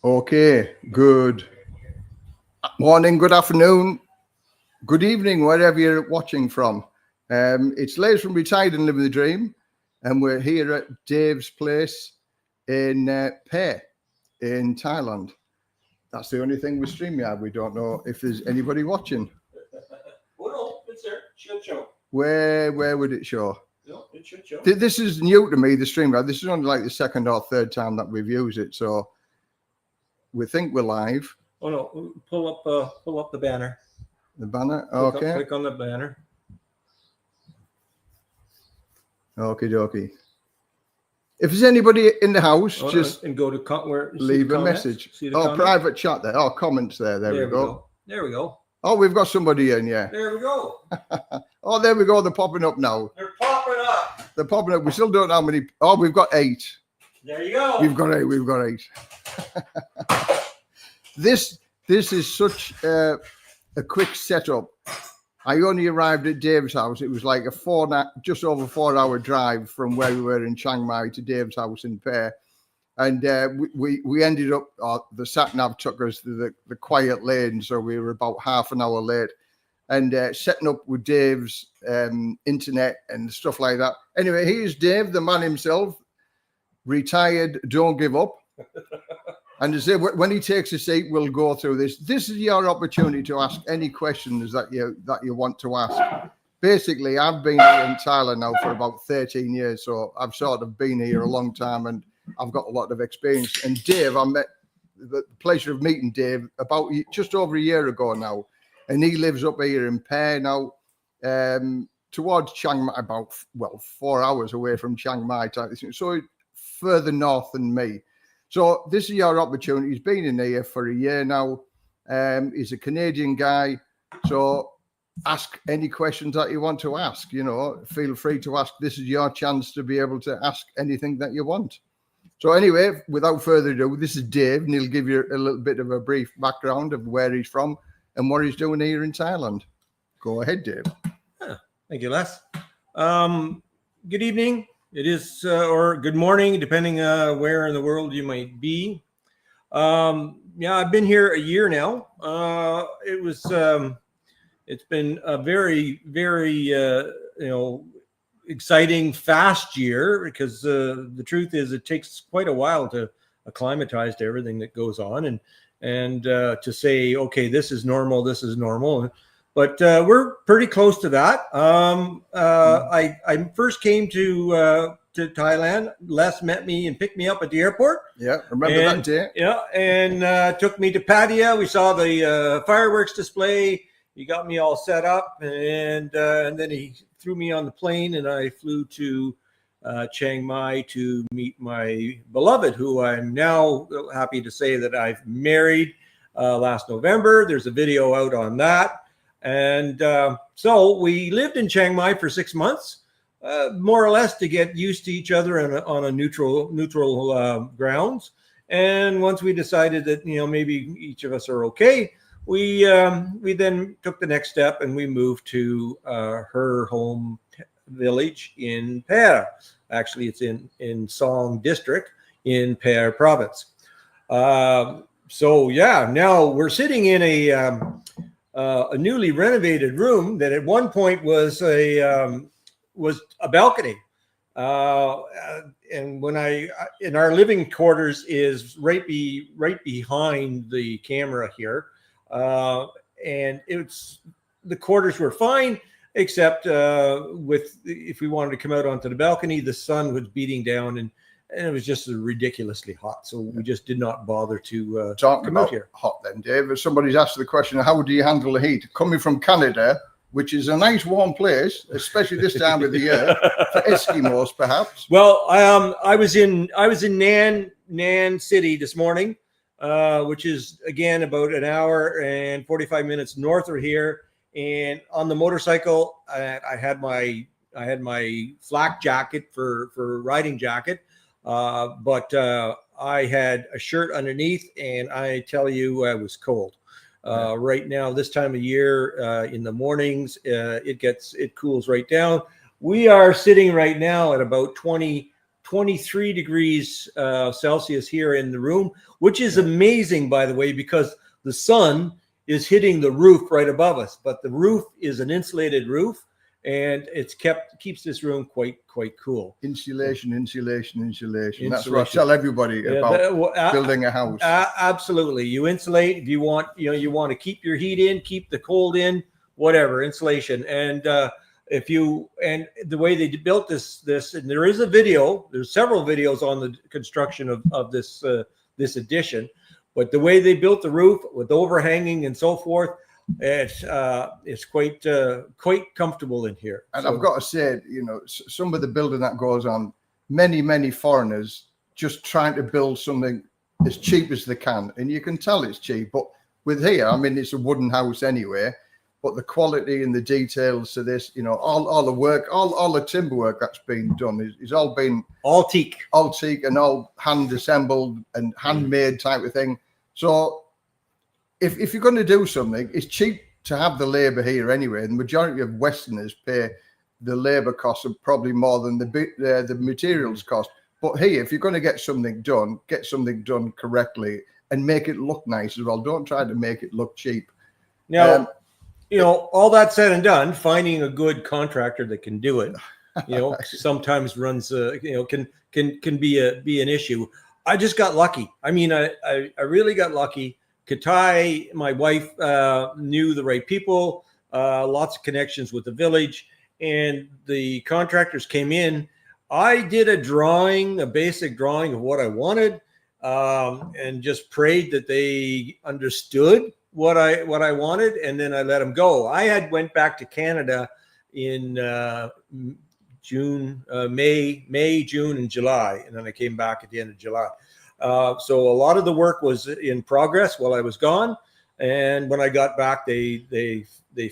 Okay, good morning, good afternoon, good evening, wherever you're watching from. It's Les from Retired and Living the Dream, and we're here at Dave's place in Phe in Thailand. That's the only thing with StreamYard. We don't know if there's anybody watching. Oh no, it's there. It should show. Where would it show? No, it should show. This is new to me, the StreamYard. This is only like the second or third time that we've used it, so we think we're live. Oh no, pull up the banner. The banner, okay. Click on the banner. Okie dokie. If there's anybody in the house, just and go to where leave a message. Private chat there. Oh, comments there. There we go. There we go. Oh, we've got somebody in, yeah. There we go. Oh, there we go. They're popping up now. They're popping up. They're popping up. We still don't know how many. Oh, we've got 8. There you go. We've got 8. We've got 8. This is such a quick setup. I only arrived at Dave's house. It was like just over 4-hour drive from where we were in Chiang Mai to Dave's house in Phe. And we ended up, the sat-nav took us to the quiet lane, so we were about half an hour late. And setting up with Dave's internet and stuff like that. Anyway, here's Dave, the man himself, retired, don't give up. And to say, when he takes a seat, we'll go through this. This is your opportunity to ask any questions that you want to ask. Basically, I've been here in Thailand now for about 13 years, so I've sort of been here a long time, and I've got a lot of experience. And Dave, I met the pleasure of meeting Dave about just over a year ago now, and he lives up here in Phe now, towards Chiang Mai, about 4 hours away from Chiang Mai, so further north than me. So this is your opportunity. He's been in here for a year now. He's a Canadian guy. So ask any questions that you want to ask. Feel free to ask. This is your chance to be able to ask anything that you want. So anyway, without further ado, this is Dave, and he'll give you a little bit of a brief background of where he's from and what he's doing here in Thailand. Go ahead, Dave. Thank you, Les. Good evening. It is, or good morning, depending where in the world you might be. Yeah, I've been here a year now. It's been a very, very, exciting, fast year, because the truth is it takes quite a while to acclimatize to everything that goes on and to say, okay, this is normal. But we're pretty close to that. I first came to Thailand. Les met me and picked me up at the airport. Yeah, remember that day. Yeah, and took me to Pattaya. We saw the fireworks display. He got me all set up, and then he threw me on the plane, and I flew to Chiang Mai to meet my beloved, who I'm now happy to say that I've married last November. There's a video out on that. And so we lived in Chiang Mai for 6 months, more or less to get used to each other on a neutral grounds. And once we decided that maybe each of us are okay, we then took the next step and we moved to her home village in Phe. Actually, it's in Song district in Phe province. So yeah, now we're sitting in a newly renovated room that at one point was a balcony, and in our living quarters is right behind the camera here, and the quarters were fine, except if we wanted to come out onto the balcony, the sun was beating down and it was just ridiculously hot. So we just did not bother to come out here. Hot then, Dave. Somebody's asked the question, how do you handle the heat? Coming from Canada, which is a nice warm place, especially this time of the year, for Eskimos perhaps. Well, I was in Nan City this morning, which is again about an hour and 45 minutes north of here. And on the motorcycle, I had my flak jacket for riding jacket. But I had a shirt underneath, and I tell you, I was cold. Right now, this time of year, in the mornings, it cools right down. We are sitting right now at about 20 23 degrees Celsius here in the room, which is amazing, by the way, because the sun is hitting the roof right above us. But the roof is an insulated roof, and it's keeps this room quite cool. Insulation. That's what I tell everybody about building a house. Absolutely, you insulate if you want. You want to keep your heat in, keep the cold in, whatever, insulation. And the way they built this, and there is a video. There's several videos on the construction of this addition, but the way they built the roof with overhanging and so forth. It's quite comfortable in here. And I've got to say, some of the building that goes on, many foreigners just trying to build something as cheap as they can, and you can tell it's cheap. But with here, I mean, it's a wooden house anyway, but the quality and the details to this, all the work, all the timber work that's been done is all been all teak and all hand assembled and handmade type of thing. So if you're going to do something, it's cheap to have the labor here anyway. The majority of Westerners pay the labor costs are probably more than the materials cost. But here, if you're going to get something done correctly and make it look nice as well. Don't try to make it look cheap. Now, all that said and done, finding a good contractor that can do it, sometimes runs, can be an issue. I just got lucky. I mean, I really got lucky. Katai, my wife, knew the right people, lots of connections with the village, and the contractors came in. I did a basic drawing of what I wanted, and just prayed that they understood what I wanted, and then I let them go. I had went back to Canada in May, June, and July, and then I came back at the end of July. So a lot of the work was in progress while I was gone, and when I got back, they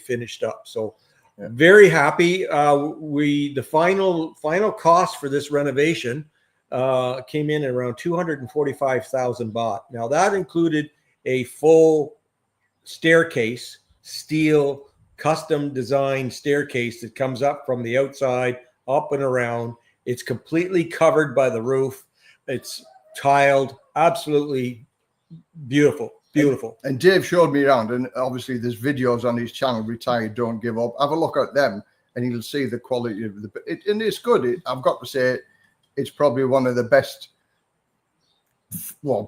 finished up. So very happy. The final cost for this renovation came in at around 245,000 baht. Now that included a full staircase, steel, custom designed staircase that comes up from the outside, up and around. It's completely covered by the roof. It's tiled, absolutely beautiful. And Dave showed me around, and obviously there's videos on his channel, Retired Don't Give Up. Have a look at them, and you'll see the quality of and it's good. I've got to say, it's probably one of the best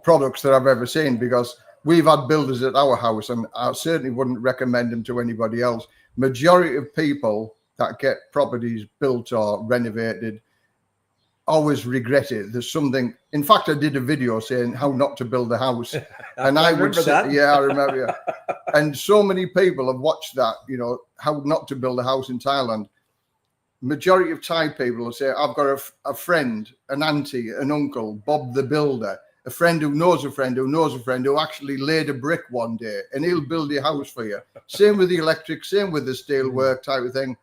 products that I've ever seen, because we've had builders at our house, and I certainly wouldn't recommend them to anybody else. Majority of people that get properties built or renovated always regret it. There's something. In fact, I did a video saying how not to build a house, and I would say, that. Yeah, I remember. Yeah. And so many people have watched that. How not to build a house in Thailand. Majority of Thai people will say, "I've got a friend, an auntie, an uncle, Bob the builder, a friend who knows a friend who knows a friend who actually laid a brick one day, and he'll build your house for you." Same with the electric, same with the steel work type of thing.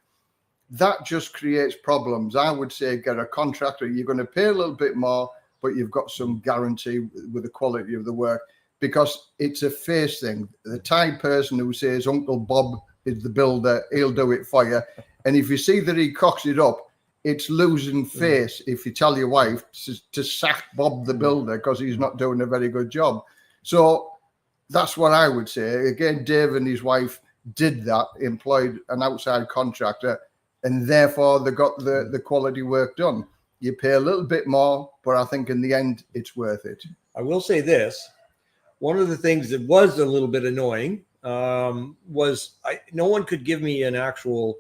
That just creates problems. I would say get a contractor. You're going to pay a little bit more, but you've got some guarantee with the quality of the work, because it's a face thing. The Thai person who says Uncle Bob is the builder, he'll do it for you. And if you see that he cocks it up, it's losing face if you tell your wife to sack Bob the builder because he's not doing a very good job. So that's what I would say. Again, Dave and his wife did that, employed an outside contractor, and therefore they got the quality work done. You pay a little bit more, but I think in the end, it's worth it. I will say this. One of the things that was a little bit annoying was no one could give me an actual,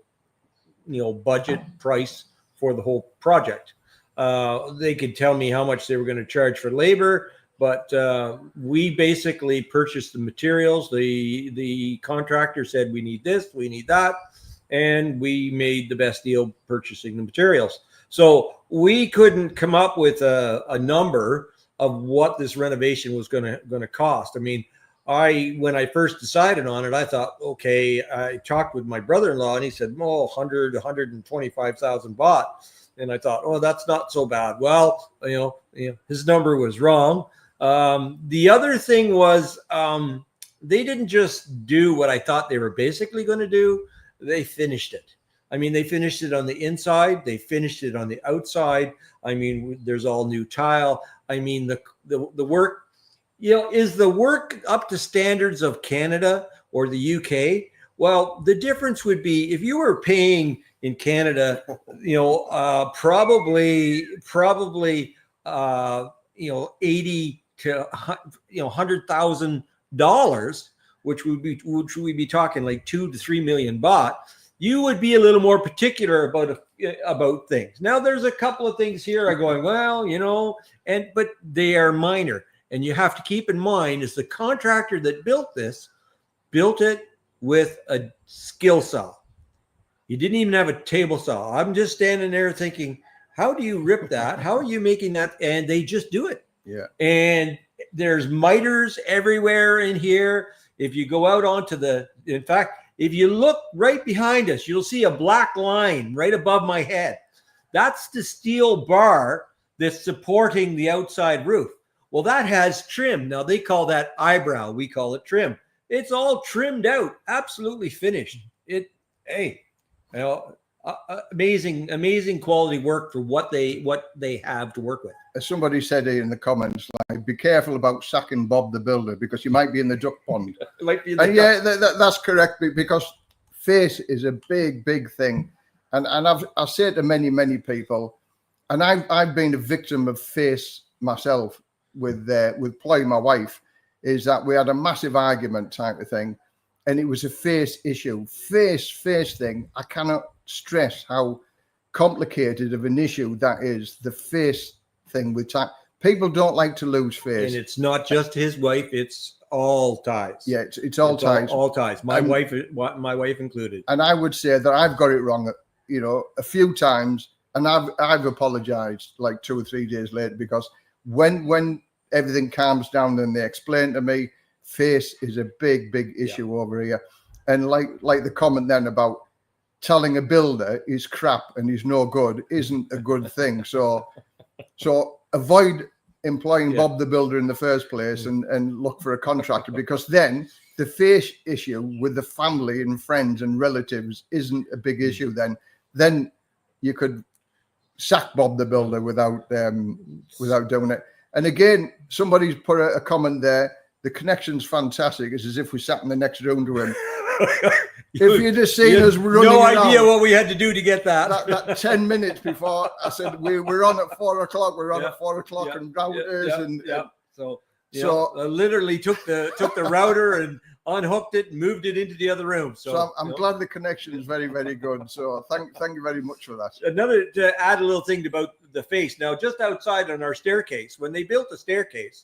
budget price for the whole project. They could tell me how much they were going to charge for labor, but we basically purchased the materials. The contractor said, we need this, we need that. And we made the best deal purchasing the materials. So we couldn't come up with a number of what this renovation was going to cost. I mean, when I first decided on it, I thought, okay, I talked with my brother-in-law, and he said, 125,000 baht. And I thought, oh, that's not so bad. Well, his number was wrong. The other thing was they didn't just do what I thought they were basically going to do. They finished it. I mean, they finished it on the inside. They finished it on the outside. I mean, there's all new tile. I mean, the work, is the work up to standards of Canada or the UK? Well, the difference would be if you were paying in Canada, probably 80 to $100,000, which we'd be talking like 2 to 3 million baht. You would be a little more particular about things. Now, there's a couple of things here I'm going, well, but they are minor. And you have to keep in mind is the contractor that built it with a skill saw. You didn't even have a table saw. I'm just standing there thinking, how do you rip that? How are you making that? And they just do it. Yeah. And there's miters everywhere in here. If you go out in fact, if you look right behind us, you'll see a black line right above my head. That's the steel bar that's supporting the outside roof. Well, that has trim. Now, they call that eyebrow. We call it trim. It's all trimmed out, absolutely finished. Amazing quality work for what they have to work with. As somebody said here in the comments, like, be careful about sacking Bob the Builder because you might be in the duck pond. That's correct, because face is a big thing, and I've said to many people, and I've been a victim of face myself with Ploy, my wife, is that we had a massive argument type of thing, and it was a face issue, face thing. I cannot stress how complicated of an issue that is, the face thing with time. People don't like to lose face. And it's not just his wife, it's all ties. Yeah, it's all ties. All ties. My wife included. And I would say that I've got it wrong, a few times, and I've apologized like 2 or 3 days later, because when everything calms down and they explain to me, face is a big issue over here. And like the comment then about telling a builder he's crap and he's no good isn't a good thing. So avoid employing Bob the Builder in the first place and look for a contractor, because then the face issue with the family and friends and relatives isn't a big issue. Then you could sack Bob the Builder without doing it. And again, somebody's put a comment there. The connection's fantastic. It's as if we sat in the next room to him. If you'd have seen us running no around, idea what we had to do to get that 10 minutes before I said we were on at 4 o'clock. We're on at 4 o'clock and routers So I literally took the router and unhooked it and moved it into the other room. So I'm glad the connection is very good. So thank you very much for that. To add a little thing about the face. Now, just outside on our staircase, when they built the staircase,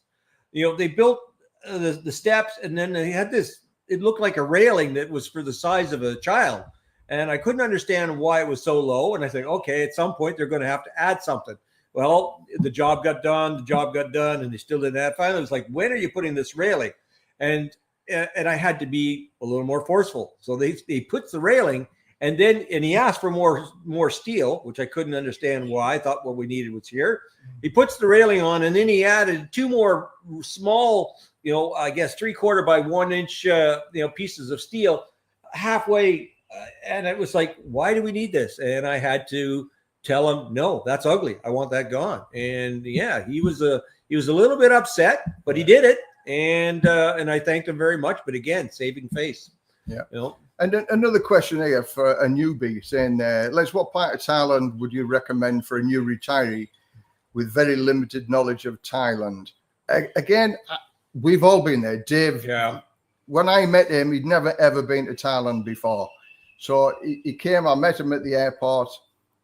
they built the steps, and then they had this. It looked like a railing that was for the size of a child. And I couldn't understand why it was so low. And I think, okay, at some point they're going to have to add something. Well, the job got done, and they still didn't add. Finally, it was like, when are you putting this railing? And I had to be a little more forceful. So they put the railing, and he asked for more steel, which I couldn't understand why. I thought what we needed was here. He puts the railing on, and then he added 2 more small, I guess 3/4 by 1 inch, pieces of steel halfway. And it was like, why do we need this? And I had to tell him, no, that's ugly. I want that gone. And he was a little bit upset, but he did it. And I thanked him very much. But again, saving face. Yeah. And another question here for a newbie saying, Les, what part of Thailand would you recommend for a new retiree with very limited knowledge of Thailand? Again, we've all been there. Dave, when I met him, he'd never, ever been to Thailand before. So he came, I met him at the airport,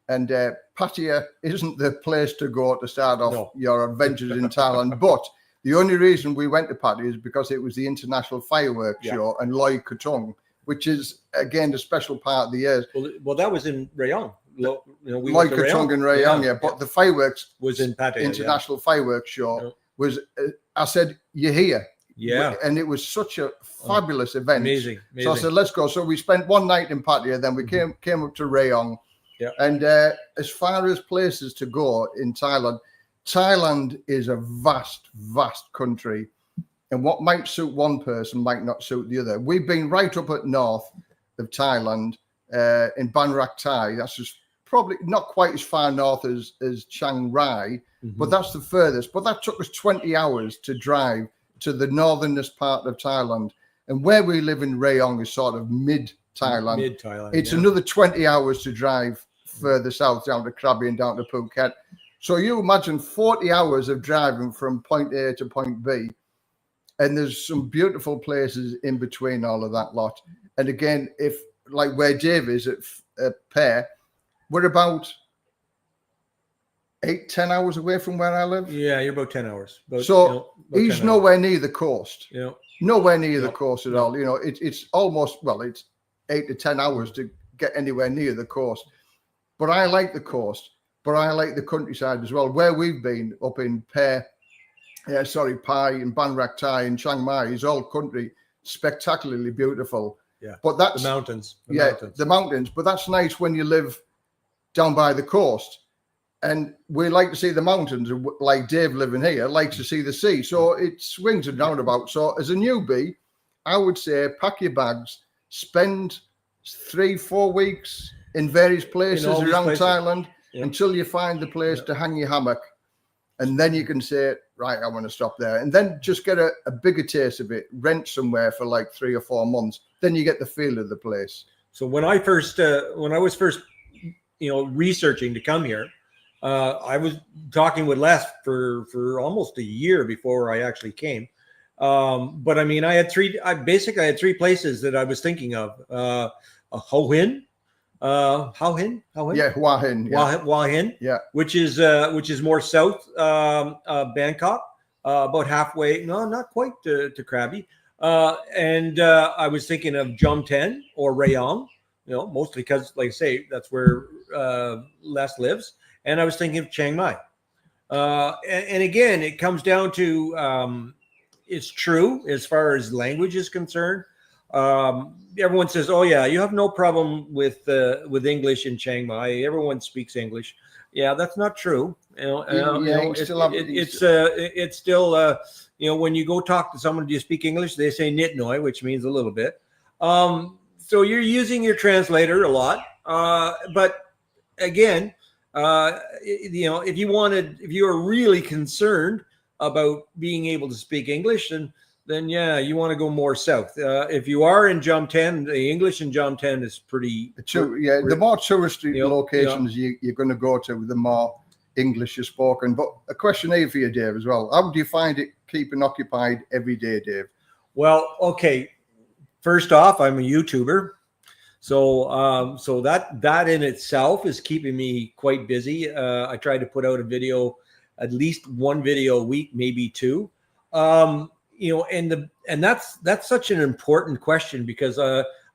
and Pattaya isn't the place to go to start off your adventures in Thailand. But the only reason we went to Pattaya is because it was the International Fireworks Show and Loy Krathong, which is, again, a special part of the year. Well, that was in Rayong. Loy Krathong in Rayong, but the fireworks was in Pattaya. International Fireworks Show was, I said, you're here. Yeah. And it was such a fabulous event. Amazing. So I said, let's go. So we spent one night in Pattaya, then we came up to Rayong. Yeah. And as far as places to go in Thailand, Thailand is a vast country. And what might suit one person might not suit the other. We've been right up at north of Thailand, in Ban Rak Thai. That's just probably not quite as far north as Chiang Rai, but that's the furthest. But that took us 20 hours to drive to the northernest part of Thailand. And where we live in Rayong is sort of mid-Thailand. Mid-Thailand. It's another 20 hours to drive further south down to Krabi and down to Phuket. So you imagine 40 hours of driving from point A to point B. And there's some beautiful places in between all of that lot. And again, if like where Dave is at Pear, we're about 8-10 hours away from where I live. Yeah, you're about 10 hours. About he's nowhere near the coast. Yeah. Nowhere near the coast at all. It's almost, it's 8 to 10 hours to get anywhere near the coast. But I like the coast, but I like the countryside as well. Where we've been up in Pai and Ban Rak Thai and Chiang Mai is all country, spectacularly beautiful. Yeah. But that's the mountains. The mountains. But that's nice when you live down by the coast. And we like to see the mountains, like Dave living here likes to see the sea. So it swings and roundabouts. So as a newbie, I would say pack your bags, spend 3-4 weeks in various places around Thailand until you find the place to hang your hammock. And then you can say, right, I want to stop there. And then just get a bigger taste of it, rent somewhere for like 3 or 4 months. Then you get the feel of the place. So when I was first, researching to come here, I was talking with Les for almost a year before I actually came. But I mean, I had three places that I was thinking of. Hua Hin. Yeah, Hua Hin. Hua Hin. Yeah. Which is more south, Bangkok, about halfway. No, not quite to Krabi. And I was thinking of Jomtien or Rayong. Mostly because, like I say, that's where Les lives. And I was thinking of Chiang Mai. And again, it comes down to it's true as far as language is concerned. Everyone says, "Oh yeah, you have no problem with English in Chiang Mai. Everyone speaks English." Yeah, that's not true. It's still when you go talk to someone, do you speak English? They say "nit noi," which means a little bit. So you're using your translator a lot. But again, if you are really concerned about being able to speak English, then yeah, you want to go more south. If you are in Jomtien, the English in Jomtien is pretty. The more touristy locations you're going to go to, the more English is spoken. But a question here for you, Dave, as well. How do you find it keeping occupied every day, Dave? Well, okay. First off, I'm a YouTuber. So that in itself is keeping me quite busy. I try to put out at least one video a week, maybe 2. And that's such an important question because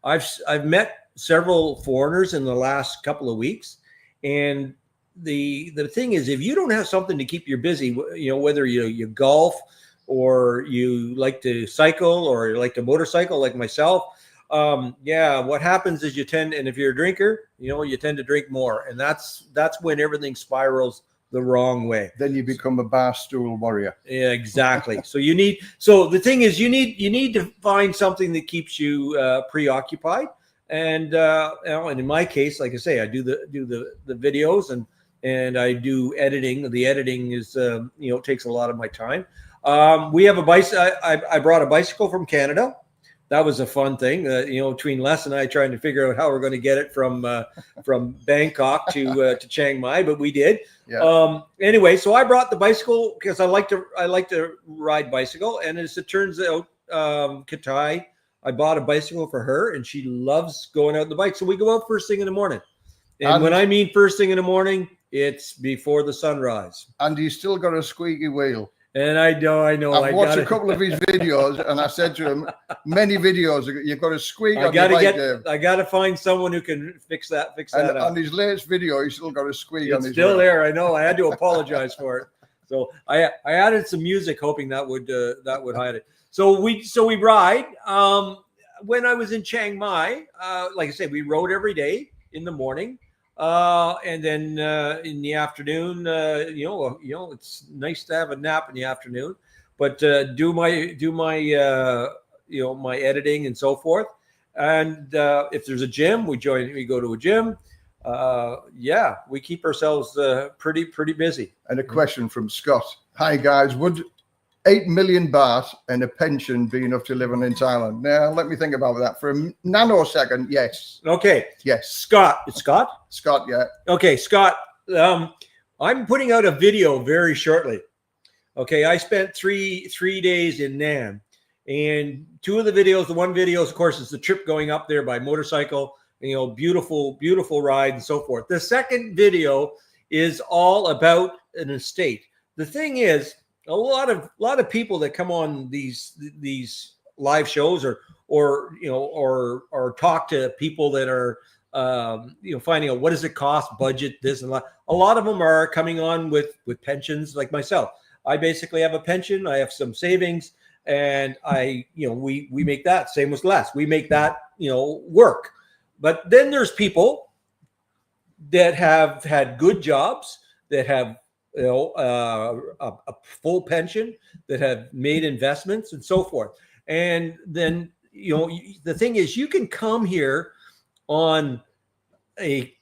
I've met several foreigners in the last couple of weeks, and the thing is, if you don't have something to keep you busy, whether you golf or you like to cycle or you like to motorcycle like myself, what happens is and if you're a drinker, you tend to drink more, and that's when everything spirals the wrong way. Then you become a bar stool warrior. Yeah, exactly. So the thing is, you need to find something that keeps you preoccupied. And and in my case, like I say, I do the videos and I do editing. The editing is takes a lot of my time. We have a bicycle. I brought a bicycle from Canada. That was a fun thing, between Les and I trying to figure out how we're going to get it from Bangkok to Chiang Mai, but we did. Yeah. Anyway, so I brought the bicycle because I like to ride bicycle, and as it turns out, Katai, I bought a bicycle for her, and she loves going out on the bike. So we go out first thing in the morning, and when I mean first thing in the morning, it's before the sunrise. And you still got a squeaky wheel. And I know. I've watched a couple of his videos, and I said to him, many videos, you've got a squeak on your bike, Dave. I got to find someone who can fix that up. On his latest video, he's still got a squeak on his It's still wheel. there, I know. I had to apologize for it. So I added some music, hoping that would hide it. So we ride. When I was in Chiang Mai, like I said, we rode every day in the morning. And then in the afternoon, it's nice to have a nap in the afternoon, but do my my editing and so forth. And if there's a gym, we go to a gym. Yeah, we keep ourselves pretty busy. And a question from Scott. Hi guys, would 8 million baht and a pension be enough to live on in Thailand? Now, let me think about that for a nanosecond. Yes. Okay. Yes. Scott. It's Scott? Scott, yeah. Okay, Scott. I'm putting out a video very shortly. Okay, I spent three days in Nan. And two of the videos, the one video, of course, is the trip going up there by motorcycle, you know, beautiful ride and so forth. The second video is all about an estate. The thing is, a lot of people that come on these live shows or talk to people that are finding out what does it cost, budget, this and that. A lot of them are coming on with pensions like myself. I basically have a pension. I have some savings. And we make that, same with Les. We make that, work. But then there's people that have had good jobs, that have, a full pension, that have made investments and so forth. And then, the thing is, you can come here on a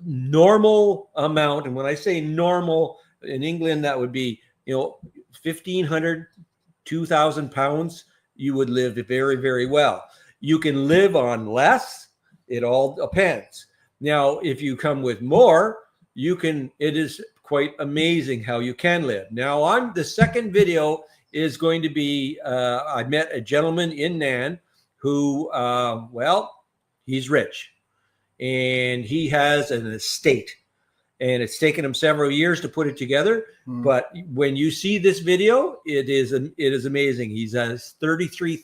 normal amount. And when I say normal in England, that would be, 1,500 2,000 pounds, you would live very, very well. You can live on less. It all depends. Now, if you come with more, it is quite amazing how you can live. Now, the second video is going to be, I met a gentleman in Nan who, he's rich and he has an estate. And it's taken him several years to put it together. But when you see this video, it is amazing. He's has 33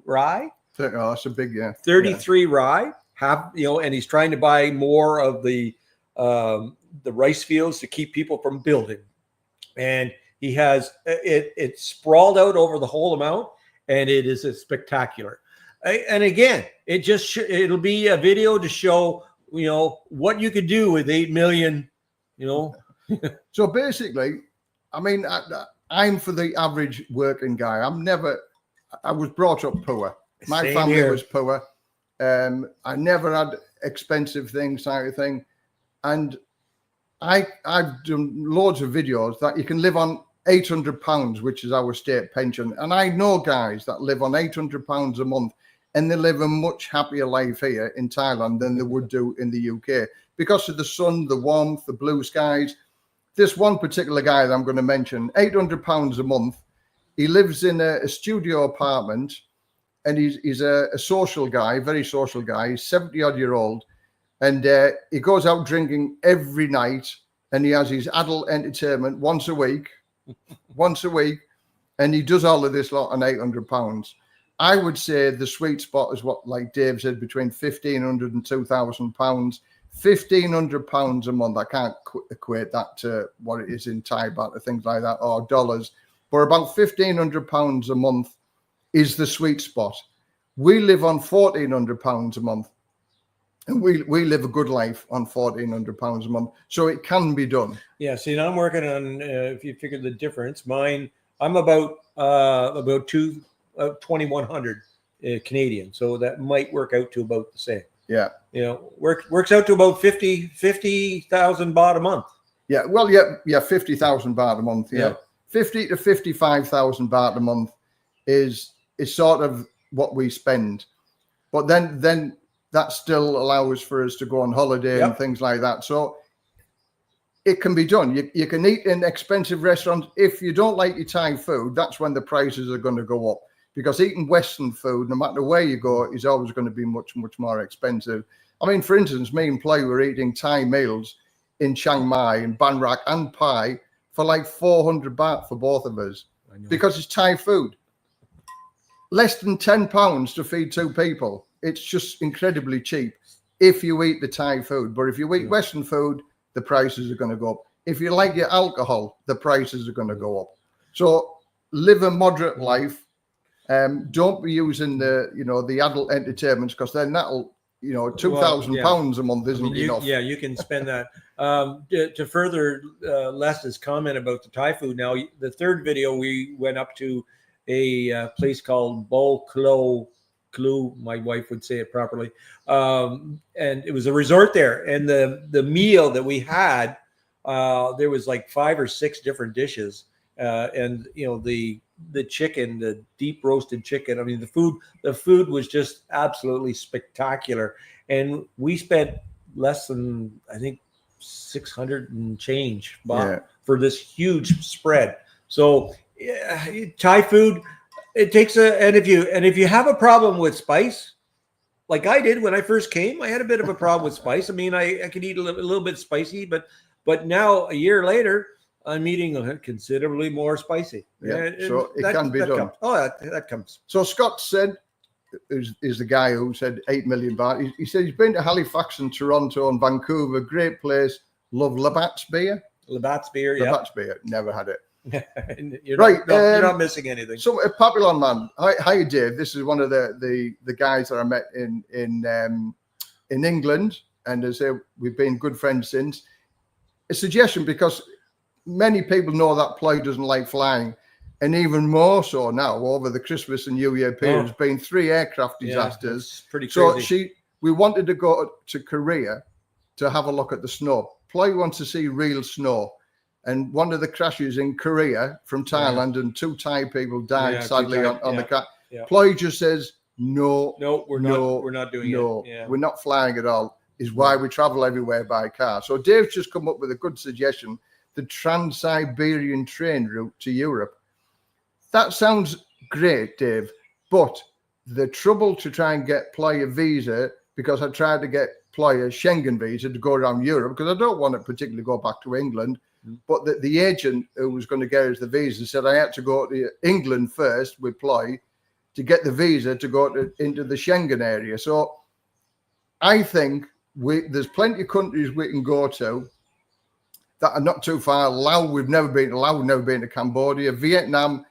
rye. Oh, that's a big, yeah. 33 rye. And he's trying to buy more of the rice fields to keep people from building. And he has it sprawled out over the whole amount, and it is spectacular. And again, it'll be a video to show what you could do with 8 million, So basically, I mean, I'm for the average working guy. I was brought up poor. My Same family here. was poor. I never had expensive things, type of thing. And I've done loads of videos that you can live on £800, which is our state pension. And I know guys that live on £800 a month, and they live a much happier life here in Thailand than they would do in the UK because of the sun, the warmth, the blue skies. This one particular guy that I'm going to mention, £800 a month. He lives in a studio apartment, and he's a social guy, very social guy. He's 70-odd-year-old, and he goes out drinking every night, and he has his adult entertainment once a week, and he does all of this lot on £800. I would say the sweet spot is what, like Dave said, between £1,500 and £2,000. £1,500 a month. I can't equate that to what it is in Thai baht or things like that, or dollars. But about £1,500 a month is the sweet spot. We live on £1,400 a month, and we live a good life on £1,400 a month. So it can be done. Yeah. See, now I'm working on. If you figure the difference, I'm about 2,100 Canadian, so that might work out to about the same. Yeah, works out to about 50,000 baht a month. Yeah, well, 50,000 baht a month. Yeah, 50 to 55,000 baht a month is sort of what we spend, but then that still allows for us to go on holiday and things like that. So it can be done. You can eat in expensive restaurants. If you don't like your Thai food, that's when the prices are going to go up. Because eating Western food, no matter where you go, is always going to be much, much more expensive. I mean, for instance, me and Play were eating Thai meals in Chiang Mai, in Ban Rak and Pai for like 400 baht for both of us. Because it's Thai food. Less than £10 to feed two people. It's just incredibly cheap if you eat the Thai food. But if you eat Western food, the prices are going to go up. If you like your alcohol, the prices are going to go up. So live a moderate life. Don't be using the adult entertainments, because then that'll £2,000 a month isn't enough. Yeah, you can spend that. To further Les's comment about the Thai food. Now, the third video we went up to a place called Bo Klo Clue, my wife would say it properly. And it was a resort there. And the meal that we had, there was like 5 or 6 different dishes. And the chicken, the deep roasted chicken. I mean, the food was just absolutely spectacular. And we spent less than, I think, 600 and change baht for this huge spread. So Thai food, it takes and if you have a problem with spice, like I did when I first came, I had a bit of a problem with spice. I mean, I could eat a little bit spicy, but now a year later, I'm eating considerably more spicy. Yeah, so it can be done. That comes. So Scott said, is the guy who said 8 million baht. He said he's been to Halifax and Toronto and Vancouver. Great place. Love Labatt's beer. Labatt's beer, yeah. Labatt's beer. Never had it. You're right. You're not missing anything. So a Papillon man. Hi, Dave. This is one of the guys that I met in England, and as I say, we've been good friends since. A suggestion, because many people know that Ploy doesn't like flying, and even more so now over the Christmas and New Year period. There's been 3 aircraft disasters. Pretty crazy. So we wanted to go to Korea to have a look at the snow. Ploy wants to see real snow. And one of the crashes in Korea from Thailand, and 2 Thai people died sadly on the car. Yeah. Ploy just says, no, we're not doing it. Yeah. We're not flying at all, is why we travel everywhere by car. So Dave's just come up with a good suggestion, the Trans-Siberian train route to Europe. That sounds great, Dave, but the trouble to try and get Ploy a visa, because I tried to get Ploy a Schengen visa to go around Europe, because I don't want to particularly go back to England. But the agent who was going to get us the visa said I had to go to England first with Ploy to get the visa to go into the Schengen area. So I think there's plenty of countries we can go to that are not too far. Laos, we've never been to Laos, we've never been to Cambodia. Vietnam,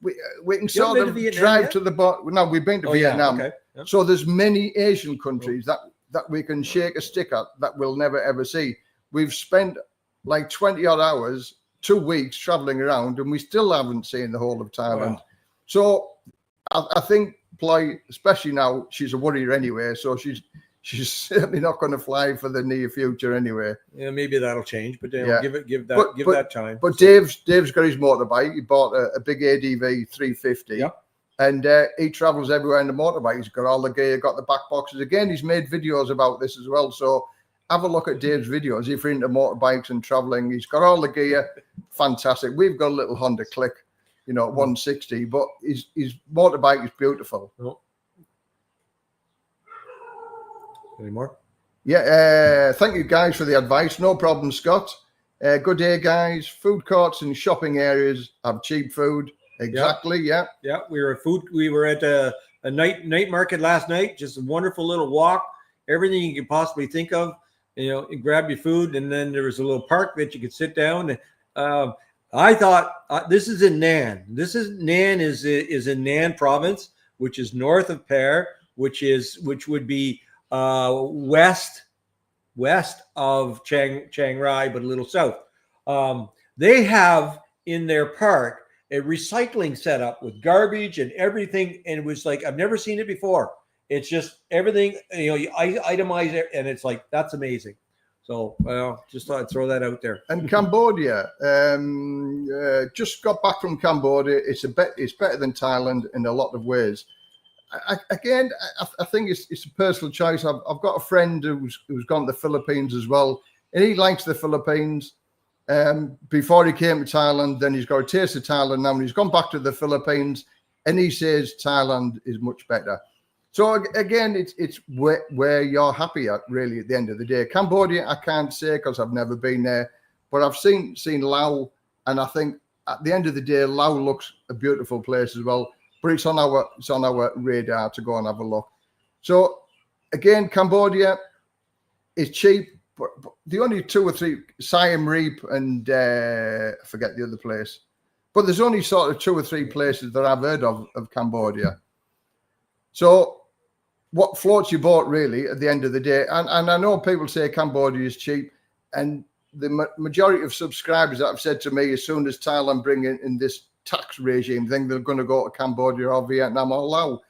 we can sort of drive to the bottom. No, we've been to Vietnam. Okay. Yeah. So there's many Asian countries that we can shake a stick at that we'll never ever see. We've spent like 20 odd hours, 2 weeks traveling around, and we still haven't seen the whole of Thailand. Wow. So I think Ploy, especially now, she's a worrier anyway. So she's certainly not going to fly for the near future anyway. Yeah, maybe that'll change, but give that time. But Dave's got his motorbike. He bought a big ADV 350. Yeah. And he travels everywhere in the motorbike. He's got all the gear, got the back boxes. Again, he's made videos about this as well. So have a look at Dave's videos if you're into motorbikes and traveling. He's got all the gear. Fantastic. We've got a little Honda Click, 160, but his motorbike is beautiful. Oh. Any more? Yeah. Thank you, guys, for the advice. No problem, Scott. Good day, guys. Food courts and shopping areas have cheap food. Exactly. Yeah. We were at a night market last night. Just a wonderful little walk. Everything you could possibly think of. You grab your food, and then there was a little park that you could sit down. I thought this is in Nan. Nan is in Nan province, which is north of Pair, which would be west of Chiang Rai, but a little south. They have in their park a recycling setup with garbage and everything, and it was like I've never seen it before. It's just everything, you itemize it, and it's like, that's amazing. So, just thought I'd throw that out there. And Cambodia, just got back from Cambodia. It's better than Thailand in a lot of ways. I think it's a personal choice. I've got a friend who's gone to the Philippines as well, and he likes the Philippines. Before he came to Thailand, then he's got a taste of Thailand now, and he's gone back to the Philippines, and he says Thailand is much better. So again, it's where you're happy at, really, at the end of the day. Cambodia, I can't say because I've never been there, but I've seen Laos, and I think at the end of the day, Laos looks a beautiful place as well. But it's on our radar to go and have a look. So again, Cambodia is cheap, but the only 2 or 3, Siam Reap and I forget the other place, but there's only sort of 2 or 3 places that I've heard of Cambodia. So what floats your boat, really, at the end of the day? And I know people say Cambodia is cheap, and the majority of subscribers that have said to me, as soon as Thailand bring in this tax regime thing, they're going to go to Cambodia or Vietnam or Laos.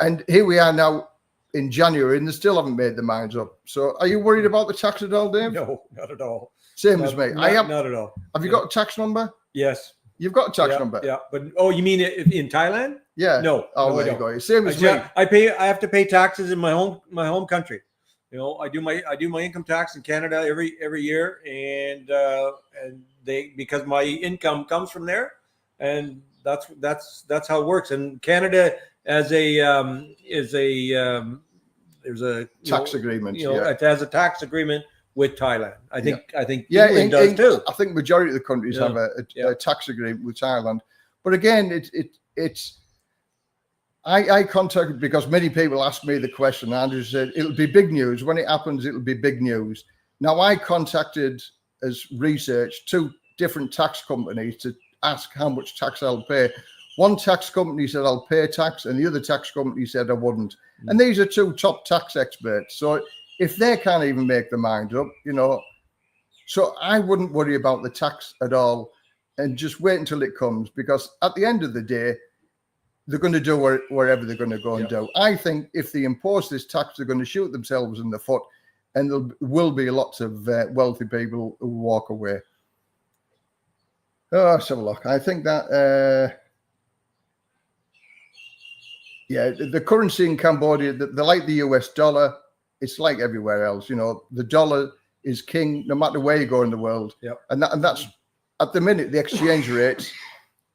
And here we are now in January, and they still haven't made their minds up. So, are you worried about the tax at all, Dave? No, not at all. Same as me. Not at all. Have you got a tax number? Yes. You've got a tax number. Yeah, but you mean in Thailand? Yeah. No. Oh, no, there you go. Same as me. I have to pay taxes in my home country. You know, I do my income tax in Canada every year, and because my income comes from there, and that's how it works. And Canada there's a tax agreement. It has a tax agreement with Thailand. I think England does too. I think majority of the countries have a tax agreement with Thailand. But again, it's I contacted because many people asked me the question. Andrew said it'll be big news when it happens. It'll be big news. Now I contacted as research 2 different tax companies to ask how much tax I'll pay. One tax company said I'll pay tax, and the other tax company said I wouldn't. And these are 2 top tax experts. So if they can't even make their mind up, so I wouldn't worry about the tax at all, and just wait until it comes, because at the end of the day, they're going to do wherever they're going to go and do. I think if they impose this tax, they're going to shoot themselves in the foot, and there will be lots of wealthy people who walk away. Oh, let's have a look. I think that, the currency in Cambodia, they're like the US dollar. It's like everywhere else. The dollar is king no matter where you go in the world. Yep. And that's, at the minute, the exchange rate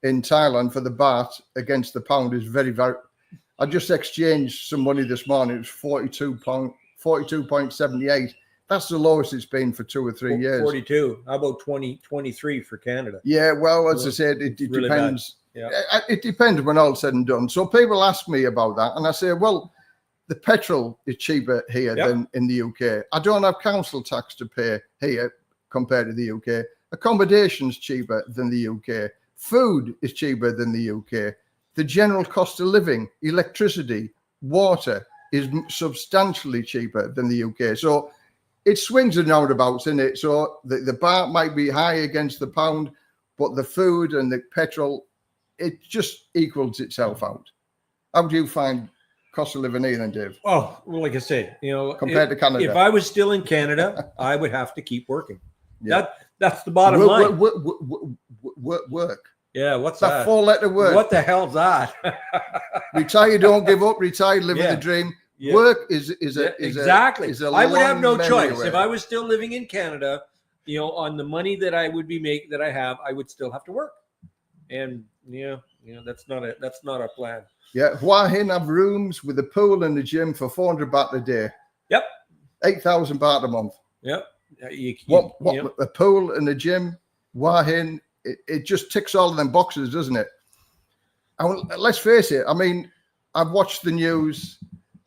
in Thailand for the baht against the pound is very, very. I just exchanged some money this morning. It was 42.78. That's the lowest it's been for 2 or 3 years. 42. How about 23 for Canada? Yeah, well, as I said, it really depends. Yeah. It depends when all said and done. So people ask me about that, and I say, well, the petrol is cheaper here than in the UK. I don't have council tax to pay here compared to the UK. Accommodation's cheaper than the UK. Food is cheaper than the UK. The general cost of living, electricity, water is substantially cheaper than the UK. So it swings and roundabouts, isn't it? So the baht might be high against the pound, but the food and the petrol, it just equals itself out. How do you find cost of living here then, Dave? Well, like I said, compared to Canada. If I was still in Canada, I would have to keep working. Yeah. That's the bottom line. Work. Yeah, what's that? 4-letter word. What the hell's that? Retire, don't give up. Retire, live the dream. Yeah. Work is exactly. I would have no choice away. if I was still living in Canada. On the money that I would be that I have, I would still have to work. And that's not a plan. Yeah, Hua Hin have rooms with a pool and a gym for 400 baht a day. Yep. 8,000 baht a month. Yep. A pool and a gym, Hua Hin, it just ticks all of them boxes, doesn't it? And let's face it. I mean, I've watched the news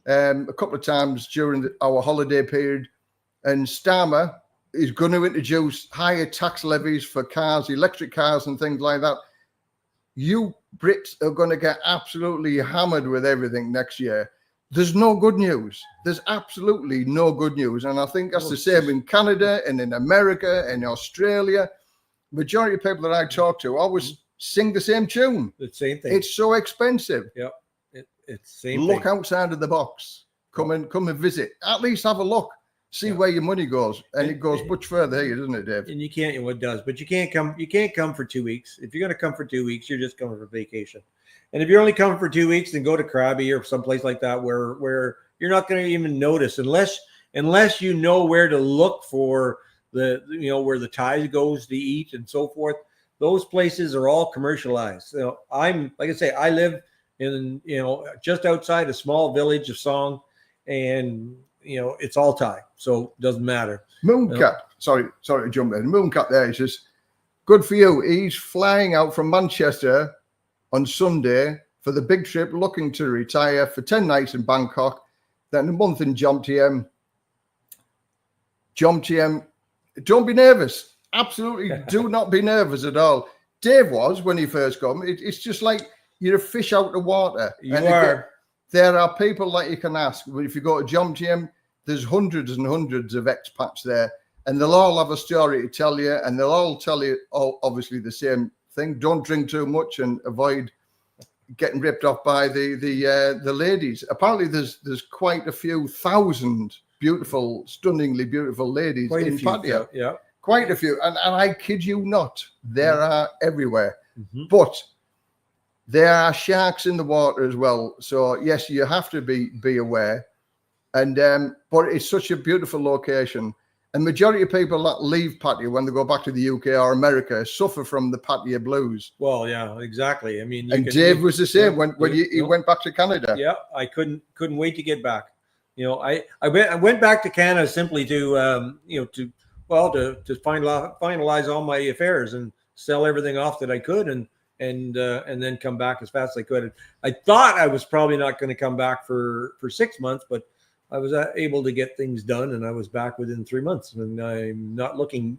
a couple of times during our holiday period, and Starmer is going to introduce higher tax levies for cars, electric cars and things like that. You Brits are going to get absolutely hammered with everything next year. There's no good news. There's absolutely no good news. And I think that's the same in Canada and in America and Australia. Majority of people that I talk to always sing the same tune. The same thing. It's so expensive. Yep. It's same look thing. Outside of the box. Come and visit. At least have a look. See where your money goes. And it goes much further here, doesn't it, Dave? And you can't, it does, but you can't come for 2 weeks. If you're going to come for 2 weeks, you're just coming for vacation. And if you're only coming for 2 weeks, then go to Krabi or someplace like that where you're not going to even notice unless you know where to look for where the Thai goes to eat and so forth. Those places are all commercialized. I'm like I say, I live in just outside a small village of Song, and it's all Thai, so it doesn't matter. Mooncat, sorry to jump in. Mooncat there, he says, good for you. He's flying out from Manchester on Sunday for the big trip, looking to retire for 10 nights in Bangkok, then a month in Jomtien. Don't be nervous. Absolutely do not be nervous at all. Dave was when he first come. It's just like you're a fish out of water. There are people that you can ask. If you go to Jomtien, there's hundreds and hundreds of expats there, and they'll all have a story to tell you, and they'll all tell you obviously the same thing. Don't drink too much and avoid getting ripped off by the ladies. Apparently, there's quite a few thousand beautiful, stunningly beautiful ladies in Pattaya. Yeah, quite a few, and I kid you not, there are everywhere. Mm-hmm. But there are sharks in the water as well. So yes, you have to be aware. And but it's such a beautiful location. And majority of people that leave Pattaya when they go back to the UK or America suffer from the Pattaya blues. Well, yeah, exactly. I mean, and Dave was the same when he went back to Canada. Yeah, I couldn't wait to get back. You know, I went back to Canada simply to to finalize all my affairs and sell everything off that I could, and then come back as fast as I could. I thought I was probably not going to come back for 6 months, but I was able to get things done, and I was back within 3 months, and I'm not looking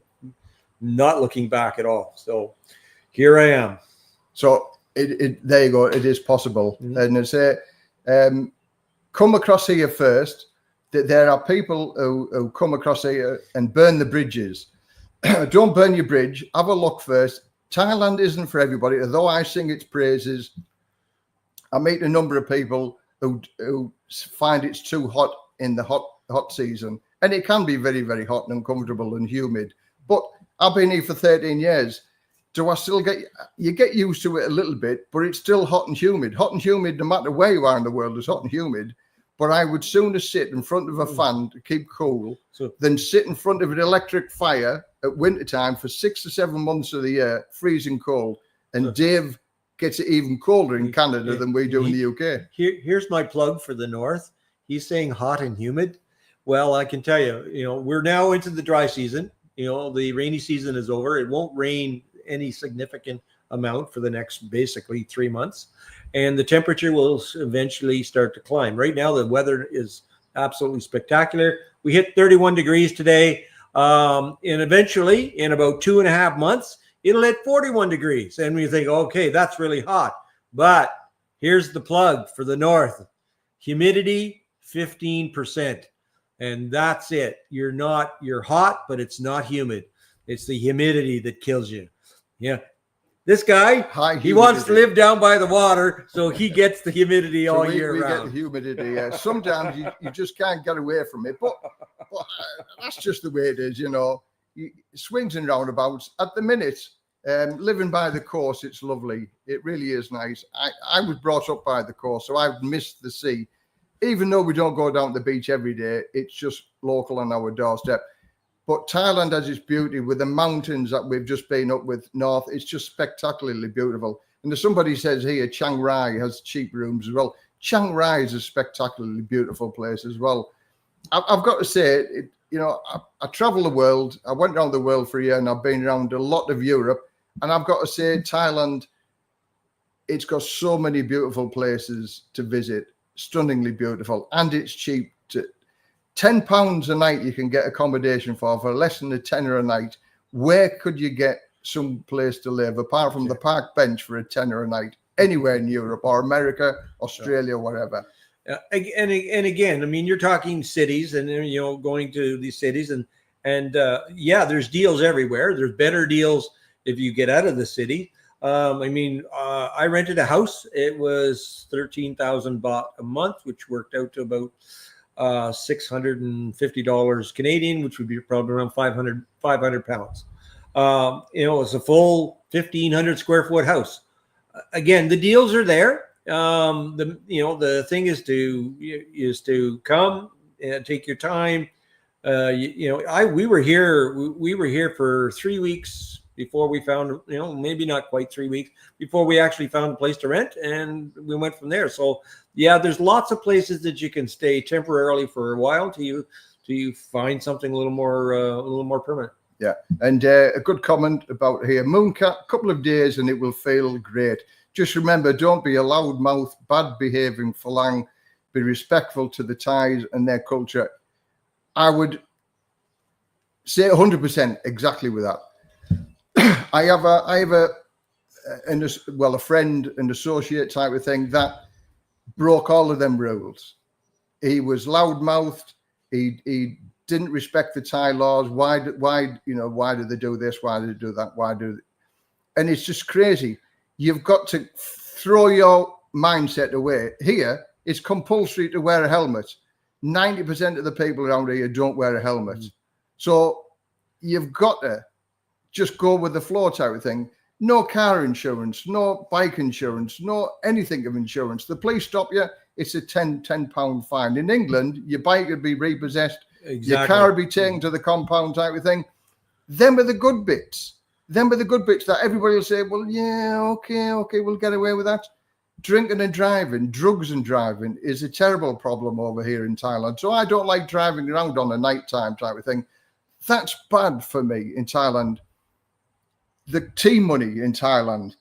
back at all. So here I am. So there you go. It is possible. Mm-hmm. And it's come across here first. That there are people who come across here and burn the bridges. Don't burn your bridge. Have a look first. Thailand isn't for everybody. Although I sing its praises, I meet a number of people who find it's too hot in the hot season, and it can be very, very hot and uncomfortable and humid. But I've been here for 13 years. Do I still get used to it a little bit? But it's still hot and humid. Hot and humid, no matter where you are in the world, is hot and humid. But I would sooner sit in front of a fan to keep cool than sit in front of an electric fire at winter time for 6 to 7 months of the year, freezing cold. And Dave gets it even colder in Canada than we do in the UK. Here's my plug for the North. He's saying hot and humid. Well, I can tell you, we're now into the dry season. The rainy season is over. It won't rain any significant amount for the next basically 3 months. And the temperature will eventually start to climb. Right now, the weather is absolutely spectacular. We hit 31 degrees today. And eventually, in about 2.5 months, it'll hit 41 degrees. And we think, okay, that's really hot. But here's the plug for the North. Humidity, 15%. And that's it. You're hot, but it's not humid. It's the humidity that kills you. Yeah. This guy, he wants to live down by the water, so he gets the humidity all year round. We get the humidity. Sometimes you just can't get away from it, but that's just the way it is, Swings and roundabouts. At the minute, living by the coast, it's lovely. It really is nice. I was brought up by the coast, so I've missed the sea. Even though we don't go down to the beach every day, it's just local on our doorstep. But Thailand has its beauty with the mountains that we've just been up with north. It's just spectacularly beautiful. And as somebody says here, Chiang Rai has cheap rooms as well. Chiang Rai is a spectacularly beautiful place as well. I've got to say, I travel the world. I went around the world for a year, and I've been around a lot of Europe. And I've got to say, Thailand, it's got so many beautiful places to visit. Stunningly beautiful, and it's cheap. £10 a night you can get accommodation for less than a tenner a night. Where could you get some place to live apart from the park bench for a tenner a night anywhere in Europe or America, Australia, whatever? And again, I mean, you're talking cities, and going to these cities, and there's deals everywhere. There's better deals if you get out of the city. I rented a house. It was 13,000 baht a month, which worked out to about $650 Canadian, which would be probably around 500 pounds. It's a full 1,500 square foot house. Again, the deals are there. The thing is to come and take your time. We were here for 3 weeks before we found, maybe not quite 3 weeks before we actually found a place to rent, and we went from there. So yeah, there's lots of places that you can stay temporarily for a while till you find something a little more permanent. Yeah, and a good comment about here, Mooncat, couple of days and it will feel great. Just remember, don't be a loudmouth, bad behaving Falang. Be respectful to the Thais and their culture. I would say 100% exactly with that. I have a friend, an associate type of thing that broke all of them rules. He was loudmouthed. He didn't respect the Thai laws. Why do they do this? Why do they do that? And it's just crazy. You've got to throw your mindset away. Here, it's compulsory to wear a helmet. 90% of the people around here don't wear a helmet. Mm. So you've got to just go with the flow type of thing. No car insurance, no bike insurance, no anything of insurance. The police stop you, it's a £10 fine. In England, your bike would be repossessed, your car would be taken to the compound type of thing. Them are the good bits. Them are the good bits that everybody will say, well, yeah, okay, we'll get away with that. Drinking and driving, drugs and driving is a terrible problem over here in Thailand. So I don't like driving around on a nighttime type of thing. That's bad for me in Thailand. The tea money in Thailand.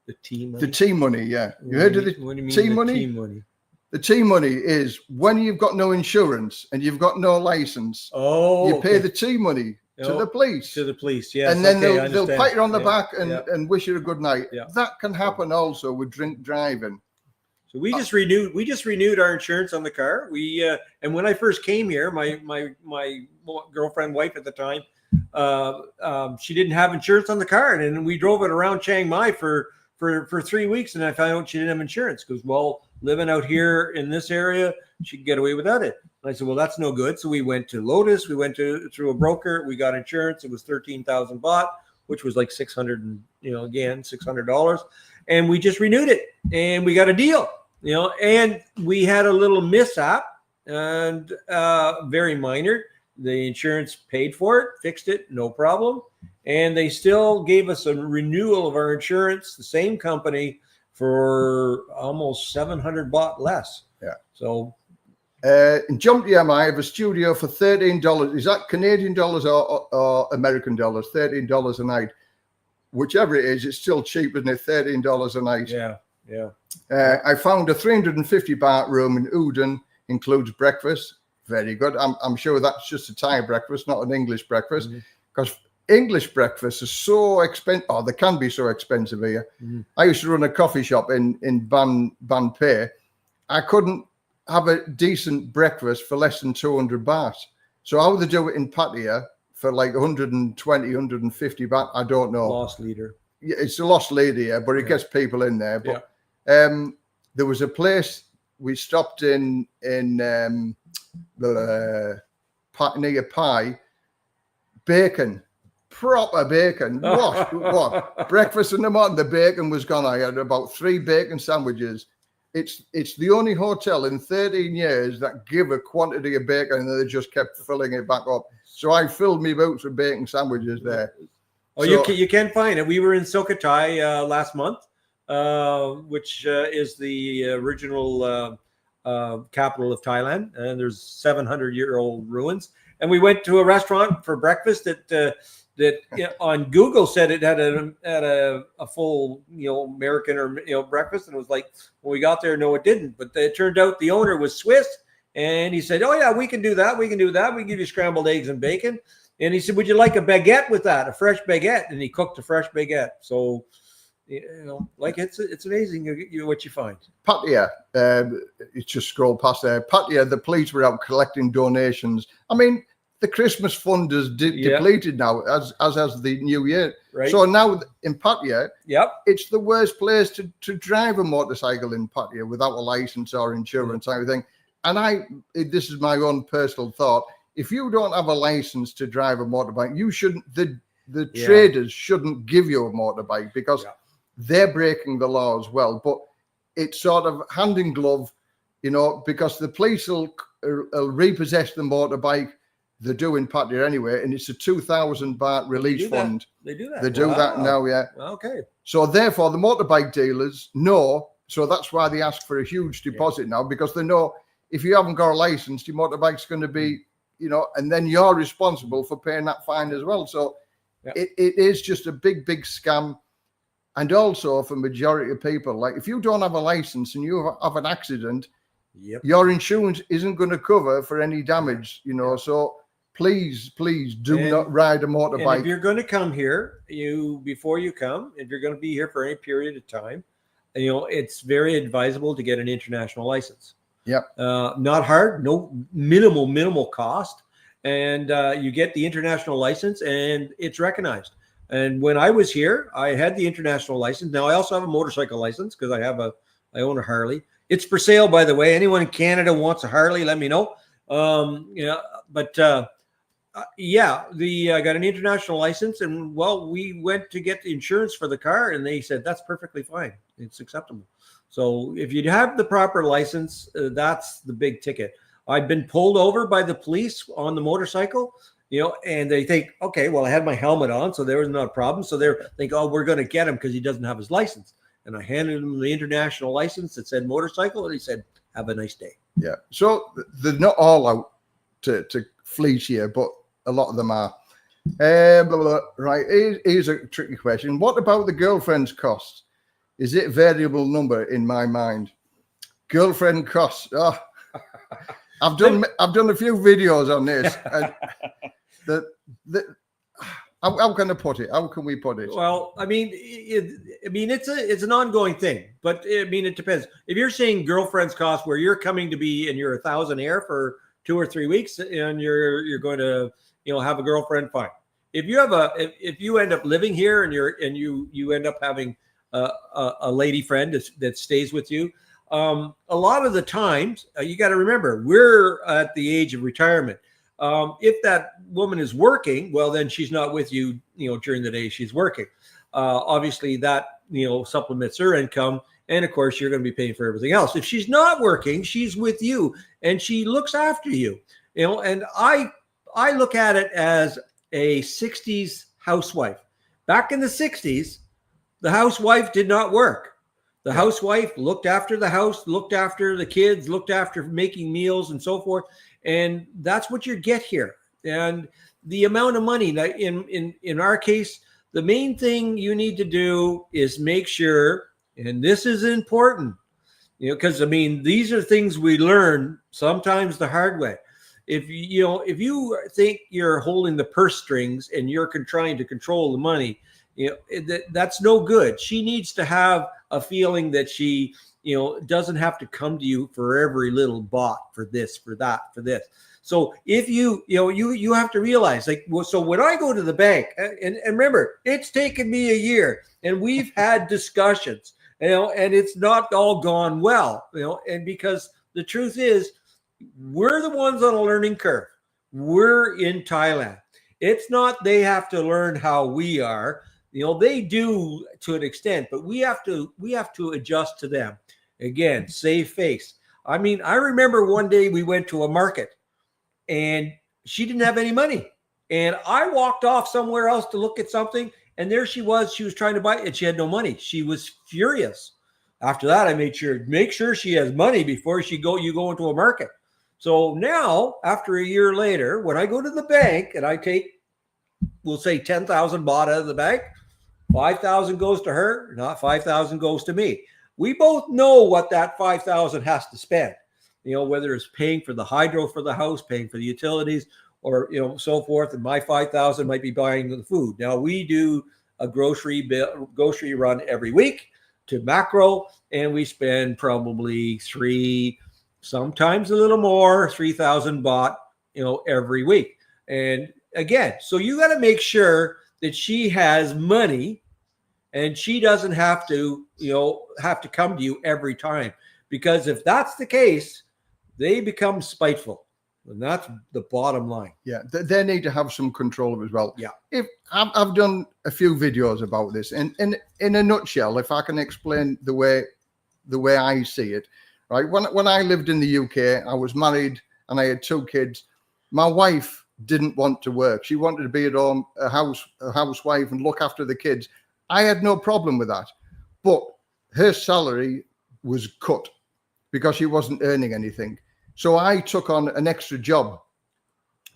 The tea money? The tea money, yeah. You heard of the tea money? Tea money? The tea money is when you've got no insurance and you've got no license, you pay the tea money to the police. To the police, yes. And then they'll pat you on the back and wish you a good night. Yeah. That can happen also with drink driving. So we just renewed our insurance on the car. And when I first came here, my girlfriend, wife at the time, she didn't have insurance on the car, and we drove it around Chiang Mai for 3 weeks, and I found out she didn't have insurance because, well, living out here in this area, she could get away without it. And I said, well, that's no good. So we went to Lotus. We went through a broker. We got insurance. It was 13,000 baht, which was like $600, and we just renewed it, and we got a deal, and we had a little mishap, and very minor. The insurance paid for it, fixed it, no problem. And they still gave us a renewal of our insurance, the same company, for almost 700 baht less. Yeah. So in Jumtiam, I have a studio for $13. Is that Canadian dollars or American dollars? $13 a night. Whichever it is, it's still cheap, isn't it? $13 a night. Yeah, yeah. I found a 350 baht room in Udon, includes breakfast. Very good. I'm sure that's just a Thai breakfast, not an English breakfast, because English breakfasts are so expensive, or they can be so expensive here. Mm-hmm. I used to run a coffee shop in Ban Phe. I couldn't have a decent breakfast for less than 200 baht. So how would they do it in Pattaya for like 120, 150 baht? I don't know. Lost leader. Yeah, it's a lost leader, yeah, but it gets people in there. But there was a place we stopped in the near Pai, bacon, proper bacon. What? Breakfast in the morning, the bacon was gone. I had about 3 bacon sandwiches. It's the only hotel in 13 years that give a quantity of bacon, and they just kept filling it back up. So I filled me boots with bacon sandwiches there. Oh, so, you can find it. We were in Sukhothai last month, which is the original capital of Thailand, and there's 700-year-old ruins. And we went to a restaurant for breakfast that on Google said it had a full American or breakfast, and it was like when we got there, no, it didn't. But it turned out the owner was Swiss, and he said, "Oh yeah, we can do that. We can do that. We can give you scrambled eggs and bacon." And he said, "Would you like a baguette with that? A fresh baguette?" And he cooked a fresh baguette. So. Like it's amazing what you find. Pattaya, it's just scroll past there. Pattaya, the police were out collecting donations. I mean, the Christmas fund is depleted now, as has the New Year. Right. So now in Pattaya, it's the worst place to drive a motorcycle in Pattaya without a license or insurance or anything. And this is my own personal thought. If you don't have a license to drive a motorbike, you shouldn't. The traders shouldn't give you a motorbike because. They're breaking the law as well, but it's sort of hand in glove, because the police will repossess the motorbike. They're doing Pattaya anyway, and it's a 2,000 baht release fund. They do that. They do that now, yeah. Okay. So therefore, the motorbike dealers know. So that's why they ask for a huge deposit now, because they know if you haven't got a license, your motorbike's going to be, and then you're responsible for paying that fine as well. So it is just a big scam. And also for majority of people, like if you don't have a license and you have an accident, your insurance isn't going to cover for any damage, So please do not ride a motorbike. And if you're going to come here, before you come, if you're going to be here for any period of time, it's very advisable to get an international license. Not hard, no minimal cost, and you get the international license, and it's recognized. And when I was here, I had the international license. Now I also have a motorcycle license because I have I own a Harley. It's for sale, by the way. Anyone in Canada wants a Harley, let me know. But I got an international license, and we went to get the insurance for the car, and they said that's perfectly fine. It's acceptable. So if you have the proper license, that's the big ticket. I've been pulled over by the police on the motorcycle, and they think, okay, well, I had my helmet on, so there was no problem. So they're think, oh, we're going to get him because he doesn't have his license. And I handed him the international license that said motorcycle, and he said, have a nice day. Yeah. So they're not all out to fleece you, but a lot of them are. Right. Here's a tricky question. What about the girlfriend's costs? Is it a variable number in my mind? Girlfriend costs. Oh, I've done a few videos on this. And how can I put it? How can we put it? Well, I mean, it's an ongoing thing, but I mean, it depends. If you're saying girlfriend's cost, where you're coming to be and you're 1,000 air for 2 or 3 weeks, and you're going to have a girlfriend, fine. If you end up living here and you end up having a lady friend that stays with you, a lot of the times you got to remember we're at the age of retirement. If that woman is working, well, then she's not with you, during the day she's working. Obviously that, supplements her income. And of course, you're going to be paying for everything else. If she's not working, she's with you and she looks after you, and I look at it as a 60s housewife. Back in the 60s, the housewife did not work. The housewife looked after the house, looked after the kids, looked after making meals and so forth. And that's what you get here. And the amount of money in our case, the main thing you need to do is make sure, and this is important, because these are things we learn sometimes the hard way. If you think you're holding the purse strings and you're trying to control the money, that's no good. She needs to have a feeling that she doesn't have to come to you for every little baht, for this, for that, for this. So if you have to realize, so when I go to the bank, and remember, it's taken me a year, and we've had discussions, and it's not all gone well, and because the truth is, we're the ones on a learning curve. We're in Thailand. It's not they have to learn how we are. They do to an extent, but we have to adjust to them. Again, save face. I remember one day we went to a market and she didn't have any money. And I walked off somewhere else to look at something, and there she was trying to buy it, and she had no money. She was furious. After that, I make sure she has money before you go into a market. So now, after a year later, when I go to the bank and I take, we'll say 10,000 baht out of the bank, 5,000 goes to her, not 5,000 goes to me. We both know what that 5,000 has to spend, whether it's paying for the hydro for the house, paying for the utilities, or, so forth. And my 5,000 might be buying the food. Now we do a grocery run every week to macro, and we spend probably sometimes a little more, 3,000 baht, every week. And again, so you got to make sure that she has money and she doesn't have to come to you every time, because if that's the case, they become spiteful, and that's the bottom line. Yeah, they need to have some control of it as well. Yeah, if I've done a few videos about this, and in a nutshell, if I can explain the way I see it, right? When I lived in the UK, I was married and I had 2 kids. My wife didn't want to work. She wanted to be at home, a housewife, and look after the kids. I had no problem with that, but her salary was cut because she wasn't earning anything. So I took on an extra job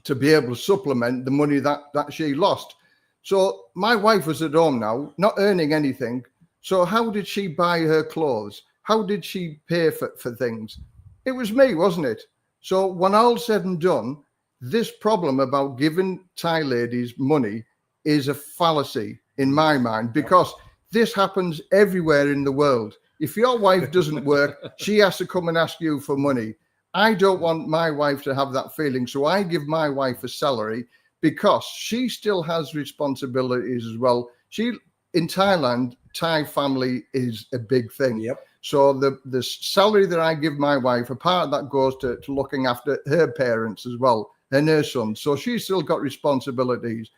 to be able to supplement the money that she lost. So my wife was at home now, not earning anything. So how did she buy her clothes? How did she pay for things? It was me, wasn't it? So when all's said and done, this problem about giving Thai ladies money is a fallacy in my mind, because this happens everywhere in the world. If your wife doesn't work, she has to come and ask you for money. I don't want my wife to have that feeling. So I give my wife a salary because she still has responsibilities as well. In Thailand, Thai family is a big thing. Yep. So the salary that I give my wife, a part of that goes to looking after her parents as well and her son. So she's still got responsibilities.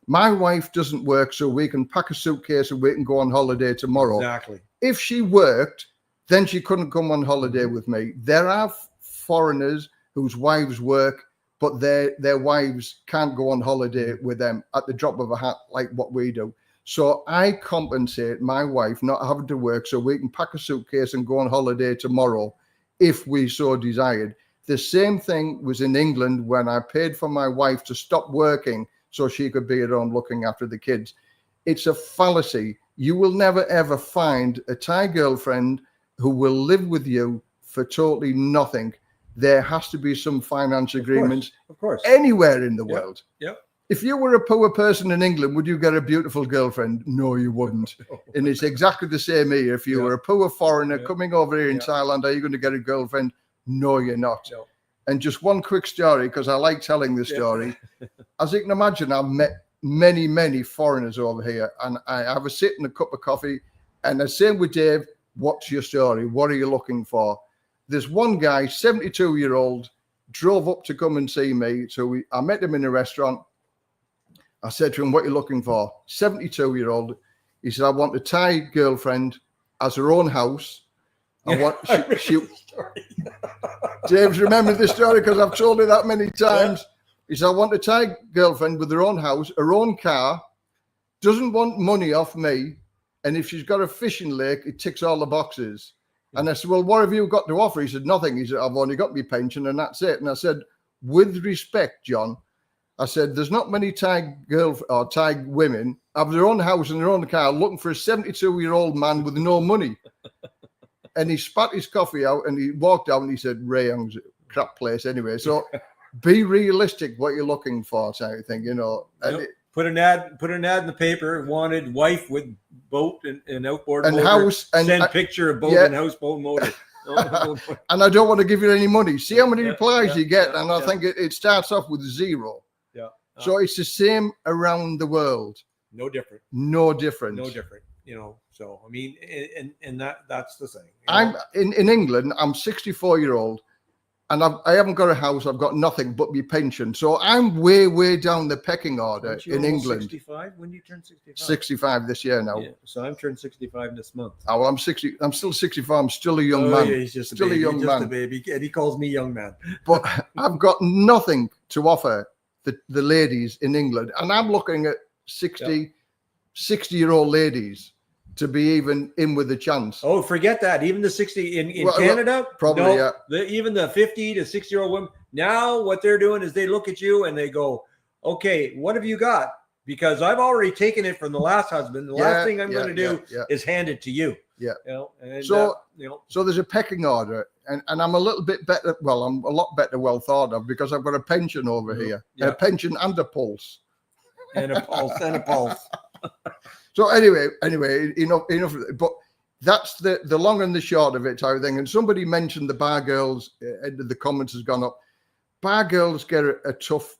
My wife doesn't work, so we can pack a suitcase and we can go on holiday tomorrow. Exactly. If she worked, then she couldn't come on holiday with me. There are foreigners whose wives work, but their wives can't go on holiday with them at the drop of a hat like what we do. So I compensate my wife not having to work so we can pack a suitcase and go on holiday tomorrow if we so desired. The same thing was in England when I paid for my wife to stop working so she could be at home looking after the kids. It's a fallacy. You will never, ever find a Thai girlfriend who will live with you for totally nothing. There has to be some finance agreements of course. Anywhere in the world. Yep. If you were a poor person in England, would you get a beautiful girlfriend? No, you wouldn't. And it's exactly the same here. If you were a poor foreigner coming over here in Thailand, are you going to get a girlfriend? No, you're not. No. And just one quick story, because I like telling the story. As you can imagine, I've met many, many foreigners over here, and I have a sit and a cup of coffee, and the same with Dave. What's your story? What are you looking for? There's one guy, 72-year-old, drove up to come and see me. So I met him in a restaurant. I said to him, what are you looking for? 72-year-old. He said, I want a Thai girlfriend, has her own house. I want James, remember this story because I've told it that many times. He said, I want a Thai girlfriend with her own house, her own car, doesn't want money off me. And if she's got a fishing lake, it ticks all the boxes. And I said, well, what have you got to offer? He said, nothing. He said, I've only got my pension and that's it. And I said, with respect, John, I said, there's not many Thai girls or Thai women have their own house and their own car looking for a 72-year-old man with no money. And he spat his coffee out and he walked out and he said, Rayong's a crap place anyway. So be realistic what you're looking for, type of thing, you know. And put an ad in the paper, wanted wife with boat and outboard and motor, house and send picture of boat and houseboat motor. And I don't want to give you any money. See how many replies you get. And I think it starts off with 0. Yeah. So it's the same around the world. No different. No different. No different. You know, so I mean, and that's the thing. I'm in England, I'm 64-year-old, and I haven't got a house, I've got nothing but my pension. So I'm way down the pecking order in England. 65? When do you turn 65? 65 this year now. Yeah, so I'm turning 65 this month. Oh, well, I'm still 64. I'm still a young man. Yeah, he's just still a baby. young He's man. just a baby, and he calls me young man. But I've got nothing to offer the ladies in England, and I'm looking at 60-year-old ladies to be even in with a chance. Oh, forget that. Even the 60 in Canada, probably even the 50 to 60-year-old women. Now what they're doing is they look at you and they go, okay, what have you got? Because I've already taken it from the last husband. The last thing I'm going to do is hand it to you. Yeah. You know, and so there's a pecking order, and I'm a little bit better. Well, I'm a lot better well thought of because I've got a pension over here, a pension and a pulse. And a pulse. So anyway, enough. But that's the long and the short of it, type of thing. And somebody mentioned the bar girls. The comments has gone up. Bar girls get a tough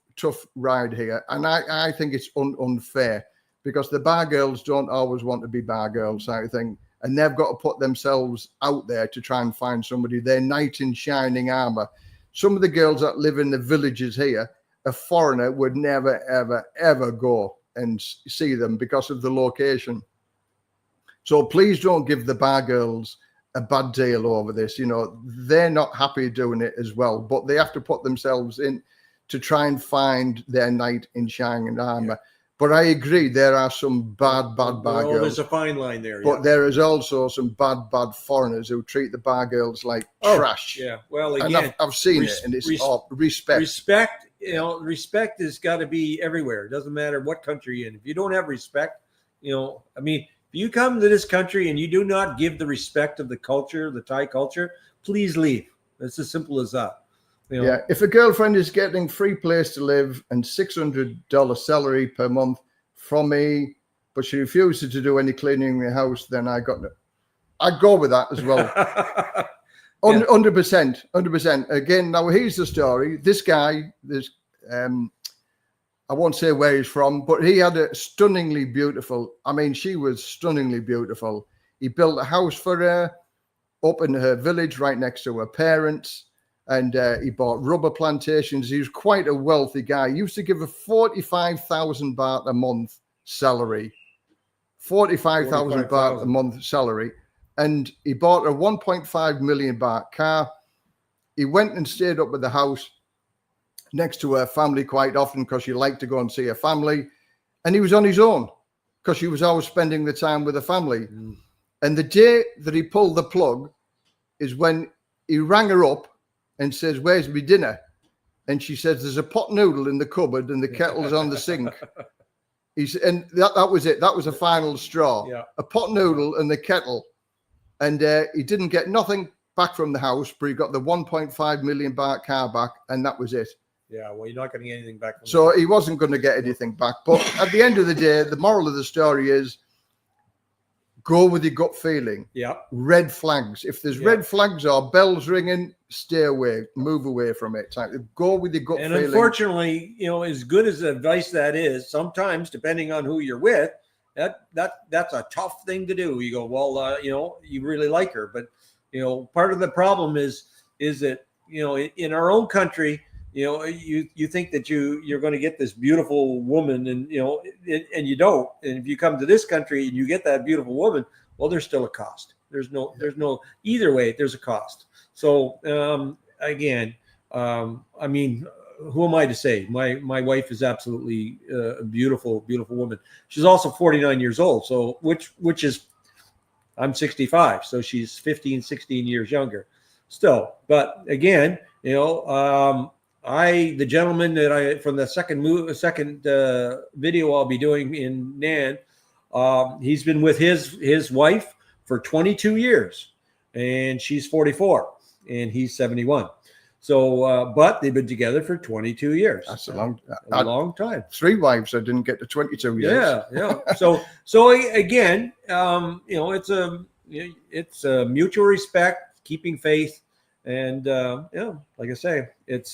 ride here, and I think it's unfair because the bar girls don't always want to be bar girls, type of thing, and they've got to put themselves out there to try and find somebody. They're knight in shining armor. Some of the girls that live in the villages here, a foreigner would never, ever go and see them because of the location. So please don't give the bar girls a bad deal over this. You know, they're not happy doing it as well, but they have to put themselves in to try and find their knight in shining armor. Yeah. But I agree, there are some bad bar girls. There's a fine line there. But there is also some bad foreigners who treat the bar girls like trash. Yeah, well, again, and I've seen it, and it's respect. Respect. You know, respect has got to be everywhere. It doesn't matter what country you're in. If you don't have respect, you know, I mean, if you come to this country and you do not give the respect of the culture, the Thai culture, please leave. It's as simple as that. You know? Yeah, if a girlfriend is getting free place to live and $600 salary per month from me, but she refuses to do any cleaning in the house, then I'd go with that as well. 100%. Again, now here's the story. This guy, I won't say where he's from, but he had a stunningly beautiful, I mean, she was stunningly beautiful. He built a house for her. up in her village right next to her parents. And he bought rubber plantations. He was quite a wealthy guy. He used to give her 45,000 baht a month salary. 45,000 baht a month salary. And he bought a 1.5 million baht car. He went and stayed up at the house next to her family quite often because she liked to go and see her family. And he was on his own because she was always spending the time with the family. And the day that he pulled the plug is when he rang her up and says, "Where's my dinner?" And she says, "There's a pot noodle in the cupboard and the kettle's on the sink." And that was it. That was a final straw. Yeah. A pot noodle and the kettle. And he didn't get nothing back from the house, but he got the 1.5 million baht car back, and that was it. Yeah, well, you're not going to get anything back. So he wasn't going to get anything back. But at the end of the day, the moral of the story is go with your gut feeling. Yeah. Red flags. If there's red flags or bells ringing, stay away, move away from it. Go with your gut feeling. And unfortunately, as good as advice that is, sometimes, depending on who you're with, that's a tough thing to do. You go, well, you really like her, but part of the problem is that in our own country, you think that you're going to get this beautiful woman, and and you don't. And if you come to this country and you get that beautiful woman, well, there's still a cost. There's no either way. There's a cost. So again, I mean, who am I to say? My wife is absolutely a beautiful, beautiful woman. She's also 49 years old. So which is, I'm 65. So she's 15, 16 years younger still. But again, the gentleman that from the second video I'll be doing in Nan, he's been with his wife for 22 years, and she's 44 and he's 71. So, but they've been together for 22 years. That's a long time. 3 wives. I didn't get to 22 years. Yeah. So again, it's a mutual respect, keeping faith, and like I say, it's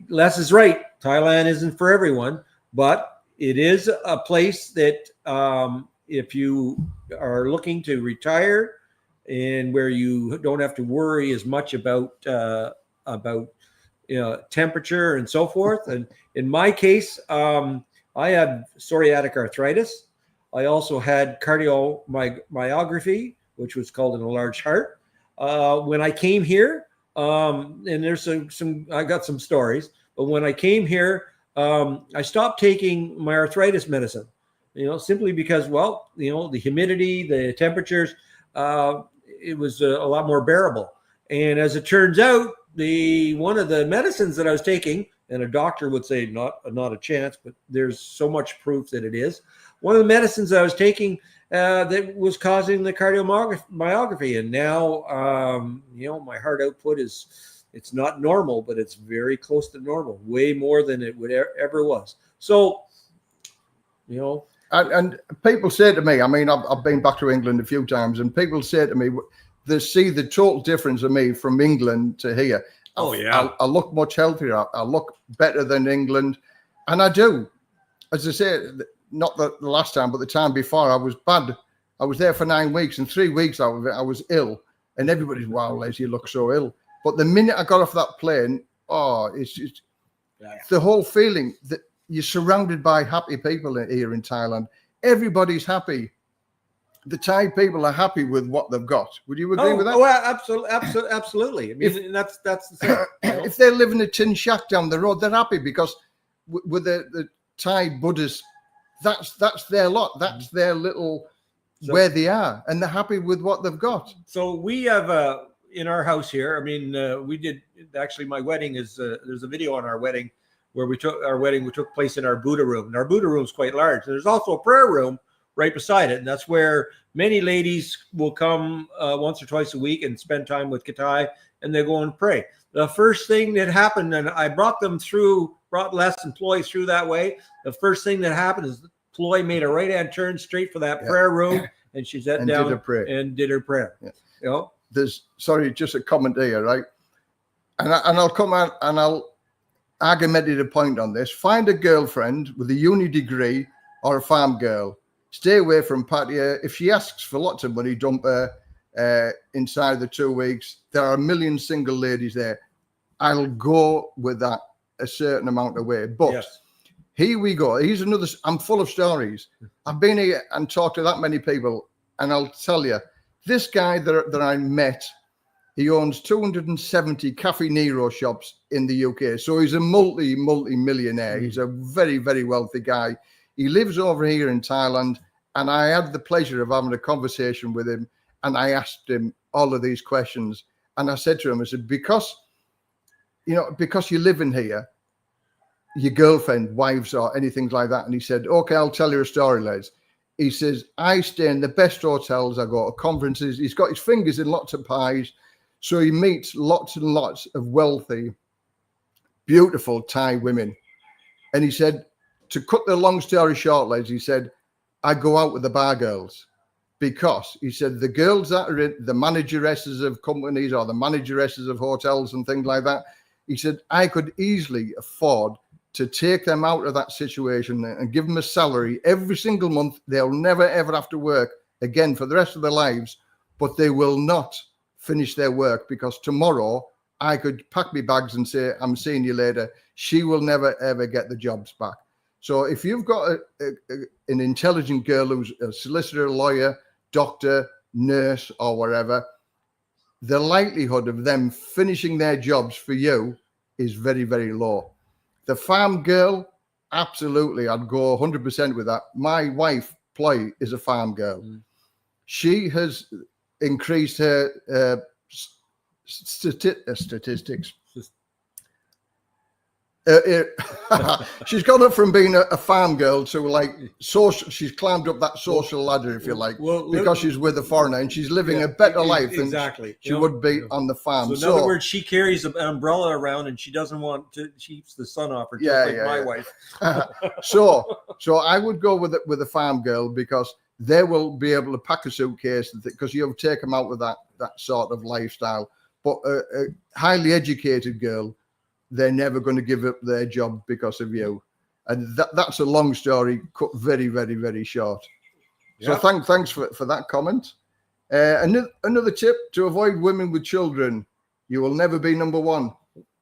Les is right. Thailand isn't for everyone, but it is a place that if you are looking to retire and where you don't have to worry as much about temperature and so forth. And in my case, I had psoriatic arthritis. I also had cardiomyopathy, which was called an enlarged heart. When I came here, and there's I got some stories, but when I came here, I stopped taking my arthritis medicine, simply because, the humidity, the temperatures, it was a lot more bearable. And as it turns out, one of the medicines that I was taking, and a doctor would say not a chance, but there's so much proof that it is. One of the medicines I was taking that was causing the cardiomyopathy, and now my heart output it's not normal, but it's very close to normal, way more than it would ever was. So, and people say to me, I mean, I've been back to England a few times, and people say to me, they see the total difference of me from England to here. Oh, yeah. I look much healthier. I look better than England. And I do. As I say, not the last time, but the time before, I was bad. I was there for 9 weeks, and 3 weeks out of it, I was ill. And everybody's, wow, Les, you look so ill. But the minute I got off that plane, it's just the whole feeling that you're surrounded by happy people here in Thailand. Everybody's happy. The Thai people are happy with what they've got. Would you agree with that? Oh, absolutely. I mean, that's the thing. If they're living in a tin shack down the road, they're happy because with the Thai Buddhists, that's their lot. That's their little where they are, and they're happy with what they've got. So we have in our house here. I mean, we did actually. My wedding is there's a video on our wedding where we took place in our Buddha room, and our Buddha room is quite large. There's also a prayer room right beside it, and that's where many ladies will come once or twice a week and spend time with Katai, and they go and pray. The first thing that happened, and I brought Les and Ploy through that way. The first thing that happened is Ploy made a right-hand turn straight for that prayer room, and she sat down and did her prayer. Yeah. There's just a comment here, right? And I'll come out and I'll argument a point on this. Find a girlfriend with a uni degree or a farm girl. Stay away from Patia. If she asks for lots of money, dump her. inside the 2 weeks. There are a million single ladies there. I'll go with that a certain amount of way. But here we go. Here's another. I'm full of stories. I've been here and talked to that many people, and I'll tell you, this guy that I met, he owns 270 Cafe Nero shops in the UK. So he's a multi-millionaire. He's a very, very wealthy guy. He lives over here in Thailand, and I had the pleasure of having a conversation with him, and I asked him all of these questions. And I said to him, I said, because you live in here, your girlfriend, wives, or anything like that. And he said, okay, I'll tell you a story, Les. He says, I stay in the best hotels. I go to conferences. He's got his fingers in lots of pies. So he meets lots and lots of wealthy, beautiful Thai women. And he said, to cut the long story short, Les, he said, I go out with the bar girls. Because he said the girls that are the manageresses of companies or the manageresses of hotels and things like that, he said, I could easily afford to take them out of that situation and give them a salary every single month. They'll never, ever have to work again for the rest of their lives, but they will not finish their work because tomorrow I could pack my bags and say, I'm seeing you later. She will never, ever get the jobs back. So if you've got an intelligent girl who's a solicitor, lawyer, doctor, nurse, or whatever, the likelihood of them finishing their jobs for you is very, very low. The farm girl, absolutely, I'd go 100% with that. My wife, Ploy, is a farm girl. She has increased her statistics. She's gone up from being a farm girl to like social. She's climbed up that social ladder, if you like, because she's with a foreigner and she's living a better life than she would be on the farm. So in other words, she carries an umbrella around and she doesn't want to keeps the sun off her, my wife. So I would go with a farm girl because they will be able to pack a suitcase because you'll take them out with that sort of lifestyle. But a highly educated girl, they're never going to give up their job because of you. And that's a long story cut very, very, very short. So thanks for that comment. Another tip to avoid women with children, you will never be number one.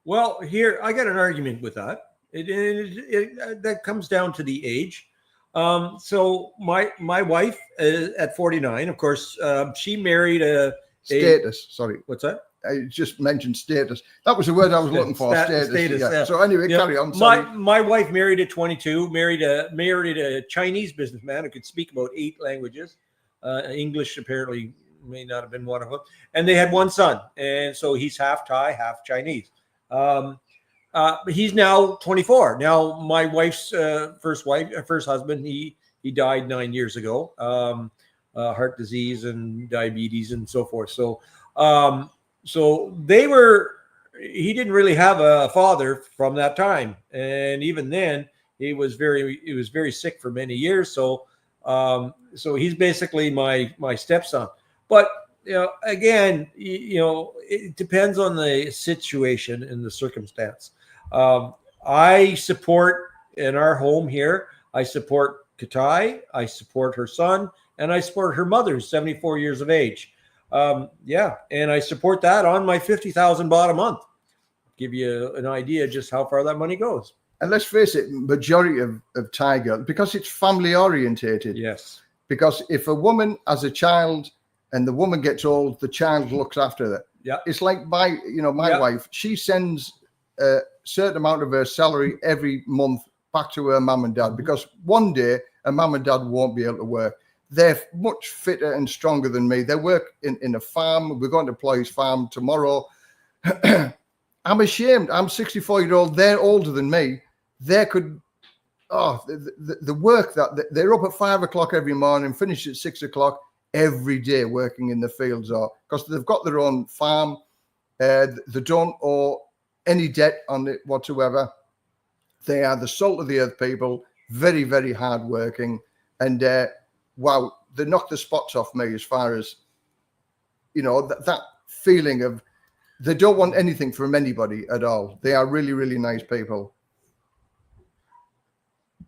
Well, here, I got an argument with that. That comes down to the age. So my wife at 49, of course, she married status. Sorry. What's that? I just mentioned status. That was the word I was looking for. Status. Yeah. So anyway, carry on. My wife married at 22. Married a Chinese businessman who could speak about 8 languages. English apparently may not have been one of them. And they had one son, and so he's half Thai, half Chinese. He's now 24. Now my wife's first husband, he died 9 years ago. Heart disease and diabetes and so forth. So he didn't really have a father from that time. And even then he was very sick for many years. So he's basically my stepson, but again, it depends on the situation and the circumstance. I support in our home here, I support Katai, I support her son, and I support her mother, who's 74 years of age. And I support that on my 50,000 baht a month. Give you an idea just how far that money goes. And let's face it, majority of Thai girls, because it's family orientated. Yes. Because if a woman has a child and the woman gets old, the child looks after her. Yeah. It's like my wife, she sends a certain amount of her salary every month back to her mum and dad, because one day her mum and dad won't be able to work. They're much fitter and stronger than me. They work in a farm. We're going to Ploy's farm tomorrow. I'm ashamed. I'm 64-year-old. They're older than me. They could, the work that they're up at 5 o'clock every morning, finish at 6 o'clock every day working in the fields, or because they've got their own farm. They don't owe any debt on it whatsoever. They are the salt of the earth people, very, very hard working. And wow, they knock the spots off me as far as, that feeling of they don't want anything from anybody at all. They are really, really nice people.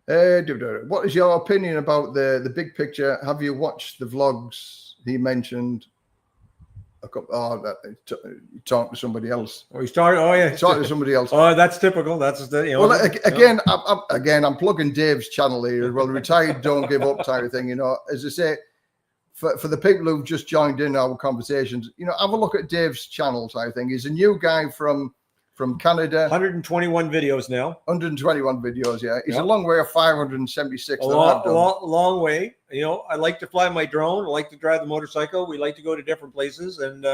What is your opinion about the big picture? Have you watched the vlogs he mentioned? talk to somebody else. Or he's talking. Oh yeah, Talk to somebody else. Oh, that's typical. That's the Again, I'm plugging Dave's channel here as well. Retired, don't give up type of thing. As I say, for the people who've just joined in our conversations, have a look at Dave's channel type thing. He's a new guy from Canada. 121 videos now. 121 videos, yeah. He's a long way of 576. Long way. I like to fly my drone. I like to drive the motorcycle. We like to go to different places and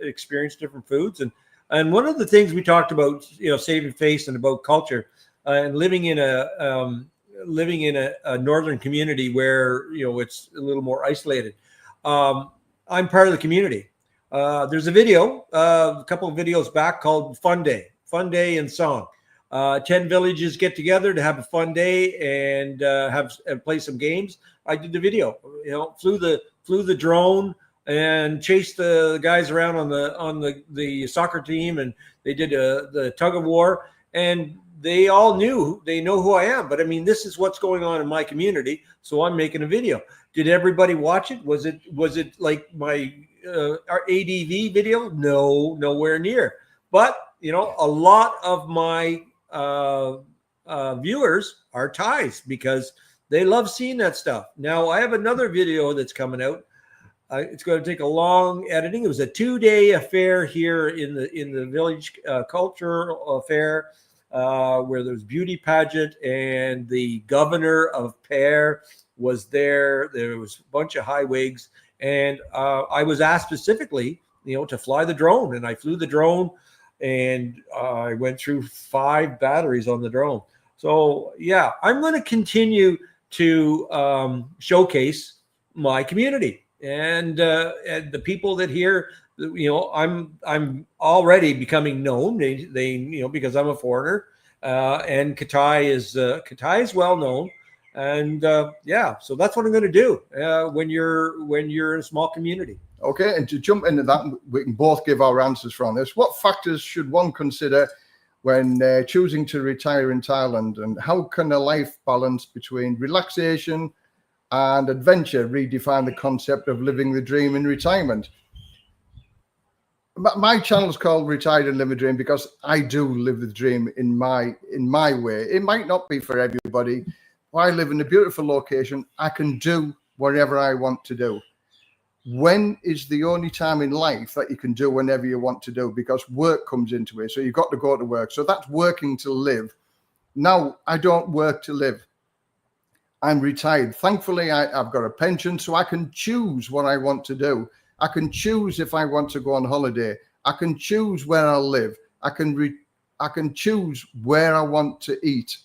experience different foods. And one of the things we talked about, saving face and about culture and living in a northern community where it's a little more isolated. I'm part of the community. There's a video, a couple of videos back called Fun Day in Song. 10 villages get together to have a fun day and play some games. I did the video, flew the drone and chased the guys around on the soccer team, and they did the tug of war, and they all know who I am. But I mean, this is what's going on in my community, so I'm making a video. Did everybody watch it? Was it like my our ADV video? No, nowhere near. But a lot of my viewers are Thais because they love seeing that stuff. Now I have another video that's coming out. It's going to take a long editing. It was a 2-day affair here in the village cultural affair where there was beauty pageant, and the governor of Pear was there. There was a bunch of high wigs, and I was asked specifically, to fly the drone, and I flew the drone, and I went through 5 batteries on the drone. So yeah, I'm going to continue to showcase my community and the people that here. I'm already becoming known. They because I'm a foreigner, and Katai is well known. And so that's what I'm going to do when you're in a small community. Okay, and to jump into that, we can both give our answers from this. What factors should one consider when choosing to retire in Thailand, and how can a life balance between relaxation and adventure redefine the concept of living the dream in retirement? My channel is called Retired and Live a Dream because I do live the dream in my way. It might not be for everybody. I live in a beautiful location. I can do whatever I want to do. When is the only time in life that you can do whenever you want to do, because work comes into it. So you've got to go to work. So that's working to live. Now, I don't work to live. I'm retired. Thankfully, I've got a pension, so I can choose what I want to do. I can choose if I want to go on holiday. I can choose where I'll live. I can choose where I want to eat.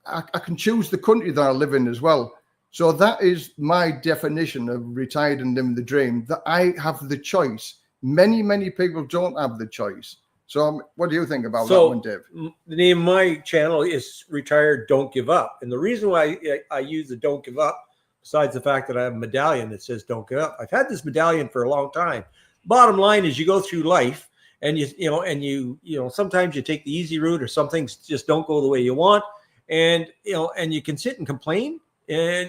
I can choose the country that I live in as well. So that is my definition of retired and living the dream, that I have the choice. Many, many people don't have the choice. So what do you think about that one, Dave? The name of my channel is Retired Don't Give Up. And the reason why I use the Don't Give Up, besides the fact that I have a medallion that says Don't Give Up, I've had this medallion for a long time. Bottom line is, you go through life and you sometimes you take the easy route, or some things just don't go the way you want. And you can sit and complain,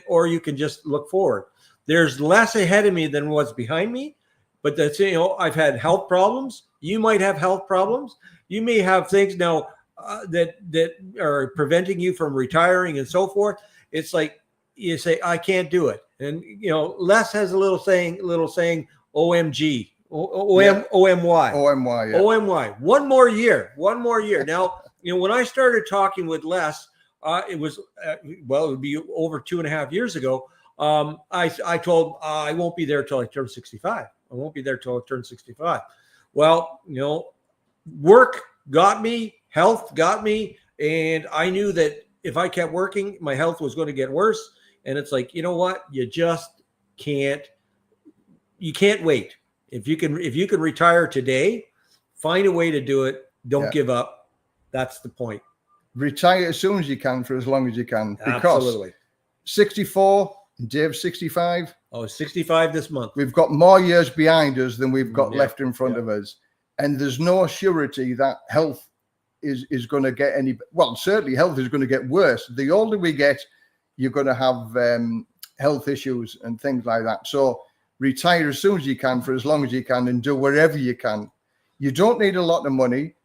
or you can just look forward. There's less ahead of me than what's behind me, but that's, I've had health problems. You might have health problems. You may have things now that are preventing you from retiring and so forth. It's like you say, I can't do it. And, Les has a little saying, OMG, OMY. OMY, yeah. OMY. One more year. Now, when I started talking with Les, it was, it would be over 2.5 years ago. I told him I won't be there till I turn 65. I won't be there till I turn 65. Well, work got me, health got me, and I knew that if I kept working, my health was going to get worse. And it's like, you know what? You just can't. You can't wait. If you can retire today, find a way to do it. Don't give up. That's the point. Retire as soon as you can, for as long as you can. Because absolutely. 64, Dave's 65. Oh, 65 this month. We've got more years behind us than we've got left in front of us. And there's no surety that health is going to get any, well, certainly health is going to get worse. The older we get, you're going to have health issues and things like that. So retire as soon as you can for as long as you can and do wherever you can. You don't need a lot of money.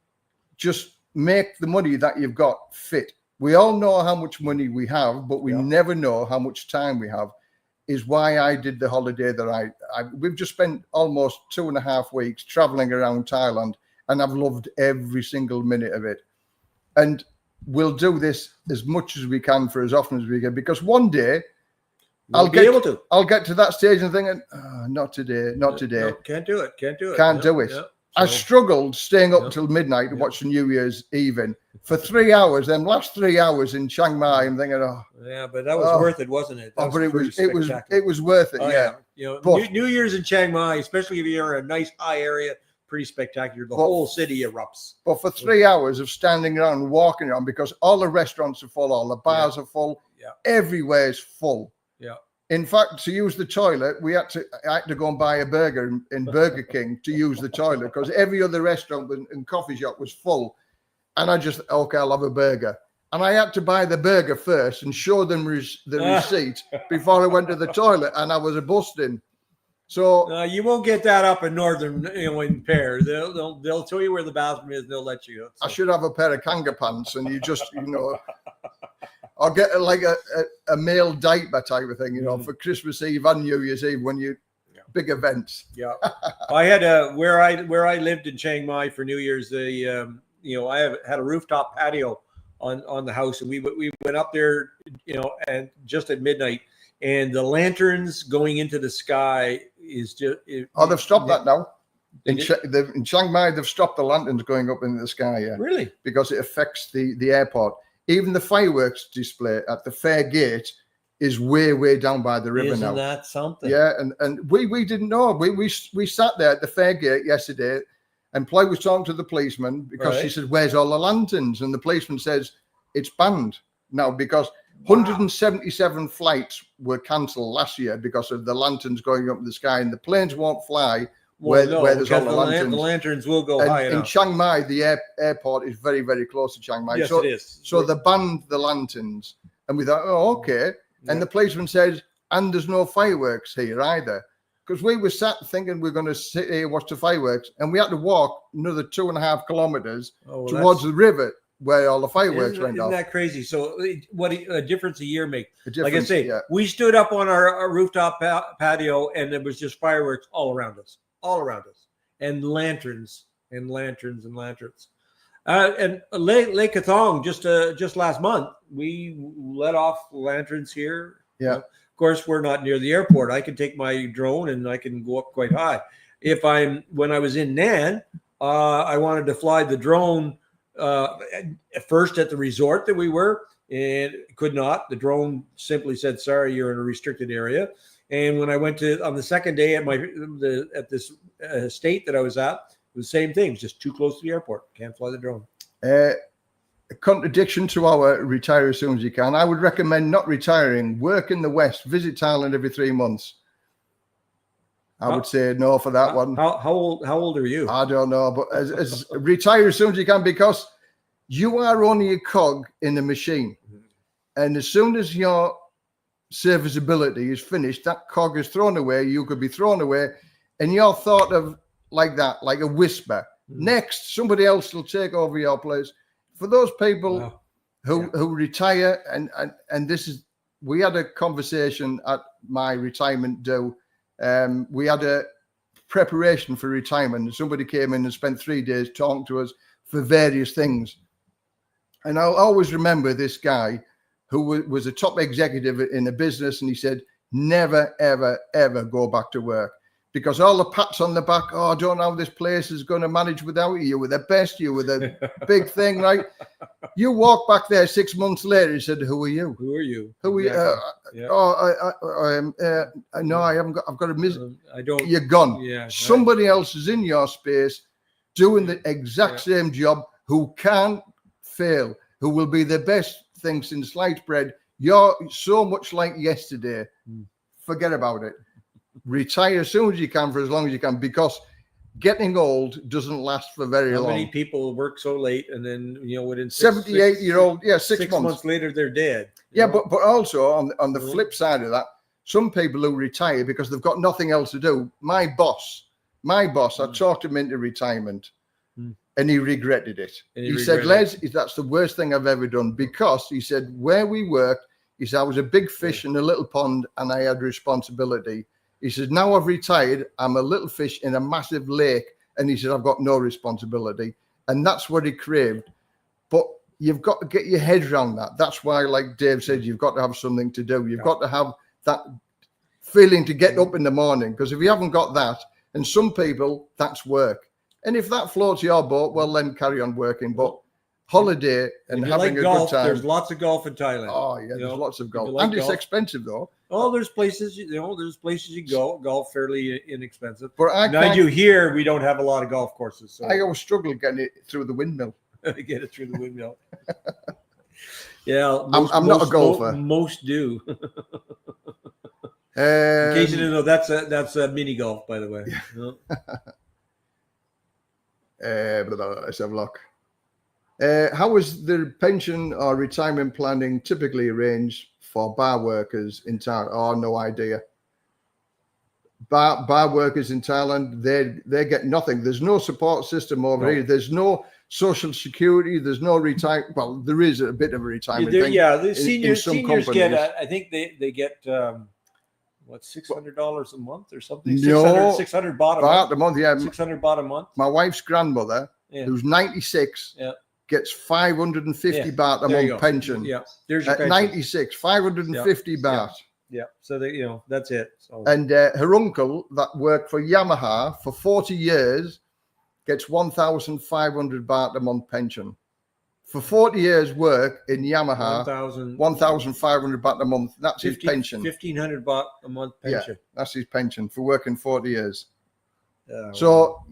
Just make the money that you've got fit. We all know how much money we have, but we never know how much time we have. Is why I did the holiday that we've just spent almost 2.5 weeks traveling around Thailand, and I've loved every single minute of it. And we'll do this as much as we can for as often as we can, because one day I'll get to that stage and thinking, oh, not today. No, can't do it. Can't do it. So, I struggled staying up until midnight to watch the New Year's Eve for 3 hours. Them last 3 hours in Chiang Mai, I'm thinking, but that was worth it, wasn't it? But it was worth it. New Year's in Chiang Mai, especially if you're in a nice high area, pretty spectacular. The whole city erupts. But for 3 hours of standing around and walking around, because all the restaurants are full, all the bars are full, everywhere is full. Yeah. In fact, to use the toilet, I had to go and buy a burger in Burger King to use the toilet, because every other restaurant and coffee shop was full. And I just, okay, I'll have a burger. And I had to buy the burger first and show them the receipt before I went to the toilet, and I was busting. So you won't get that up in northern, in Pear. They'll tell you where the bathroom is, and they'll let you go. So. I should have a pair of kanga pants, and you just, I'll get like a male diaper type of thing, for Christmas Eve and New Year's Eve when you big events. Yeah, I had where I lived in Chiang Mai for New Year's. I had a rooftop patio on the house, and we went up there, and just at midnight, and the lanterns going into the sky is just. They've stopped that now. In Chiang Mai, they've stopped the lanterns going up into the sky. Yeah, really, because it affects the airport. Even the fireworks display at the fair gate is way down by the river now. Isn't that something? Yeah, and we didn't know. We sat there at the fair gate yesterday, and Ploy was talking to the policeman because she said, "Where's all the lanterns?" And the policeman says it's banned now because 177 flights were cancelled last year because of the lanterns going up in the sky, and the planes won't fly. Where there's all the lanterns. The lanterns will go high enough. In Chiang Mai, the airport is very, very close to Chiang Mai. Yes, it is. So they banned the lanterns. And we thought, oh, okay. And the policeman says, and there's no fireworks here either. Because we were sat thinking we're going to sit here, watch the fireworks. And we had to walk another 2.5 kilometers towards the river where all the fireworks went off. Isn't that crazy? So what a difference a year makes. Like I say, we stood up on our rooftop patio, and there was just fireworks all around us. And lanterns. And Lake Kathong, just last month, we let off lanterns here. Yeah. Of course, we're not near the airport. I can take my drone and I can go up quite high. When I was in Nan, I wanted to fly the drone first at the resort that we were, and could not. The drone simply said, "Sorry, you're in a restricted area." And when I went on the second day at this estate that I was at, it was the same thing. It was just too close to the airport. Can't fly the drone. A contradiction to our retire as soon as you can. I would recommend not retiring. Work in the West. Visit Thailand every 3 months. I would say no for that one. How old are you? I don't know, but as retire as soon as you can, because you are only a cog in the machine, and as soon as your serviceability is finished, that cog is thrown away. You could be thrown away, and you're thought of like that, like a whisper. Next, somebody else will take over your place. For those people who retire, and this is, we had a conversation at my retirement do. We had a preparation for retirement, and somebody came in and spent 3 days talking to us for various things. And I'll always remember this guy who was a top executive in a business, and he said, never, ever, ever go back to work, because all the pats on the back, I don't know how this place is going to manage without you. You were the best, you were the big thing, right? You walk back there 6 months later, he said, who are you? Who are you? Who are you? No, I haven't got, I've got a I don't. You're gone. Yeah. Somebody else is in your space doing the exact same job, who can't fail, who will be the best thing since sliced bread. You're so much like yesterday. Forget about it. Retire as soon as you can for as long as you can, because getting old doesn't last for very long. How many people work so late, and then within 78-year-old, 6 months later they're dead. Yeah, but also on the flip side of that, some people who retire because they've got nothing else to do. My boss, I talked him into retirement, and he regretted it. He said, Les, that's the worst thing I've ever done, because he said, where we worked, he said, I was a big fish in a little pond and I had responsibility. He said, now I've retired, I'm a little fish in a massive lake. And he said, I've got no responsibility. And that's what he craved. But you've got to get your head around that. That's why, like Dave said, you've got to have something to do. You've got to have that feeling to get up in the morning. Because if you haven't got that, and some people, that's work. And if that floats your boat, well, then carry on working. But holiday and having a good time. There's lots of golf in Thailand. Oh yeah, there's lots of golf, and it's expensive though. Oh, there's places you go. Golf fairly inexpensive. But mind you, here we don't have a lot of golf courses. So I always struggle getting it through the windmill. Get it through the windmill. Yeah, I'm not a golfer. Most do. In case you didn't know, that's a mini golf, by the way. Let's have a look. How is the pension or retirement planning typically arranged for bar workers in Thailand? Oh, no idea. Bar workers in Thailand, they get nothing. There's no support system over here. There's no social security. There's no retirement. Well, there is a bit of a retirement thing. Yeah, the seniors get. I think they get what, $600 a month or something. 600 baht a month. Yeah, 600 baht a month. My wife's grandmother, who's 96. Gets 550 baht a month pension. Yeah, there's your pension. 96, 550 baht. Yeah, so that's it. So. And her uncle that worked for Yamaha for 40 years gets 1,500 baht a month pension. For 40 years work in Yamaha, 1,500 baht a month. That's his pension. 1,500 baht a month pension. Yeah, that's his pension for working 40 years. So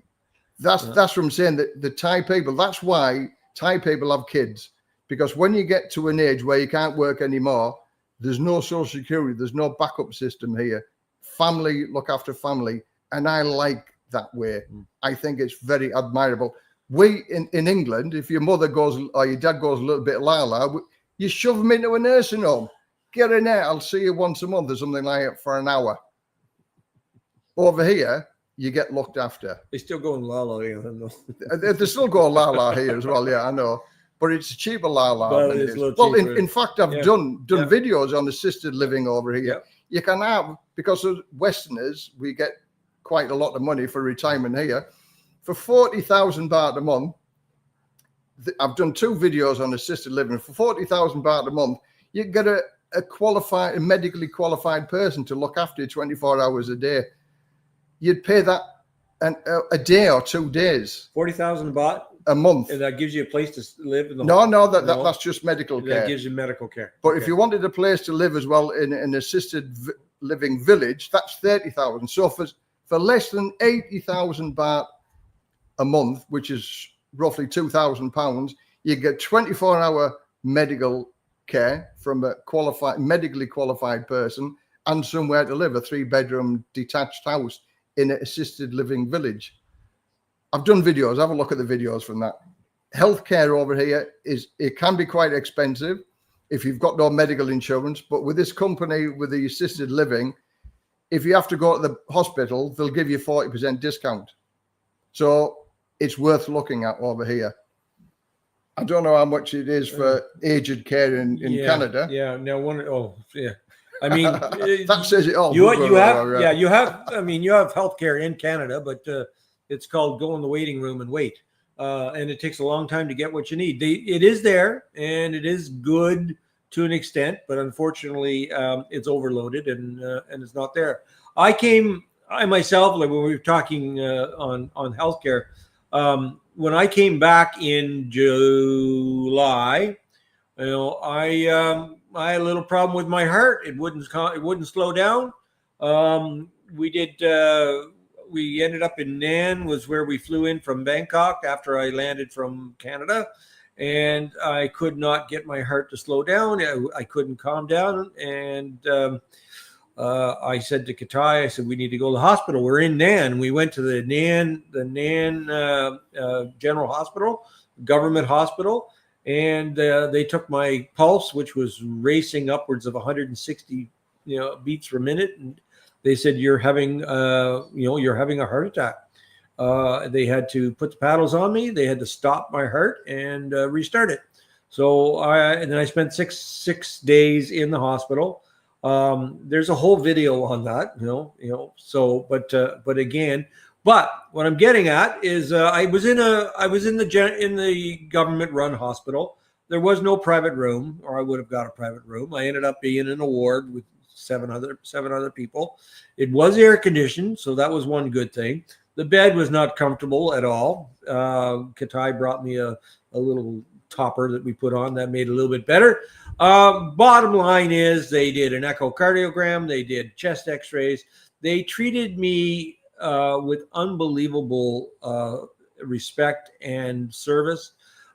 that's what I'm saying, that the Thai people, that's why Thai people have kids, because when you get to an age where you can't work anymore, there's no social security, there's no backup system here. Family look after family, and I like that way. I think it's very admirable. We in England, if your mother goes or your dad goes a little bit la-la, you shove them into a nursing home. Get in there, I'll see you once a month or something like that for an hour. Over here, you get looked after. They still go in la-la, yeah, I know. They still go la-la here as well, yeah, I know. But it's a cheaper la-la. Well, in fact, I've done videos on assisted living over here. Yeah. You can have, because of Westerners, we get quite a lot of money for retirement here. For 40,000 baht a month, I've done 2 videos on assisted living. For 40,000 baht a month, you get a medically qualified person to look after you 24 hours a day. You'd pay that a day or 2 days. 40,000 baht a month, and that gives you a place to live. That's just medical care. That gives you medical care. But if you wanted a place to live as well in an assisted living village, that's 30,000. So for less than 80,000 baht a month, which is roughly £2,000, you get 24-hour medical care from a medically qualified person, and somewhere to live, a 3-bedroom detached house in an assisted living village. I've done videos. Have a look at the videos from that. Healthcare over here it can be quite expensive if you've got no medical insurance. But with this company, with the assisted living, if you have to go to the hospital, they'll give you 40% discount. So it's worth looking at over here. I don't know how much it is for aged care in Canada. Yeah. I mean, that says it all. You have healthcare in Canada, but it's called go in the waiting room and wait. And it takes a long time to get what you need. It is there, and it is good to an extent, but unfortunately, it's overloaded and it's not there. I myself, like when we were talking on healthcare, when I came back in July, I had a little problem with my heart. It wouldn't slow down. We ended up in Nan, was where we flew in from Bangkok after I landed from Canada, and I could not get my heart to slow down. I couldn't calm down, and I said to Katai, I said, we need to go to the hospital. We're in Nan. We went to the Nan General Hospital, government hospital, and they took my pulse, which was racing upwards of 160, beats per minute, and they said you're having a heart attack. They had to put the paddles on me. They had to stop my heart and restart it. So and then I spent six days in the hospital. There's a whole video on that, So, but again, but what I'm getting at is I was in the government run hospital. There was no private room, or I would have got a private room. I ended up being in a ward with seven other people. It was air conditioned, so that was one good thing. The bed was not comfortable at all. Katai brought me a little topper that we put on that made it a little bit better. Bottom line is they did an echocardiogram. They did chest x-rays. They treated me with unbelievable respect and service.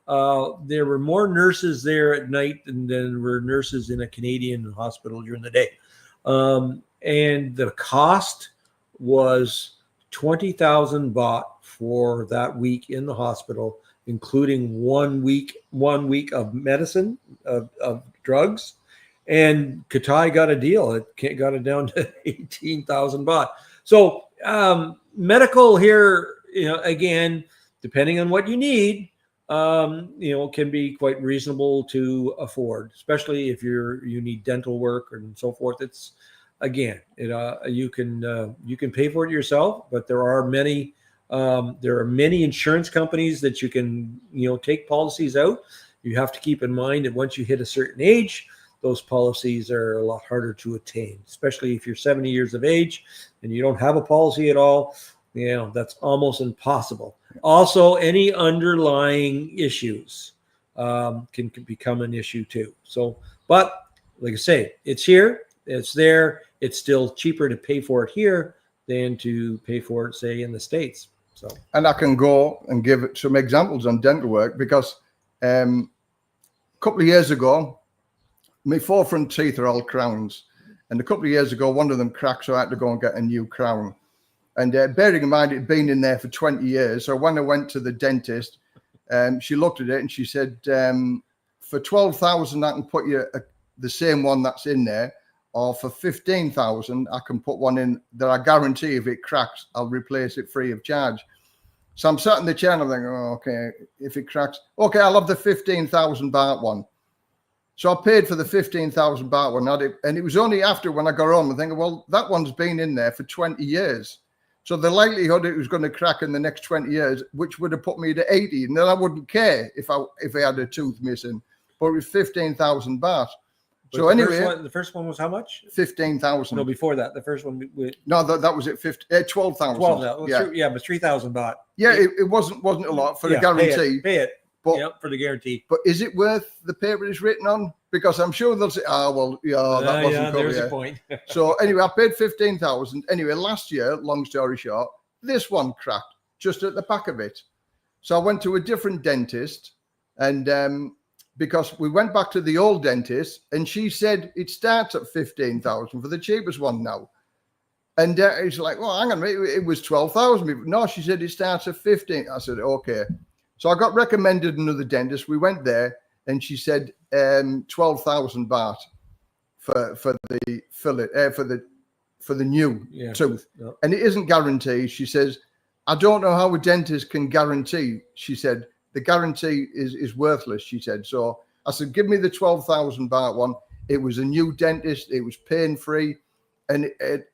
There were more nurses there at night than there were nurses in a Canadian hospital during the day. And the cost was 20,000 baht for that week in the hospital, including 1 week of medicine, of drugs. And Katai got a deal. It got it down to 18,000 baht. So medical here, again, depending on what you need, can be quite reasonable to afford, especially if you need dental work and so forth. It's, again, you can pay for it yourself, but there are many insurance companies that you can take policies out. You have to keep in mind that once you hit a certain age, those policies are a lot harder to attain, especially if you're 70 years of age and you don't have a policy at all. That's almost impossible. Also, any underlying issues can become an issue too. So, but like I say, it's here, it's there. It's still cheaper to pay for it here than to pay for it, say, in the States. So, and I can go and give some examples on dental work because a couple of years ago, my 4 front teeth are all crowns, and a couple of years ago, one of them cracked, so I had to go and get a new crown. And bearing in mind it'd been in there for 20 years, so when I went to the dentist, she looked at it and she said, "For 12,000, I can put you the same one that's in there." Or for 15,000, I can put one in that I guarantee if it cracks, I'll replace it free of charge. So I'm sat in the chair and I'm thinking, okay, if it cracks, okay, I'll have the 15,000 baht one. So I paid for the 15,000 baht one, and it was only after when I got home, I'm thinking, well, that one's been in there for 20 years. So the likelihood it was going to crack in the next 20 years, which would have put me to 80, and then I wouldn't care if I had a tooth missing. But it was 15,000 baht. But so anyway, the first one was how much? 15,000. No, before that, the first one. No, that was it. 12,000. 12,000. Yeah, but 3,000 baht. Yeah, it wasn't a lot for the guarantee. Pay it. But, for the guarantee. But is it worth the paper it's written on? Because I'm sure they'll say, that wasn't covered. There's a point. So anyway, I paid 15,000. Anyway, last year, long story short, this one cracked just at the back of it. So I went to a different dentist, and because we went back to the old dentist, and she said it starts at 15,000 for the cheapest one now. And it's like, well, hang on, it was 12,000. No, she said it starts at 15. I said, okay. So I got recommended another dentist. We went there, and she said 12,000 baht for the fillet for the new tooth, and it isn't guaranteed. She says, I don't know how a dentist can guarantee. She said the guarantee is worthless. She said. So I said, give me the 12,000 baht one. It was a new dentist. It was pain free, and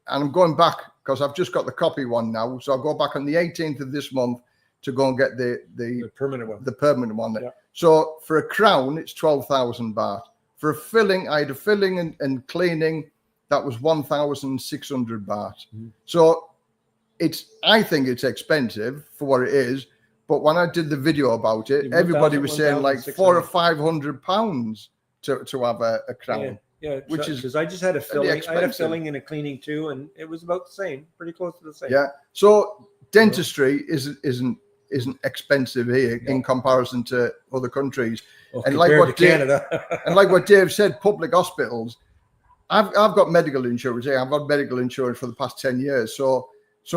I'm going back because I've just got the copy one now. So I'll go back on the 18th of this month to go and get the permanent one. The permanent one. Yeah. So for a crown, it's 12,000 baht. For a filling, I had a filling and cleaning. That was 1,600 baht. Mm-hmm. So I think it's expensive for what it is. But when I did the video about it, everybody was saying like 400 or 500 pounds to have a crown. Yeah, which is because I just had a filling. I had a filling and a cleaning too, and it was about the same, pretty close to the same. Yeah. So dentistry isn't expensive here in comparison to other countries. Well, and like what Canada, and like what Dave said, public hospitals. I've got medical insurance here. I've had medical insurance for the past 10 years. So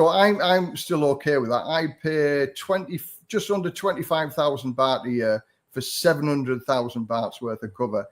I'm still okay with that. I pay just under 25,000 baht a year for 700,000 bahts worth of cover.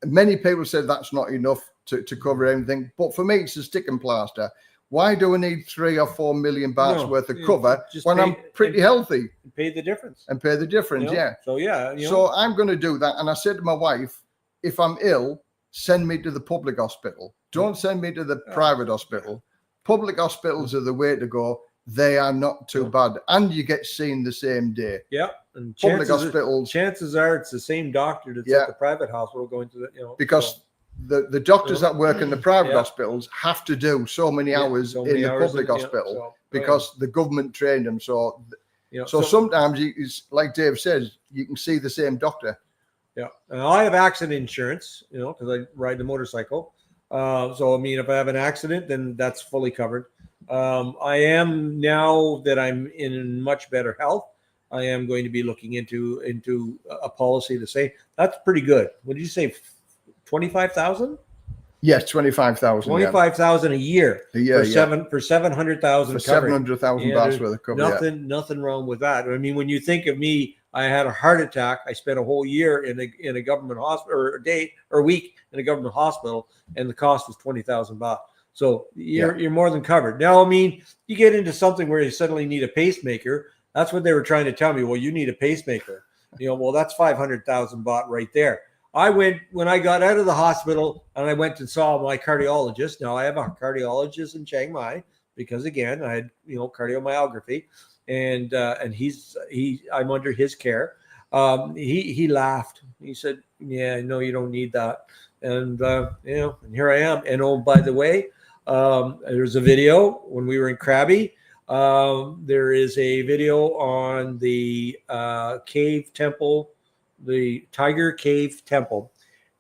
Many people said that's not enough. to cover everything. But for me, it's a stick and plaster. Why do I need 3 or 4 million bahts worth of cover when I'm pretty healthy? Pay the difference. And pay the difference, yeah. So, yeah. So I'm going to do that. And I said to my wife, if I'm ill, send me to the public hospital. Don't send me to the private hospital. Public hospitals are the way to go. They are not too bad. And you get seen the same day. Yeah. And public hospitals. Chances are it's the same doctor that's at the private hospital going to the, because the doctors that work in the private hospitals have to do so many hours in the public hospital because the government trained them. So sometimes, it's like Dave says, you can see the same doctor. Yeah. I have accident insurance, because I ride the motorcycle. So, I mean, if I have an accident, then that's fully covered. I am, now that I'm in much better health, I am going to be looking into a policy to say that's pretty good. What did you say? 25,000? Yes, 25,000. 25,000 a year. For 700,000. For 700,000 bahts worth of cover. Nothing wrong with that. I mean, when you think of me, I had a heart attack. I spent a whole year in a government hospital, or a week in a government hospital, and the cost was 20,000 baht. So you're more than covered. Now, I mean, you get into something where you suddenly need a pacemaker. That's what they were trying to tell me. Well, you need a pacemaker. Well, that's 500,000 baht right there. When I got out of the hospital and I went and saw my cardiologist. Now I have a cardiologist in Chiang Mai because, again, I had, cardiomyography, and I'm under his care. He laughed. He said, "Yeah, no, you don't need that." And and here I am. And oh, by the way, there's a video when we were in Krabi. There is a video on the cave temple, the Tiger Cave Temple,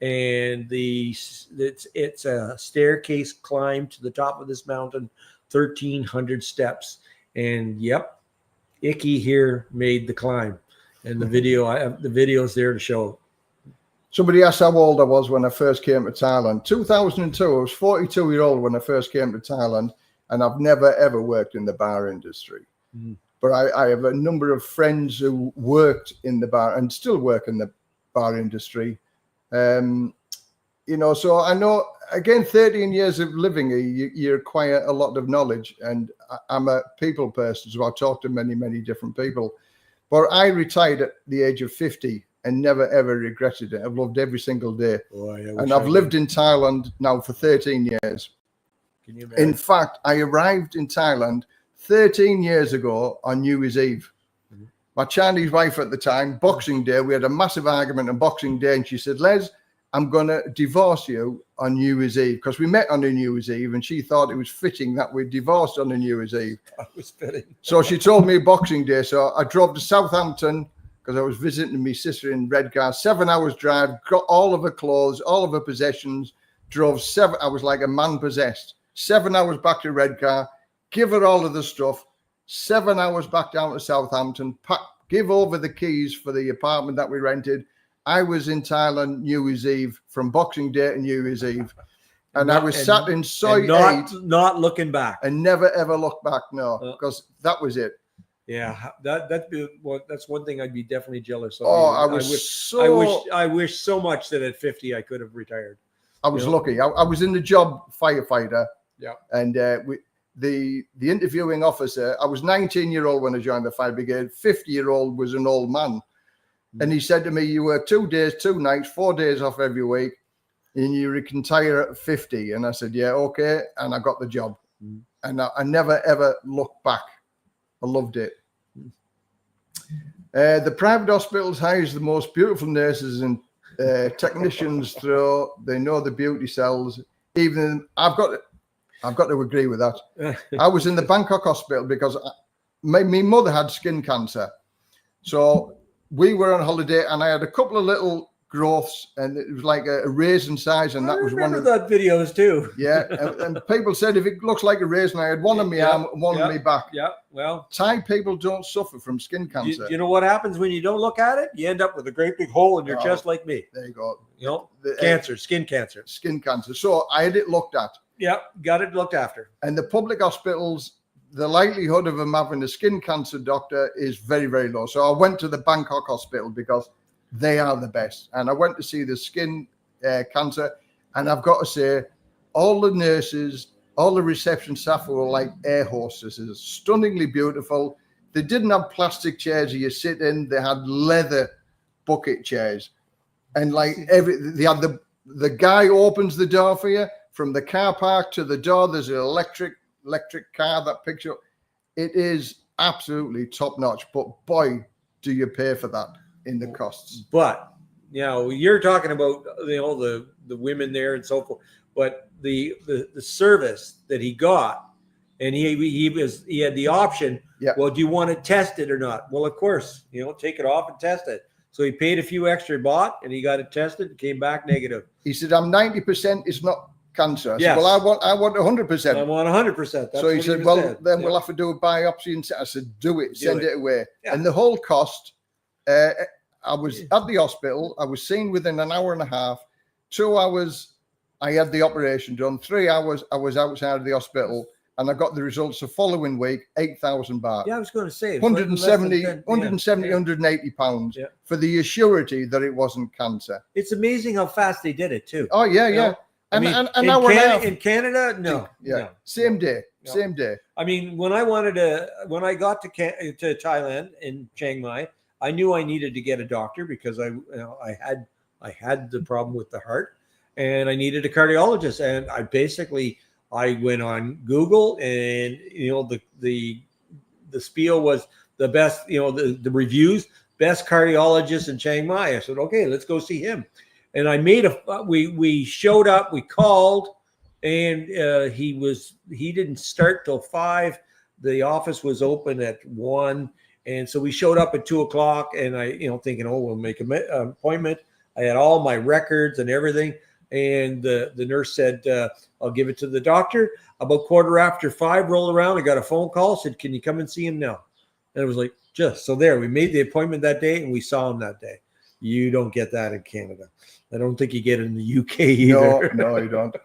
and it's a staircase climb to the top of this mountain, 1,300 steps. And Icky here made the climb, and the video's there to show. Somebody asked how old I was when I first came to Thailand. 2002. I was 42-year-old when I first came to Thailand, and I've never ever worked in the bar industry. But I have a number of friends who worked in the bar and still work in the bar industry. So I know, again, 13 years of living here, you acquire a lot of knowledge. And I'm a people person, so I talk to many, many different people. But I retired at the age of 50 and never, ever regretted it. I've loved every single day. And I've lived in Thailand now for 13 years. Can you imagine? In fact, I arrived in Thailand 13 years ago on New Year's Eve. My Chinese wife at the time, Boxing Day, we had a massive argument on Boxing Day, and she said, "Les, I'm going to divorce you on New Year's Eve," because we met on a New Year's Eve, and she thought it was fitting that we divorced on a New Year's Eve. That was fitting. So she told me Boxing Day. So I drove to Southampton because I was visiting my sister in Redcar. 7 hours drive, got all of her clothes, all of her possessions, drove 7. I was like a man possessed. 7 hours back to Redcar, give her all of the stuff. 7 hours back down to Southampton, give over the keys for the apartment that we rented. I was in Thailand New Year's Eve, from Boxing Day to New Year's Eve. And I was sat in Soi 8. Not looking back. And never, ever looked back, no, because that was it. Yeah, that's one thing I'd be definitely jealous of. Oh, I wish so much that at 50 I could have retired. I was lucky. I was in the job firefighter. Yeah. And the interviewing officer, I was 19-year-old when I joined the fire brigade. 50-year-old was an old man. And he said to me, "You work 2 days, 2 nights, 4 days off every week, and you retire at 50. And I said, "Yeah, okay." And I got the job. And I never, ever looked back. I loved it. The private hospitals hires the most beautiful nurses and technicians through. They know the beauty cells. Even I've got to agree with that. I was in the Bangkok hospital because my mother had skin cancer. So we were on holiday, and I had a couple of little growths, and it was like a raisin size, and that was one of that videos too. Yeah, and people said if it looks like a raisin, I had one on my arm and one on my back. Yeah, well, Thai people don't suffer from skin cancer. You know what happens when you don't look at it? You end up with a great big hole in your chest like me. There you go. Cancer, skin cancer. Skin cancer. So I had it looked at. Yeah, got it looked after. And the public hospitals, the likelihood of them having a skin cancer doctor is very, very low. So I went to the Bangkok hospital because they are the best. And I went to see the skin cancer. And I've got to say, all the nurses, all the reception staff were like air hostesses, stunningly beautiful. They didn't have plastic chairs you sit in. They had leather bucket chairs. And like they had the guy opens the door for you from the car park to the door. There's an electric car that picks you up. It is absolutely top notch, but boy, do you pay for that in the costs. But you're talking about the women there and so forth, but the service that he got, and he had the option. Yeah. Well, do you want to test it or not? Well, of course, take it off and test it. So he paid a few extra baht and he got it tested and came back negative. He said, I'm 90% it's not cancer. I said, Yes. well, I want 100%. I want 100%. So he said, well, then we'll have to do a biopsy. And I said, do it, send it away. Yeah. And the whole cost, I was at the hospital. I was seen within an hour and a half. 2 hours, I had the operation done. 3 hours, I was outside of the hospital. And I got the results the following week, 8,000 baht. Yeah, I was going to say 170, 180 pounds for the assurity that it wasn't cancer. It's amazing how fast they did it too. Oh yeah, yeah. And in Canada, no. Same day. Same day. I mean, when I got to Thailand in Chiang Mai, I knew I needed to get a doctor because I had the problem with the heart, and I needed a cardiologist, and I went on Google, and the spiel was the best, the reviews, best cardiologist in Chiang Mai. I said, okay, let's go see him. And I we showed up, we called, and he didn't start till 5. The office was open at 1. And so we showed up at 2:00, and I, thinking, we'll make an appointment. I had all my records and everything. And the nurse said, I'll give it to the doctor. About 5:15 rolled around. I got a phone call, said, can you come and see him now? And it was like, so there, we made the appointment that day and we saw him that day. You don't get that in Canada. I don't think you get it in the UK either. No, you don't.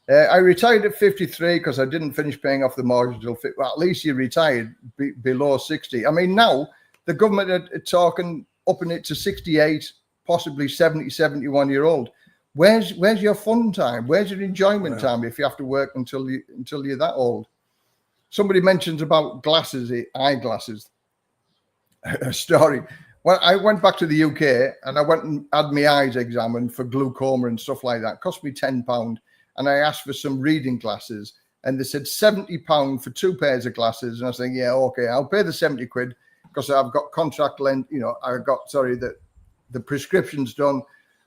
I retired at 53 because I didn't finish paying off the mortgage until at least you retired below 60. I mean, now the government are talking upping it to 68, possibly 70, 71-year-old. Where's your fun time? Where's your enjoyment time if you have to work until you're that old? Somebody mentions about eyeglasses. A story. Well, I went back to the UK and I went and had my eyes examined for glaucoma and stuff like that. It cost me £10. And I asked for some reading glasses, and they said £70 for 2 pairs of glasses. And I was saying, yeah, okay, I'll pay the 70 quid because I've got contract length. The prescription's done.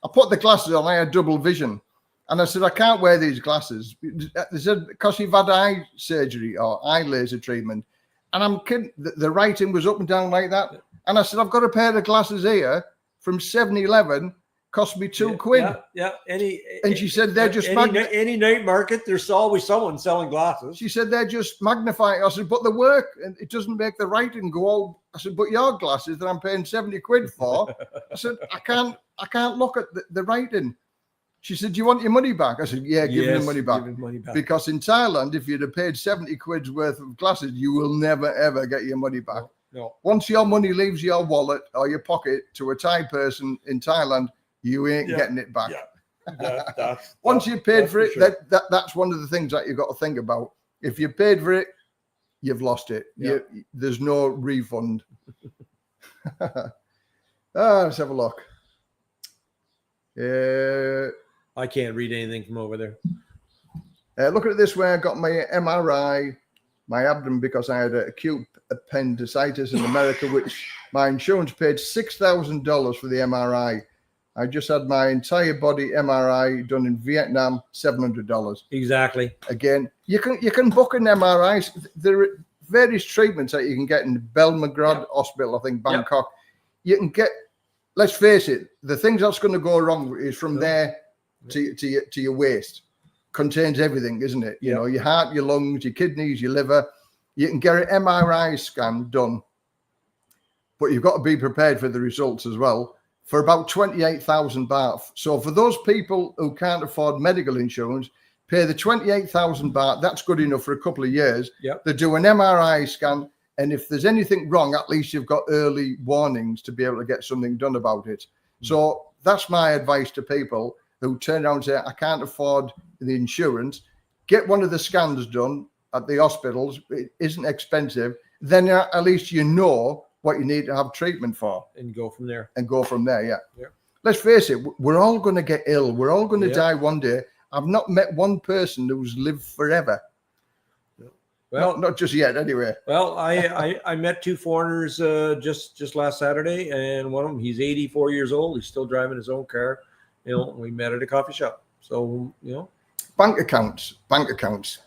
I put the glasses on. I had double vision, and I said, I can't wear these glasses. They said because you've had eye surgery or eye laser treatment. And I'm kidding. The writing was up and down like that. And I said, I've got a pair of glasses here from 7-Eleven. Cost me 2 quid. Yeah. And she said they're just any night market. There's always someone selling glasses. She said they're just magnifying. I said, but the work and it doesn't make the writing go all. I said, but your glasses that I'm paying 70 quid for. I said, I can't look at the writing. She said, do you want your money back? I said, yeah, give me the money back. Because in Thailand, if you'd have paid 70 quid's worth of glasses, you will never ever get your money back. No. Once your money leaves your wallet or your pocket to a Thai person in Thailand, you ain't getting it back. Yeah. Once you paid for it, sure. That's one of the things that you've got to think about. If you paid for it, you've lost it. Yeah. There's no refund. Let's have a look. I can't read anything from over there. Look at it this way. I got my MRI, my abdomen, because I had acute appendicitis in America, which my insurance paid $6,000 for the MRI. I just had my entire body MRI done in Vietnam, $700. Exactly. Again, you can book an MRI. There are various treatments that you can get in Belmagrad Hospital, I think, Bangkok. You can get. Let's face it, the things that's going to go wrong is from there to your waist. Contains everything, isn't it? You know, your heart, your lungs, your kidneys, your liver. You can get an MRI scan done, but you've got to be prepared for the results as well. For about 28,000 baht. So for those people who can't afford medical insurance, pay the 28,000 baht. That's good enough for a couple of years. Yep. They do an MRI scan, and if there's anything wrong, at least you've got early warnings to be able to get something done about it. So that's my advice to people. who turn around and say, I can't afford the insurance. Get one of the scans done at the hospitals. It isn't expensive. Then at least you know what you need to have treatment for. And go from there. Yeah. Let's face it, we're all going to get ill. We're all going to die one day. I've not met one person who's lived forever. Well, not just yet, anyway. Well, I met 2 foreigners just last Saturday, and one of them, he's 84 years old. He's still driving his own car. We met at a coffee shop. So bank accounts. Bank account.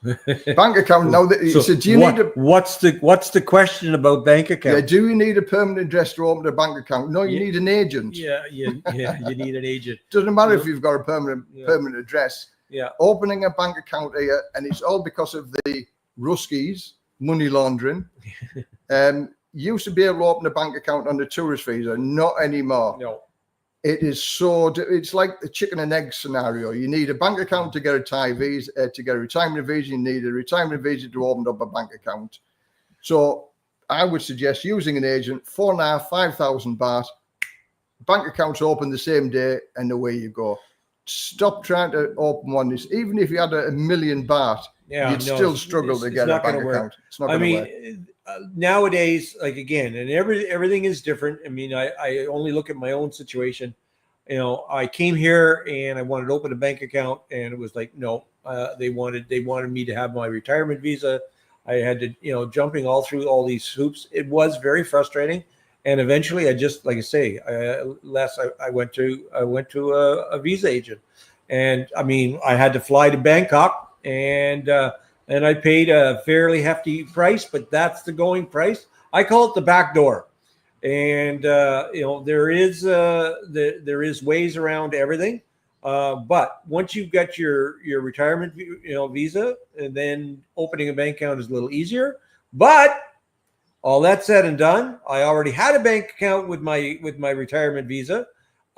Now, so do you need what's the question about bank account? Yeah, do you need a permanent address to open a bank account? No, you need an agent. Yeah, you need an agent. Doesn't matter if you've got a permanent address. Yeah, opening a bank account here, and it's all because of the Ruskies, money laundering. Used to be able to open a bank account on the tourist visa, not anymore. No. It is it's like the chicken and egg scenario. You need a bank account to get a Thai visa, to get a retirement visa. You need a retirement visa to open up a bank account. So I would suggest using an agent, 4,500 baht, bank accounts open the same day, and away you go. Stop trying to open one. Even if you had a million baht, you'd still struggle to get a bank account. It's not going to work. Nowadays, like again, and everything is different. I mean, I only look at my own situation. I came here and I wanted to open a bank account, and it was like, no, they wanted me to have my retirement visa. I had to, jumping all through all these hoops. It was very frustrating, and eventually, I just, like I say, I went to a visa agent, and I mean, I had to fly to Bangkok, and I paid a fairly hefty price, but that's the going price. I call it the back door. And, there is ways around everything. But once you've got your retirement, visa, and then opening a bank account is a little easier. But all that said and done, I already had a bank account with my retirement visa.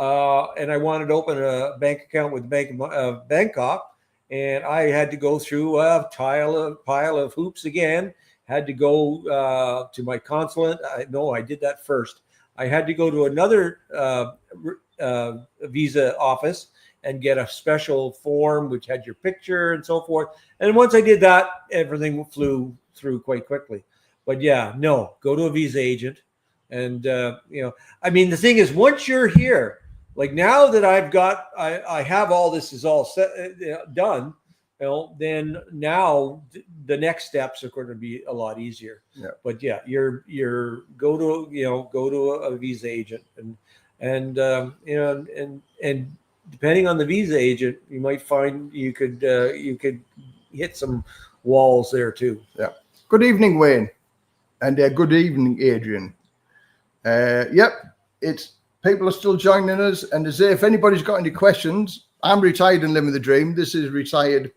And I wanted to open a bank account with Bank of Bangkok. And I had to go through a pile of hoops again. Had to go to my consulate. I did that first. I had to go to another visa office and get a special form which had your picture and so forth. And once I did that, everything flew through quite quickly. But go to a visa agent. And, I mean, the thing is, once you're here, like now that I have all this is all set, done, then now the next steps are going to be a lot easier. Yeah. But you're go to a visa agent, and depending on the visa agent, you might find you could hit some walls there too. Yeah. Good evening, Wayne, and good evening, Adrian. It's. People are still joining us, and as if anybody's got any questions, I'm retired and living the dream. This is retired.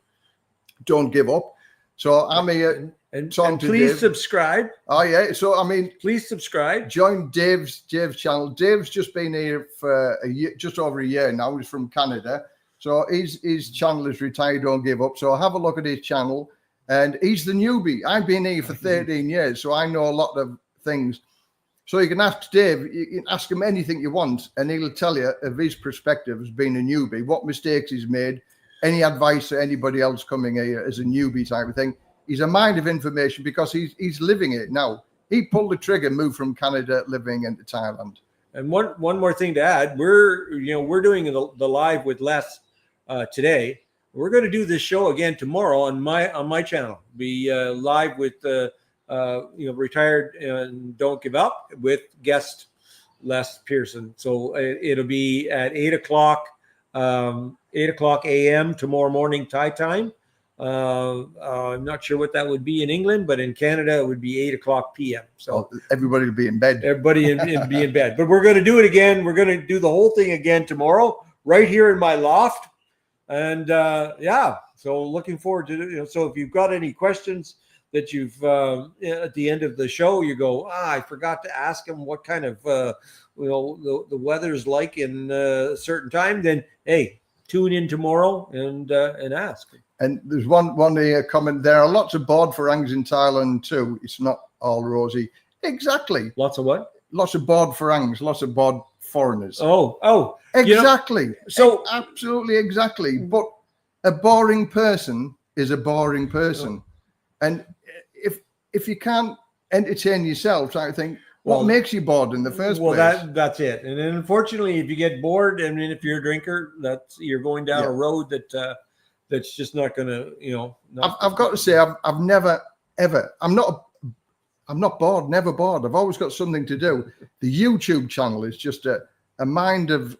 Don't give up. So I'm here. And please subscribe. Oh yeah. So I mean, please subscribe. Join Dave's channel. Dave's just been here for a year, just over a year now. He's from Canada, so his channel is Retired Don't Give Up. So have a look at his channel, and he's the newbie. I've been here for 13 years, so I know a lot of things. So you can ask Dave, you can ask him anything you want, and he'll tell you of his perspective as being a newbie, what mistakes he's made, any advice to anybody else coming here as a newbie type of thing. He's a mind of information because he's living it now. He pulled the trigger, moved from Canada, living into Thailand. And one more thing to add, we're doing the live with Les today. We're going to do this show again tomorrow on my channel. Be live with Retired and Don't Give Up with guest Les Pearson. So it'll be at 8:00 a.m. tomorrow morning Thai time. I'm not sure what that would be in England, but in Canada it would be 8:00 p.m. So everybody will be in bed. Everybody be in bed. But we're going to do it again. We're going to do the whole thing again tomorrow, right here in my loft. And so looking forward to it. So if you've got any questions that you've at the end of the show, you go, I forgot to ask him what kind of the weather's like in a certain time. Then hey, tune in tomorrow and ask. And there's one comment. There are lots of board farangs in Thailand too. It's not all rosy. Exactly. Lots of what? Lots of board farangs. Lots of board foreigners. Oh, Exactly. So absolutely exactly. But a boring person is a boring person. And if you can't entertain yourself, I think, what makes you bored in the first place? Well, that's it. And then unfortunately, if you get bored, I mean, if you're a drinker, you're going down a road that's just not going to, I've got to say, I've never ever. I'm not bored. Never bored. I've always got something to do. The YouTube channel is just a mind of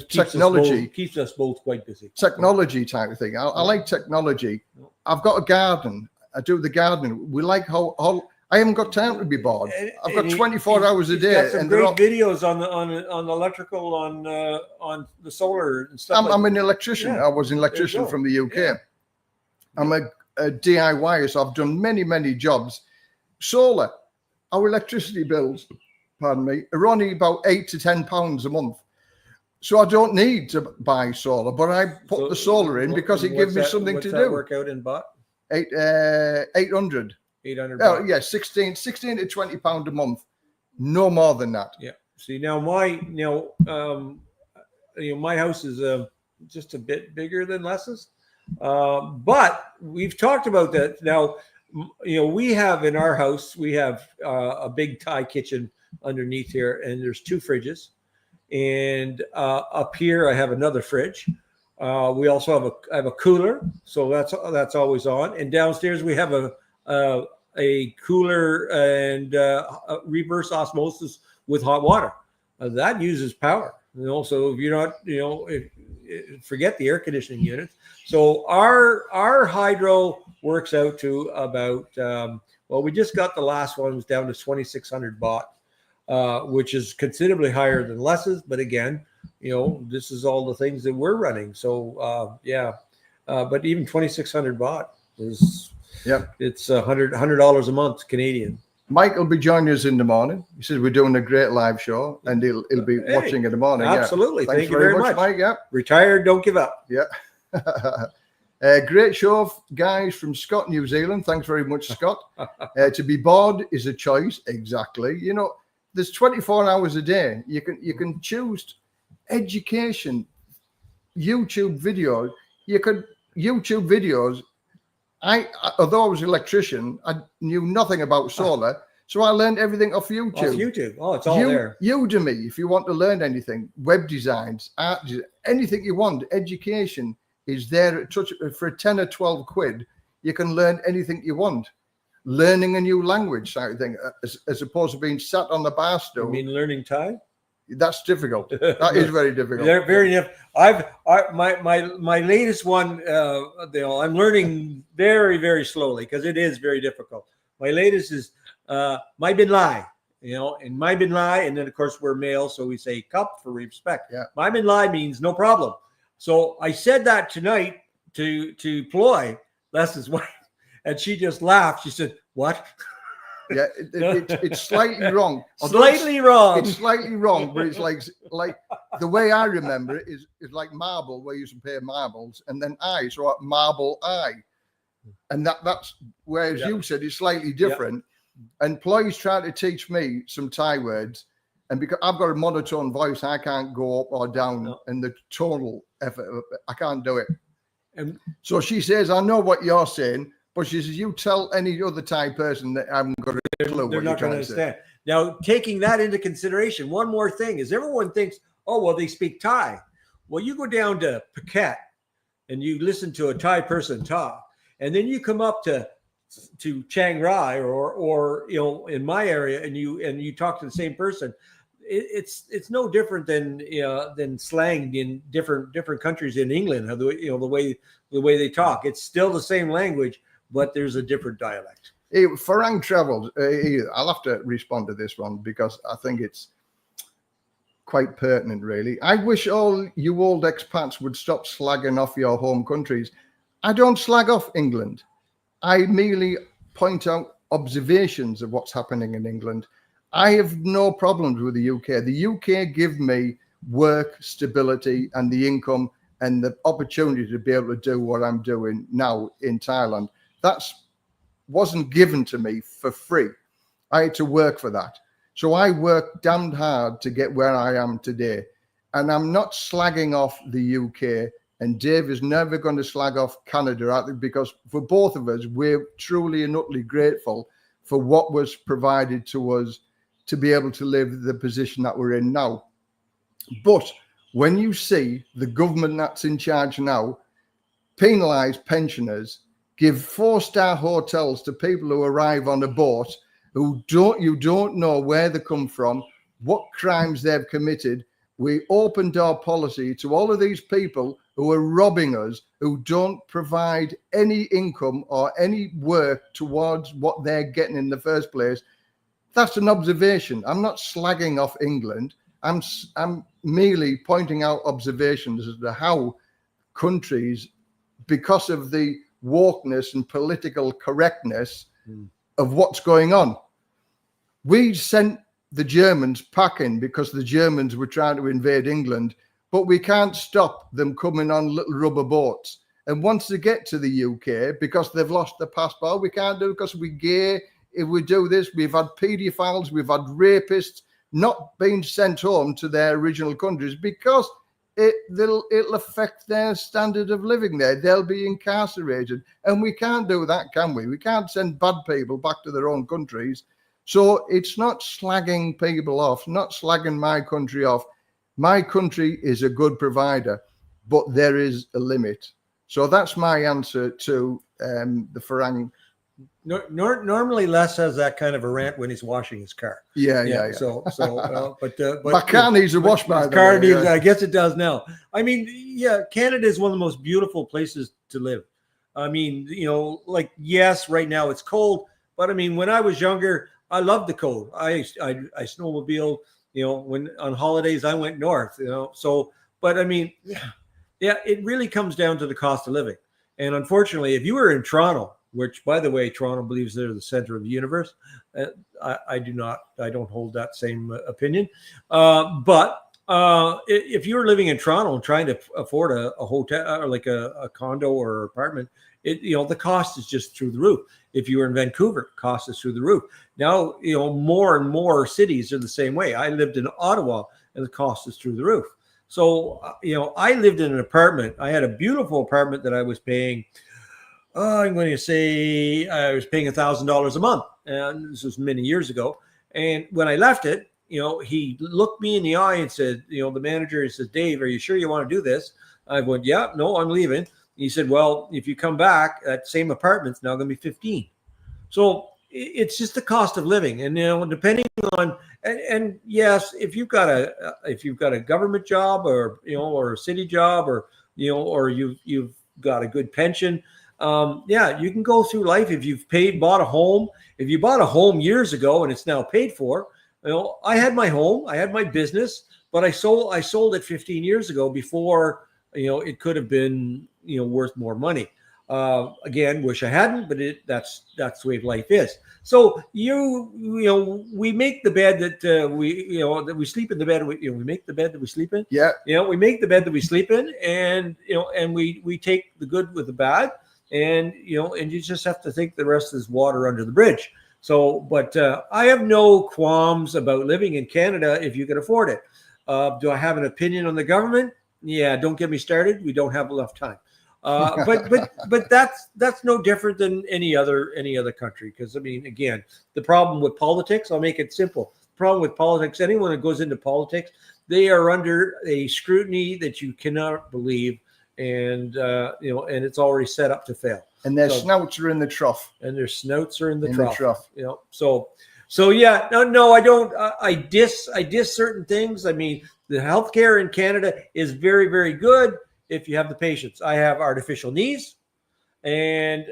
technology. Keeps us both quite busy. Technology type of thing. I like technology. I've got a garden. I do the gardening. We like how I haven't got time to be bored. I've got 24 hours a day. Got some great videos on the electrical, on the solar and stuff. I'm an electrician. I was an electrician from the UK. Yeah. I'm a DIY, so I've done many jobs. Solar, our electricity bills, pardon me, are only about £8 to £10 a month. So I don't need to buy solar, but I put the solar in because it gives me something to do. Work out in baht? 800. 800. Oh yeah, 16 to £20 a month, no more than that. Yeah. See now, my house is just a bit bigger than Les's, but we've talked about that. Now, we have in our house a big Thai kitchen underneath here, and there's 2 fridges, and up here I have another fridge. We also have a cooler, so that's always on. And downstairs we have a cooler and reverse osmosis with hot water. That uses power. So if you're not, forget the air conditioning units. So our hydro works out to about we just got the last one, was down to 2,600 baht, which is considerably higher than Les's. But again, this is all the things that we're running. So but even 2,600 baht is it's $100 a month Canadian. Mike will be joining us in the morning. He says we're doing a great live show, and he'll be watching in the morning. Absolutely, Thanks thank you very much, Mike. Yeah, retired, don't give up. Yeah. Great show, guys, from Scott, New Zealand. Thanks very much, Scott. To be bored is a choice. Exactly. There's 24 hours a day. You can choose education, YouTube videos. YouTube videos. Although I was an electrician, I knew nothing about solar, so I learned everything off YouTube. Oh, it's all there. Udemy, if you want to learn anything, web designs, art, anything you want, education is there at touch. For 10 or 12 quid, you can learn anything you want. Learning a new language, sort of thing, as opposed to being sat on the bar stool. You mean learning Thai? That's difficult. That is very difficult. They're very difficult. My latest one, I'm learning very slowly because it is very difficult. My latest is my bin lai, and my bin lai, and then of course we're male, so we say cup for respect. Yeah. My bin lai means no problem. So I said that tonight to Ploy, Les's wife, and she just laughed. She said, "What?" Yeah, it's slightly wrong. Slightly wrong. It's slightly wrong, but it's like the way I remember it is like marble, where you used to pay marbles, and then I, so marble I, and that's whereas you said it's slightly different. And Ploy's trying to teach me some Thai words, and because I've got a monotone voice, I can't go up or down, and the tonal effort, I can't do it. And so she says, "I know what you're saying." But she says, you tell any other Thai person that I haven't got a clue what they're not going to understand. Now, taking that into consideration, one more thing is everyone thinks, oh, well, they speak Thai. Well, you go down to Phuket and you listen to a Thai person talk, and then you come up to Chiang Rai or in my area, and you talk to the same person. It's no different than slang in different countries in England. The way they talk, it's still the same language, but there's a different dialect. Farang Travels, I'll have to respond to this one because I think it's quite pertinent, really. I wish all you old expats would stop slagging off your home countries. I don't slag off England. I merely point out observations of what's happening in England. I have no problems with the UK. The UK give me work, stability, and the income and the opportunity to be able to do what I'm doing now in Thailand. That wasn't given to me for free. I had to work for that. So I worked damned hard to get where I am today. And I'm not slagging off the UK, and Dave is never going to slag off Canada, because for both of us, we're truly and utterly grateful for what was provided to us to be able to live the position that we're in now. But when you see the government that's in charge now penalise pensioners, give 4-star hotels to people who arrive on a boat you don't know where they come from, what crimes they've committed. We opened our policy to all of these people who are robbing us, who don't provide any income or any work towards what they're getting in the first place. That's an observation. I'm not slagging off England. I'm merely pointing out observations as to how countries, because of the wokeness and political correctness of what's going on. We sent the Germans packing because the Germans were trying to invade England, but we can't stop them coming on little rubber boats. And once they get to the UK, because they've lost their passport, we can't do it because we're gay. If we do this, we've had paedophiles, we've had rapists not being sent home to their original countries because it'll affect their standard of living there. They'll be incarcerated. And we can't do that, can we? We can't send bad people back to their own countries. So it's not slagging people off, not slagging my country off. My country is a good provider, but there is a limit. So that's my answer to the Farang. Normally, Les has that kind of a rant when he's washing his car. Yeah. So, but my car needs a wash, by the way. Yeah. I guess it does now. I mean, yeah, Canada is one of the most beautiful places to live. I mean, like, yes, right now it's cold, but I mean, when I was younger, I loved the cold. I snowmobiled. When on holidays I went north. So, but I mean, yeah, it really comes down to the cost of living. And unfortunately, if you were in Toronto, which, by the way, Toronto believes they're the center of the universe. I do not. I don't hold that same opinion. But if you're living in Toronto and trying to afford a hotel or like a condo or apartment, the cost is just through the roof. If you were in Vancouver, cost is through the roof. Now, more and more cities are the same way. I lived in Ottawa, and the cost is through the roof. So, I lived in an apartment. I had a beautiful apartment that I was paying. I'm going to say I was paying $1,000 a month, and this was many years ago. And when I left it, he looked me in the eye and said, the manager, he says, "Dave, are you sure you want to do this?" I went, "Yeah, no, I'm leaving." He said, "Well, if you come back, that same apartment's now going to be 15." So it's just the cost of living, and depending on, and yes, if you've got a government job or or a city job or or you've got a good pension. You can go through life if you've bought a home. If you bought a home years ago and it's now paid for, I had my home, I had my business, but I sold it 15 years ago before, it could have been, worth more money. Again, wish I hadn't, but that's the way life is. So we make the bed that we sleep in the bed. We make the bed that we sleep in. Yeah. We make the bed that we sleep in, and and we take the good with the bad. And and you just have to think the rest is water under the bridge. So, but I have no qualms about living in Canada if you can afford it. Do I have an opinion on the government? Yeah, don't get me started. We don't have enough time. But that's no different than any other country. Because I mean, again, the problem with politics, I'll make it simple. The problem with politics, anyone that goes into politics, they are under a scrutiny that you cannot believe. And and it's already set up to fail. And their snouts are in the trough. And their snouts are in the trough. So yeah, no, I don't. I diss certain things. I mean, the healthcare in Canada is very, very good if you have the patience. I have artificial knees, and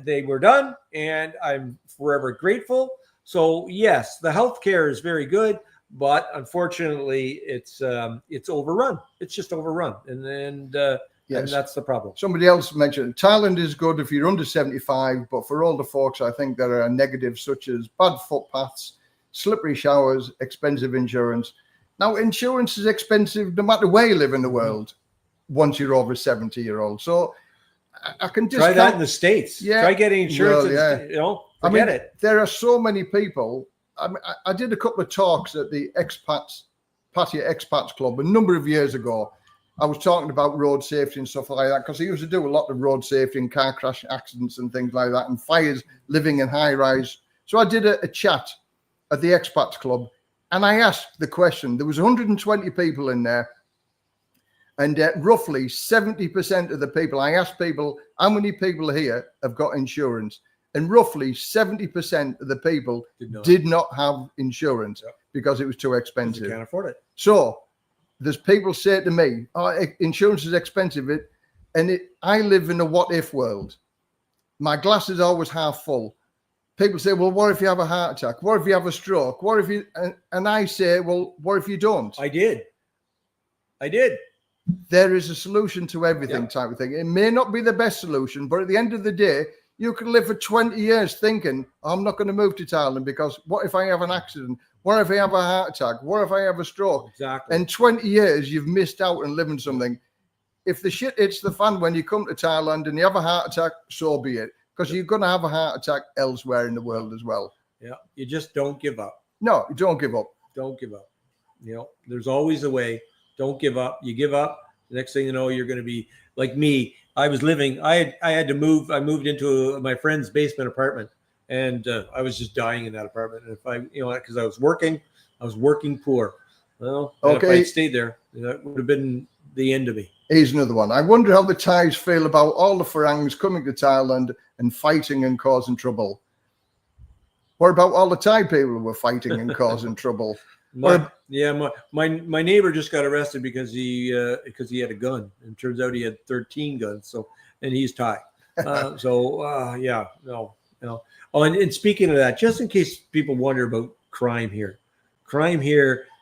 they were done, and I'm forever grateful. So yes, the healthcare is very good. But unfortunately, it's overrun. It's just overrun, and that's the problem. Somebody else mentioned Thailand is good if you're under 75, but for older folks, I think there are negatives such as bad footpaths, slippery showers, expensive insurance. Now, insurance is expensive no matter where you live in the world once you're over 70-year-old. So I can just try that in the States. Yeah, try getting insurance. Forget it. There are so many people. I did a couple of talks at the Pattaya Expats Club a number of years ago. I was talking about road safety and stuff like that because I used to do a lot of road safety and car crash accidents and things like that and fires living in high rise. So I did a chat at the Expats Club and I asked the question. There was 120 people in there and roughly 70% of the people, I asked people, how many people here have got insurance? And roughly 70% of the people did not have insurance because it was too expensive. You can't afford it. So there's people say to me, oh, insurance is expensive. I live in a what if world. My glass is always half full. People say, well, what if you have a heart attack? What if you have a stroke? What if you, and I say, well, what if you don't? I did. There is a solution to everything type of thing. It may not be the best solution, but at the end of the day, you can live for 20 years thinking, I'm not going to move to Thailand because what if I have an accident? What if I have a heart attack? What if I have a stroke? Exactly. And 20 years, you've missed out on living something. If the shit hits the fan when you come to Thailand and you have a heart attack, so be it. Because you're going to have a heart attack elsewhere in the world as well. Yeah, you just don't give up. No, you don't give up. Don't give up. There's always a way. Don't give up. You give up, the next thing you know, you're going to be like me. I had to move. I moved into my friend's basement apartment, and I was just dying in that apartment. And because I was working poor. Well, if I stayed there, that would have been the end of me. Here's another one. I wonder how the Thais feel about all the Farangs coming to Thailand and fighting and causing trouble. What about all the Thai people who were fighting and causing trouble? My neighbor just got arrested because he had a gun. And it turns out he had 13 guns. And he's Thai. No. Oh, and speaking of that, just in case people wonder about crime here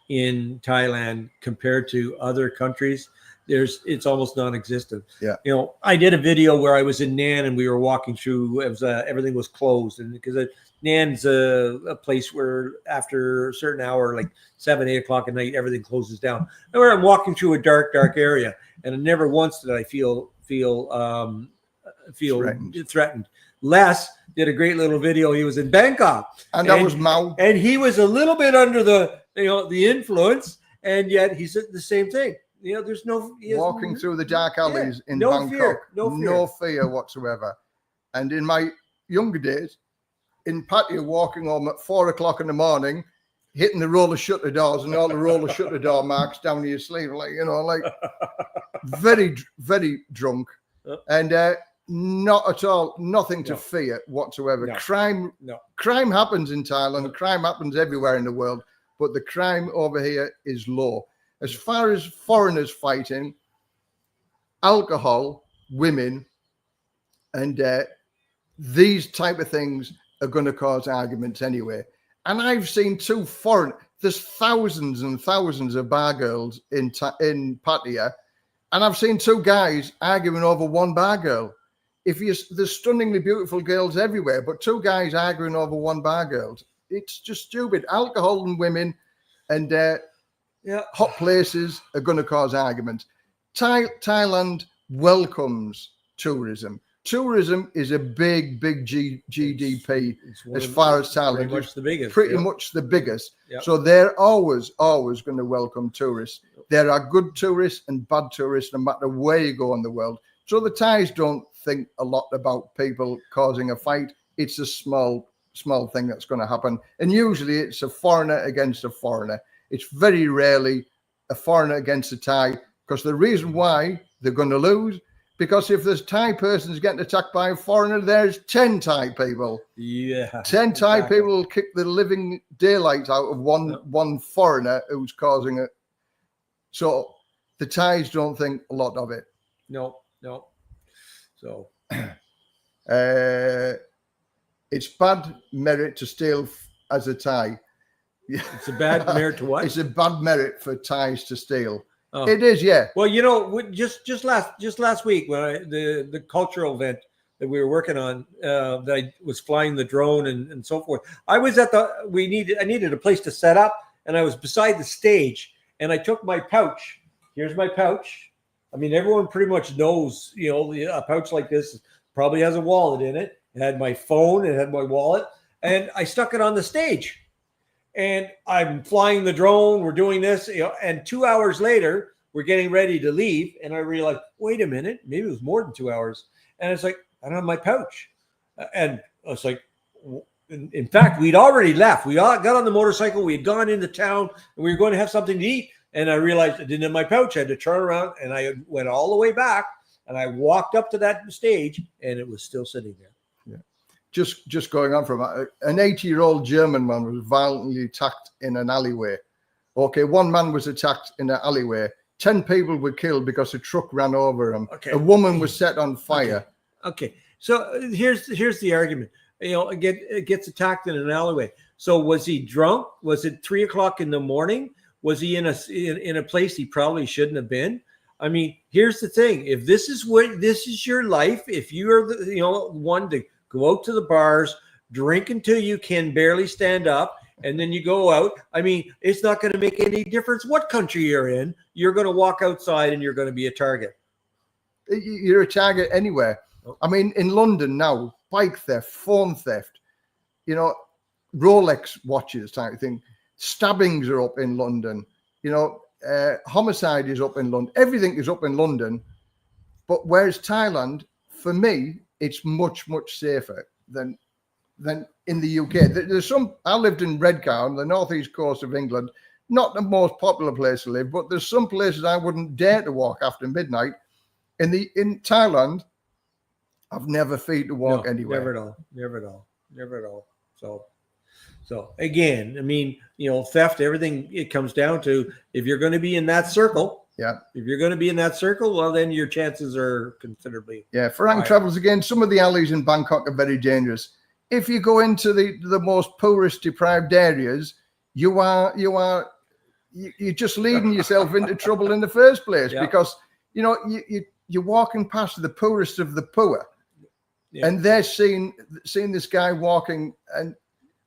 in Thailand compared to other countries, it's almost non-existent. Yeah. I did a video where I was in Nan and we were walking through. It was everything was closed, and because Nan's a place where after a certain hour, like 7-8 o'clock at night, everything closes down. And where I'm walking through a dark area, and never once did I feel threatened. Les did a great little video. He was in Bangkok, and that was Mao, and he was a little bit under the influence, and yet he said the same thing. There's walking through the dark alleys in Bangkok, no fear whatsoever. And in my younger days, in Pattaya, walking home at 4 o'clock in the morning, hitting the roller shutter doors and all the roller shutter door marks down your sleeve, like very, very drunk, and not at all, nothing to fear whatsoever. No. Crime happens in Thailand. Crime happens everywhere in the world, but the crime over here is low. As far as foreigners fighting, alcohol, women, and these type of things are going to cause arguments anyway. And I've seen there's thousands and thousands of bar girls in Pattaya, and I've seen two guys arguing over one bar girl. There's stunningly beautiful girls everywhere, but two guys arguing over one bar girl. It's just stupid. Alcohol and women and hot places are going to cause arguments. Thailand welcomes tourism. Tourism is a big GDP as far as Thailand. Pretty much the biggest. Much the biggest. Yep. So they're always going to welcome tourists. There are good tourists and bad tourists no matter where you go in the world. So the Thais don't think a lot about people causing a fight. It's a small thing that's going to happen. And usually it's a foreigner against a foreigner. It's very rarely a foreigner against a Thai, because the reason why they're going to lose, because if this Thai person is getting attacked by a foreigner, there's 10 Thai people. Yeah. 10 Thai people will kick the living daylights out of one foreigner who's causing it. So the Thais don't think a lot of it. No. So it's bad merit to steal as a Thai. It's a bad merit to what? It's a bad merit for Thais to steal. Oh. It is, yeah. Well, just last week when the cultural event that we were working on, that I was flying the drone and so forth. I was at I needed a place to set up, and I was beside the stage, and I took my pouch. Here's my pouch. I mean, everyone pretty much knows, a pouch like this probably has a wallet in it. It had my phone, it had my wallet, and I stuck it on the stage. And I'm flying the drone. We're doing this, and 2 hours later, we're getting ready to leave. And I realized, wait a minute, maybe it was more than 2 hours. And it's like, I don't have my pouch. And I was like, in fact, we'd already left. We all got on the motorcycle. We had gone into town and we were going to have something to eat. And I realized I didn't have my pouch. I had to turn around, and I went all the way back, and I walked up to that stage, and it was still sitting there. Yeah. Just going on from an 80-year-old German man was violently attacked in an alleyway. Okay, one man was attacked in an alleyway. 10 people were killed because a truck ran over him. Okay. A woman was set on fire. Okay. So here's the argument. It gets attacked in an alleyway. So was he drunk? Was it 3 o'clock in the morning? Was he in a place he probably shouldn't have been? I mean, here's the thing: if this is your life, if you are the one to go out to the bars, drink until you can barely stand up, and then you go out. I mean, it's not going to make any difference what country you're in. You're going to walk outside, and you're going to be a target. You're a target anywhere. I mean, in London now, bike theft, phone theft, Rolex watches type of thing. Stabbings are up in London. Homicide is up in London. Everything is up in London. But whereas Thailand, for me, it's much, much safer than in the UK. There's I lived in Redcar on the northeast coast of England, not the most popular place to live, but there's some places I wouldn't dare to walk after midnight. In Thailand, I've never feared to walk anywhere. Never at all. So again, I mean, theft, everything, it comes down to, if you're going to be in that circle. Yeah. If you're going to be in that circle, well, then your chances are considerably. Yeah. Farang travels again. Some of the alleys in Bangkok are very dangerous. If you go into the most poorest, deprived areas, you're just leading yourself into trouble in the first place, because you're walking past the poorest of the poor, and they're seeing this guy walking, and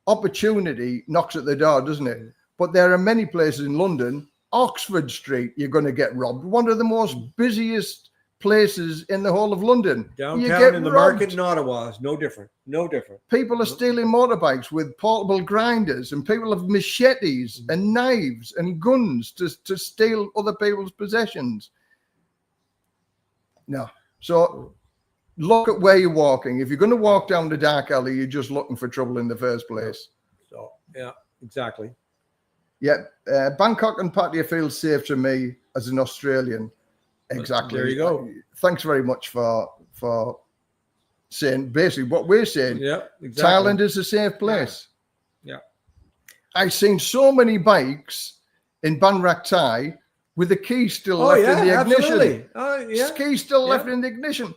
opportunity knocks at the door, doesn't it? But there are many places in London. Oxford Street, you're going to get robbed. One of the most busiest places in the whole of London. Downtown in the market in Ottawa is no different. People are stealing motorbikes with portable grinders, and people have machetes and knives and guns to steal other people's possessions. No. So look at where you're walking. If you're going to walk down the dark alley, you're just looking for trouble in the first place. So, yeah, exactly. Yeah, Bangkok and Pattaya feel safe to me as an Australian. Exactly. There you go. Thanks very much for saying basically what we're saying. Yeah, exactly. Thailand is a safe place. Yeah. I've seen so many bikes in Ban Rak Thai with the key still left in the ignition. Absolutely. Key still left in the ignition.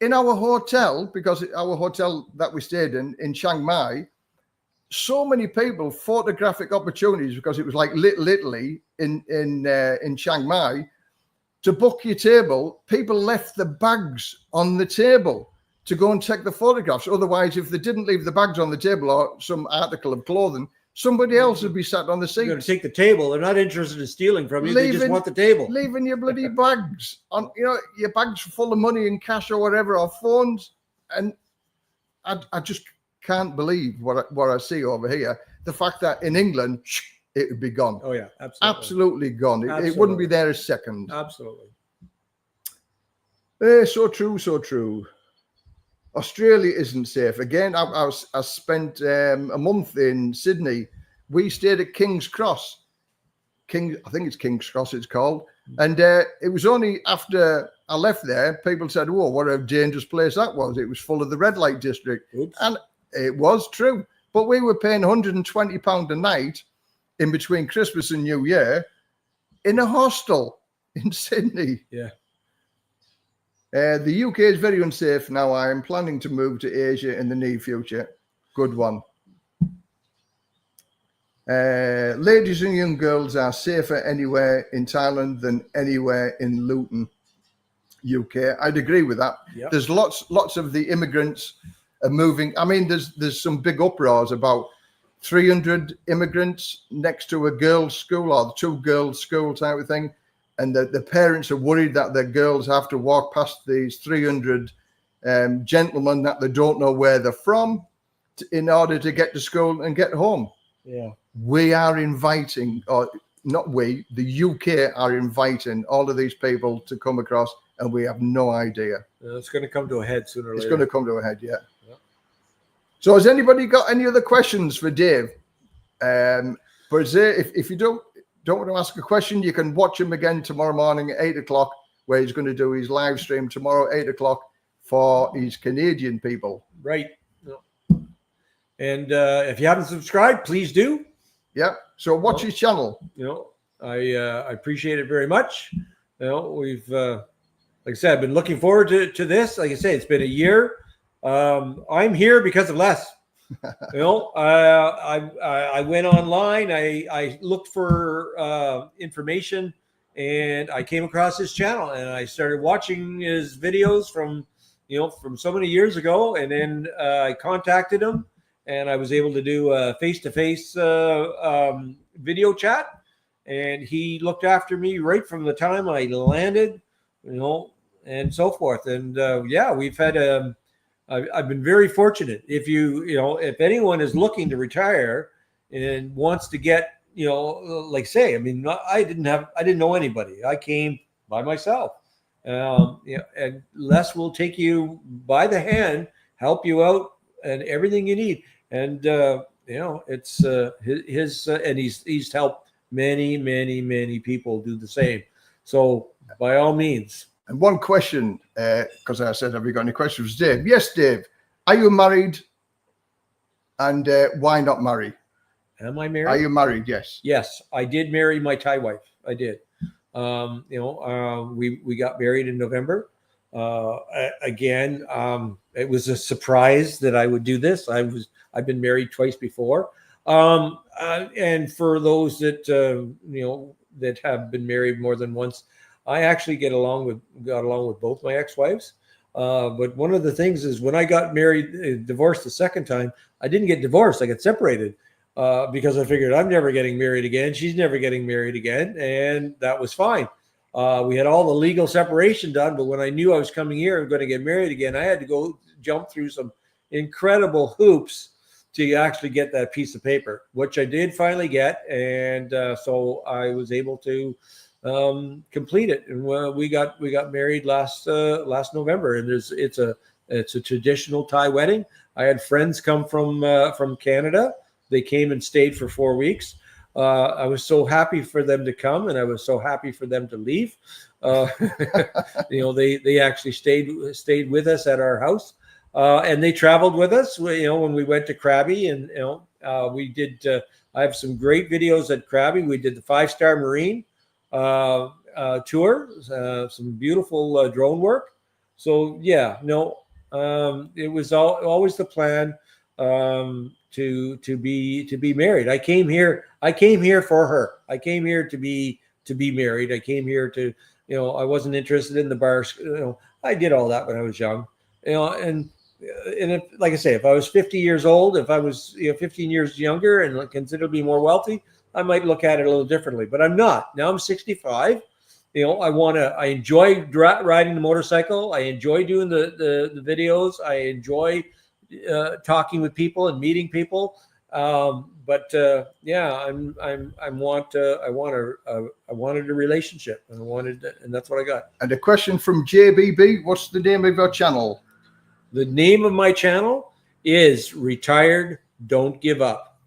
In our hotel, because our hotel that we stayed in Chiang Mai, so many people, photographic opportunities, because it was like Little Italy in Chiang Mai, to book your table. People left the bags on the table to go and take the photographs. Otherwise, if they didn't leave the bags on the table or some article of clothing, somebody else would be sat on the seat. You're going to take the table. They're not interested in stealing from you. They just want the table. Leaving your bloody bags on, your bags full of money and cash or whatever, or phones. And I just can't believe what I see over here. The fact that in England, it would be gone. Oh yeah, absolutely. Absolutely gone. It wouldn't be there a second. Absolutely. So true. Australia isn't safe. Again, I spent a month in Sydney. We stayed at King's Cross. I think it's King's Cross it's called. And it was only after I left there, people said, "Whoa, what a dangerous place that was. It was full of the red light district." Oops. And it was true. But we were paying £120 a night in between Christmas and New Year in a hostel in Sydney. Yeah. The UK is very unsafe now. I am planning to move to Asia in the near future. Good one. Ladies and young girls are safer anywhere in Thailand than anywhere in Luton, UK. I'd agree with that. Yep. There's lots of the immigrants are moving. I mean, there's some big uproars about 300 immigrants next to a girls' school or 2 girls' school type of thing. And the parents are worried that their girls have to walk past these 300 gentlemen that they don't know where they're from in order to get to school and get home. Yeah. We are inviting, or not we, the UK are inviting all of these people to come across, and we have no idea. It's going to come to a head sooner or later. It's going to come to a head, yeah. So has anybody got any other questions for Dave? But if you don't want to ask a question, you can watch him again tomorrow morning at 8 o'clock, where he's going to do his live stream tomorrow at 8 o'clock for his Canadian people. Right. And if you haven't subscribed, please do. Yeah. So watch his channel. I appreciate it very much. We've, like I said, I've been looking forward to this. Like I say, it's been a year. I'm here because of Les. I went online. I looked for information, and I came across his channel, and I started watching his videos from so many years ago. And then I contacted him, and I was able to do a face-to-face video chat. And he looked after me right from the time I landed, and so forth. And we've had I've been very fortunate. If anyone is looking to retire and wants to get, like say, I mean, I didn't know anybody. I came by myself. And Les will take you by the hand, help you out, and everything you need. And it's his and he's helped many people do the same. So by all means. And one question, because I said, have you got any questions, Dave? Yes, Dave. Are you married? And why not marry? Am I married? Are you married? Yes. Yes, I did marry my Thai wife. I did. We got married in November. Again, it was a surprise that I would do this. I've been married twice before. And for those that that have been married more than once, I actually got along with both my ex-wives. But one of the things is when I got married, divorced the second time, I didn't get divorced. I got separated because I figured I'm never getting married again. She's never getting married again. And that was fine. We had all the legal separation done. But when I knew I was coming here and going to get married again, I had to go jump through some incredible hoops to actually get that piece of paper, which I did finally get. And so I was able to complete it, and we got married last November, and it's a traditional Thai wedding. I had friends come from Canada. They came and stayed for 4 weeks. I was so happy for them to come, and I was so happy for them to leave. They actually stayed with us at our house, and they traveled with us. When we went to Krabi, and we did. I have some great videos at Krabi. We did the 5-star Marine tour, some beautiful drone work. So it was always the plan to be married. I came here for her. I came here to be married. I came here to, I wasn't interested in the bars. I did all that when I was young, and if, like I say, if I was 50 years old, if I was 15 years younger and considerably more wealthy, I might look at it a little differently, but I'm not. Now I'm 65. I enjoy riding the motorcycle. I enjoy doing the videos. I enjoy talking with people and meeting people. I wanted a relationship, and that's what I got. And a question from JBB. What's the name of your channel? The name of my channel is Retired Don't Give Up.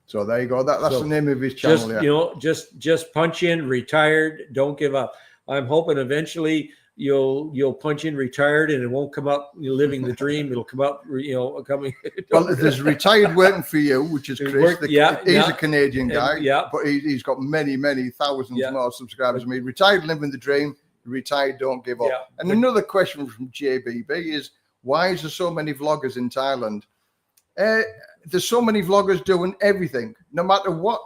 So there you go. That's the name of his channel. Just punch in Retired Don't Give Up. I'm hoping eventually you'll punch in retired and it won't come up living the dream. It'll come up coming. Well, there's retired working for you, which is Chris. He's a Canadian guy, but he's got many thousands more subscribers. I mean, retired living the dream, retired don't give up. And another question from JBB is, why is there so many vloggers in Thailand? There's so many vloggers doing everything, no matter what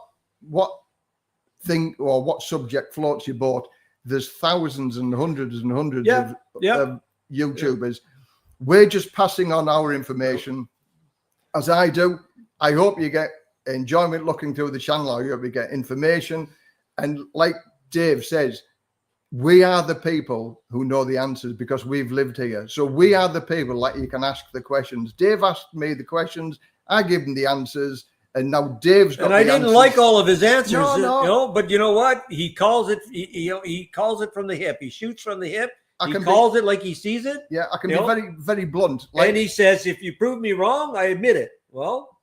thing or what subject floats your boat. There's thousands and hundreds of YouTubers. We're just passing on our information, as I do. I hope you get enjoyment looking through the channel. I hope you get information. And like Dave says, we are the people who know the answers because we've lived here. So we are the people that you can ask the questions. Dave asked me the questions. I give him the answers. And now Dave's got. And I didn't answers. like all of his answers, No. But you know what? He calls it. He calls it from the hip. He shoots from the hip. He it like he sees it. Yeah, I can be very, very blunt. And he says, "If you prove me wrong, I admit it." Well,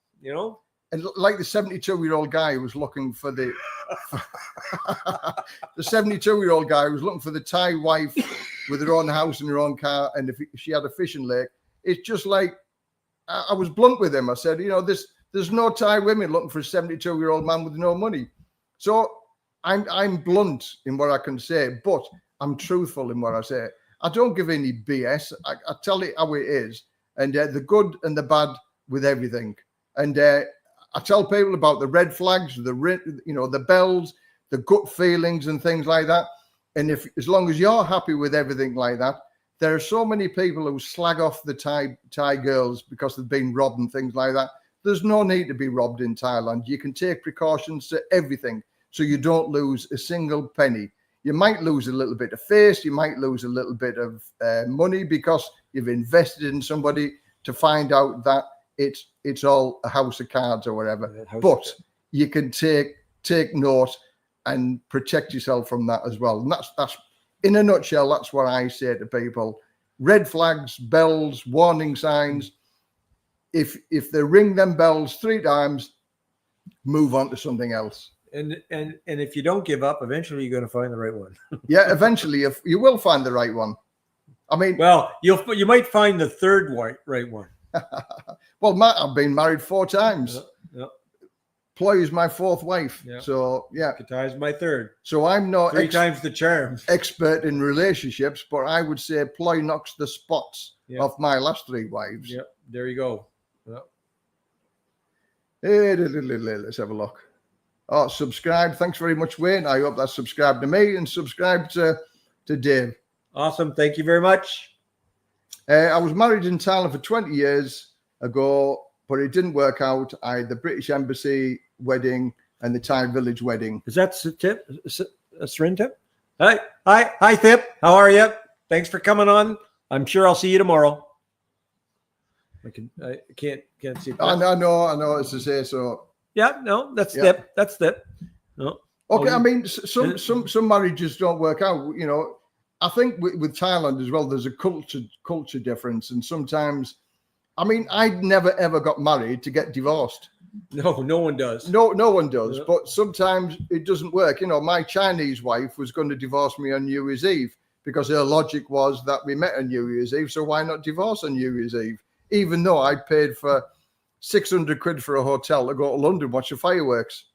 And like the 72-year-old guy who was looking for the 72-year-old guy who was looking for the Thai wife with her own house and her own car, and if she had a fishing lake. It's just like I was blunt with him. I said, there's no Thai women looking for a 72-year-old man with no money. So I'm blunt in what I can say, but I'm truthful in what I say. I don't give any BS. I tell it how it is, and the good and the bad with everything. And I tell people about the red flags, the bells, the gut feelings and things like that. And as long as you're happy with everything like that, there are so many people who slag off the Thai girls because they've been robbed and things like that. There's no need to be robbed in Thailand. You can take precautions to everything so you don't lose a single penny. You might lose a little bit of face. You might lose a little bit of money because you've invested in somebody to find out that it's all a house of cards or whatever. But you can take note and protect yourself from that as well. And that's in a nutshell, that's what I say to people. Red flags, bells, warning signs. If they ring them bells 3 times, move on to something else. And if you don't give up, eventually you're going to find the right one. Yeah, eventually you will find the right one. I mean, well, you might find the third right one. Well, Matt, I've been married 4 times. Yeah. Ploy is my 4th wife. Yeah. So yeah, Katai is my 3rd. So I'm not 3 times the charm expert in relationships, but I would say Ploy knocks the spots off my last 3 wives. Yep, there you go. Yep. Let's have a look. Oh, subscribe. Thanks very much, Wayne. I hope that's subscribed to me and subscribed to Dave. Awesome. Thank you very much. I was married in Thailand for 20 years ago, but it didn't work out. I had the British Embassy wedding and the Thai village wedding. Is that Tip? Srin Tip? Hi, Tip. How are you? Thanks for coming on. I'm sure I'll see you tomorrow. I can't see. I know. It's to say so. Yeah, no, that's Tip. That's Tip. No. Okay, I mean, some marriages don't work out. I think with Thailand as well, there's a culture difference, and sometimes, I mean, I never ever got married to get divorced. No one does. No one does. Yeah. But sometimes it doesn't work. My Chinese wife was going to divorce me on New Year's Eve because her logic was that we met on New Year's Eve, so why not divorce on New Year's Eve? Even though I paid for 600 quid for a hotel to go to London watch the fireworks.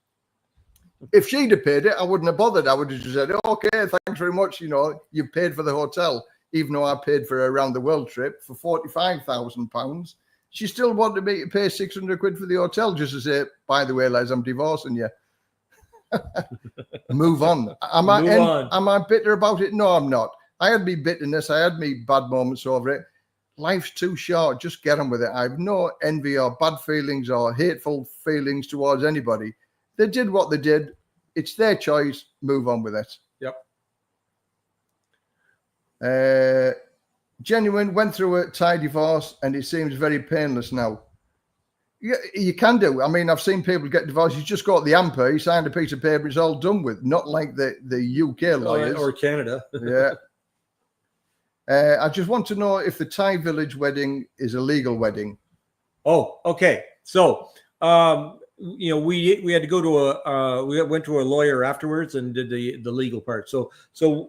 If she'd have paid it, I wouldn't have bothered. I would have just said, okay, thanks very much. You paid for the hotel, even though I paid for a round the world trip for £45,000. She still wanted me to pay 600 quid for the hotel just to say, by the way, Les, I'm divorcing you. Move on. Am I bitter about it? No, I'm not. I had me bitterness. I had me bad moments over it. Life's too short. Just get on with it. I have no envy or bad feelings or hateful feelings towards anybody. They did what they did. It's their choice. Move on with it. Yep. Genuine went through a Thai divorce and it seems very painless now. Yeah, you can do. I mean, I've seen people get divorced. You just got the AMPA, you signed a piece of paper, it's all done with. Not like the UK lawyers. Or Canada. Yeah. I just want to know if the Thai village wedding is a legal wedding. Oh, okay. So, we had to go to we went to a lawyer afterwards and did the legal part. So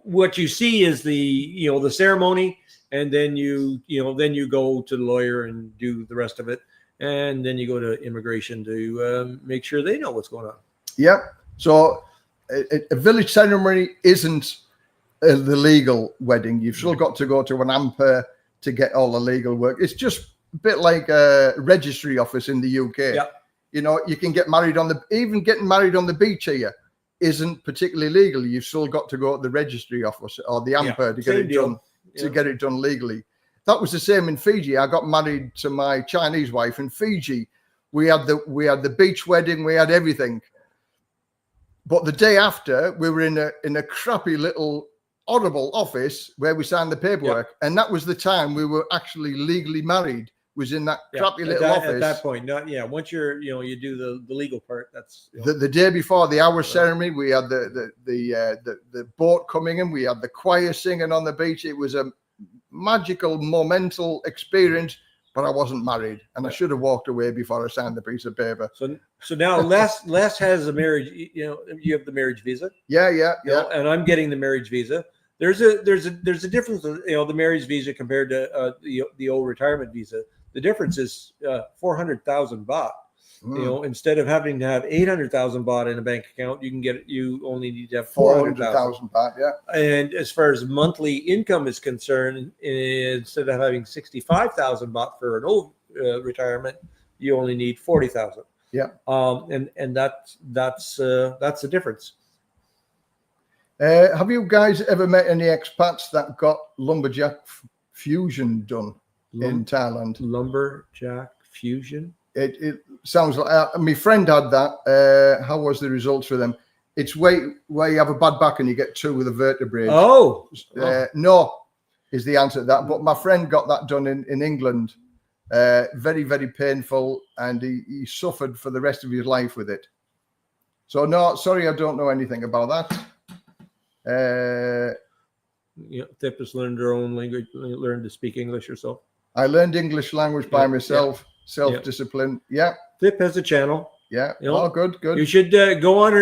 what you see is the ceremony, and then you go to the lawyer and do the rest of it, and then you go to immigration to make sure they know what's going on. Yep. So a village ceremony isn't the legal wedding. You've still got to go to an AMPA to get all the legal work. It's just a bit like a registry office in the UK. Yeah. You can get married even getting married on the beach here isn't particularly legal. You've still got to go to the registry office or the AMPA to get it done, to get it done legally. That was the same in Fiji. I got married to my Chinese wife in Fiji. We had the beach wedding, we had everything. But the day after, we were in a crappy little horrible office where we signed the paperwork. And that was the time we were actually legally married. was in that crappy little at office. At that point, once you're, you do the legal part, that's the day before the hour ceremony, we had the boat coming in, we had the choir singing on the beach. It was a magical, momental experience, but I wasn't married, and I should have walked away before I signed the piece of paper. So now Les has a marriage. You have the marriage visa. Yeah. And I'm getting the marriage visa. There's a difference. The marriage visa compared to the old retirement visa. The difference is 400,000 baht. Instead of having to have 800,000 baht in a bank account, you only need to have 400,000 baht. Yeah. And as far as monthly income is concerned, instead of having 65,000 baht for an old retirement, you only need 40,000. Yeah. And that's the difference. Have you guys ever met any expats that got lumberjack fusion done in Thailand? Lumberjack fusion? It sounds like my friend had that. How was the results for them? It's where you have a bad back and you get two with the vertebrae. No, is the answer to that. But my friend got that done in England. Very, very painful, and he suffered for the rest of his life with it. So no, sorry, I don't know anything about that. They've just learned their own language, learned to speak English yourself. I learned English language by myself. Self-discipline. Yeah. Pip has a channel. Yeah. Oh, good. You should go on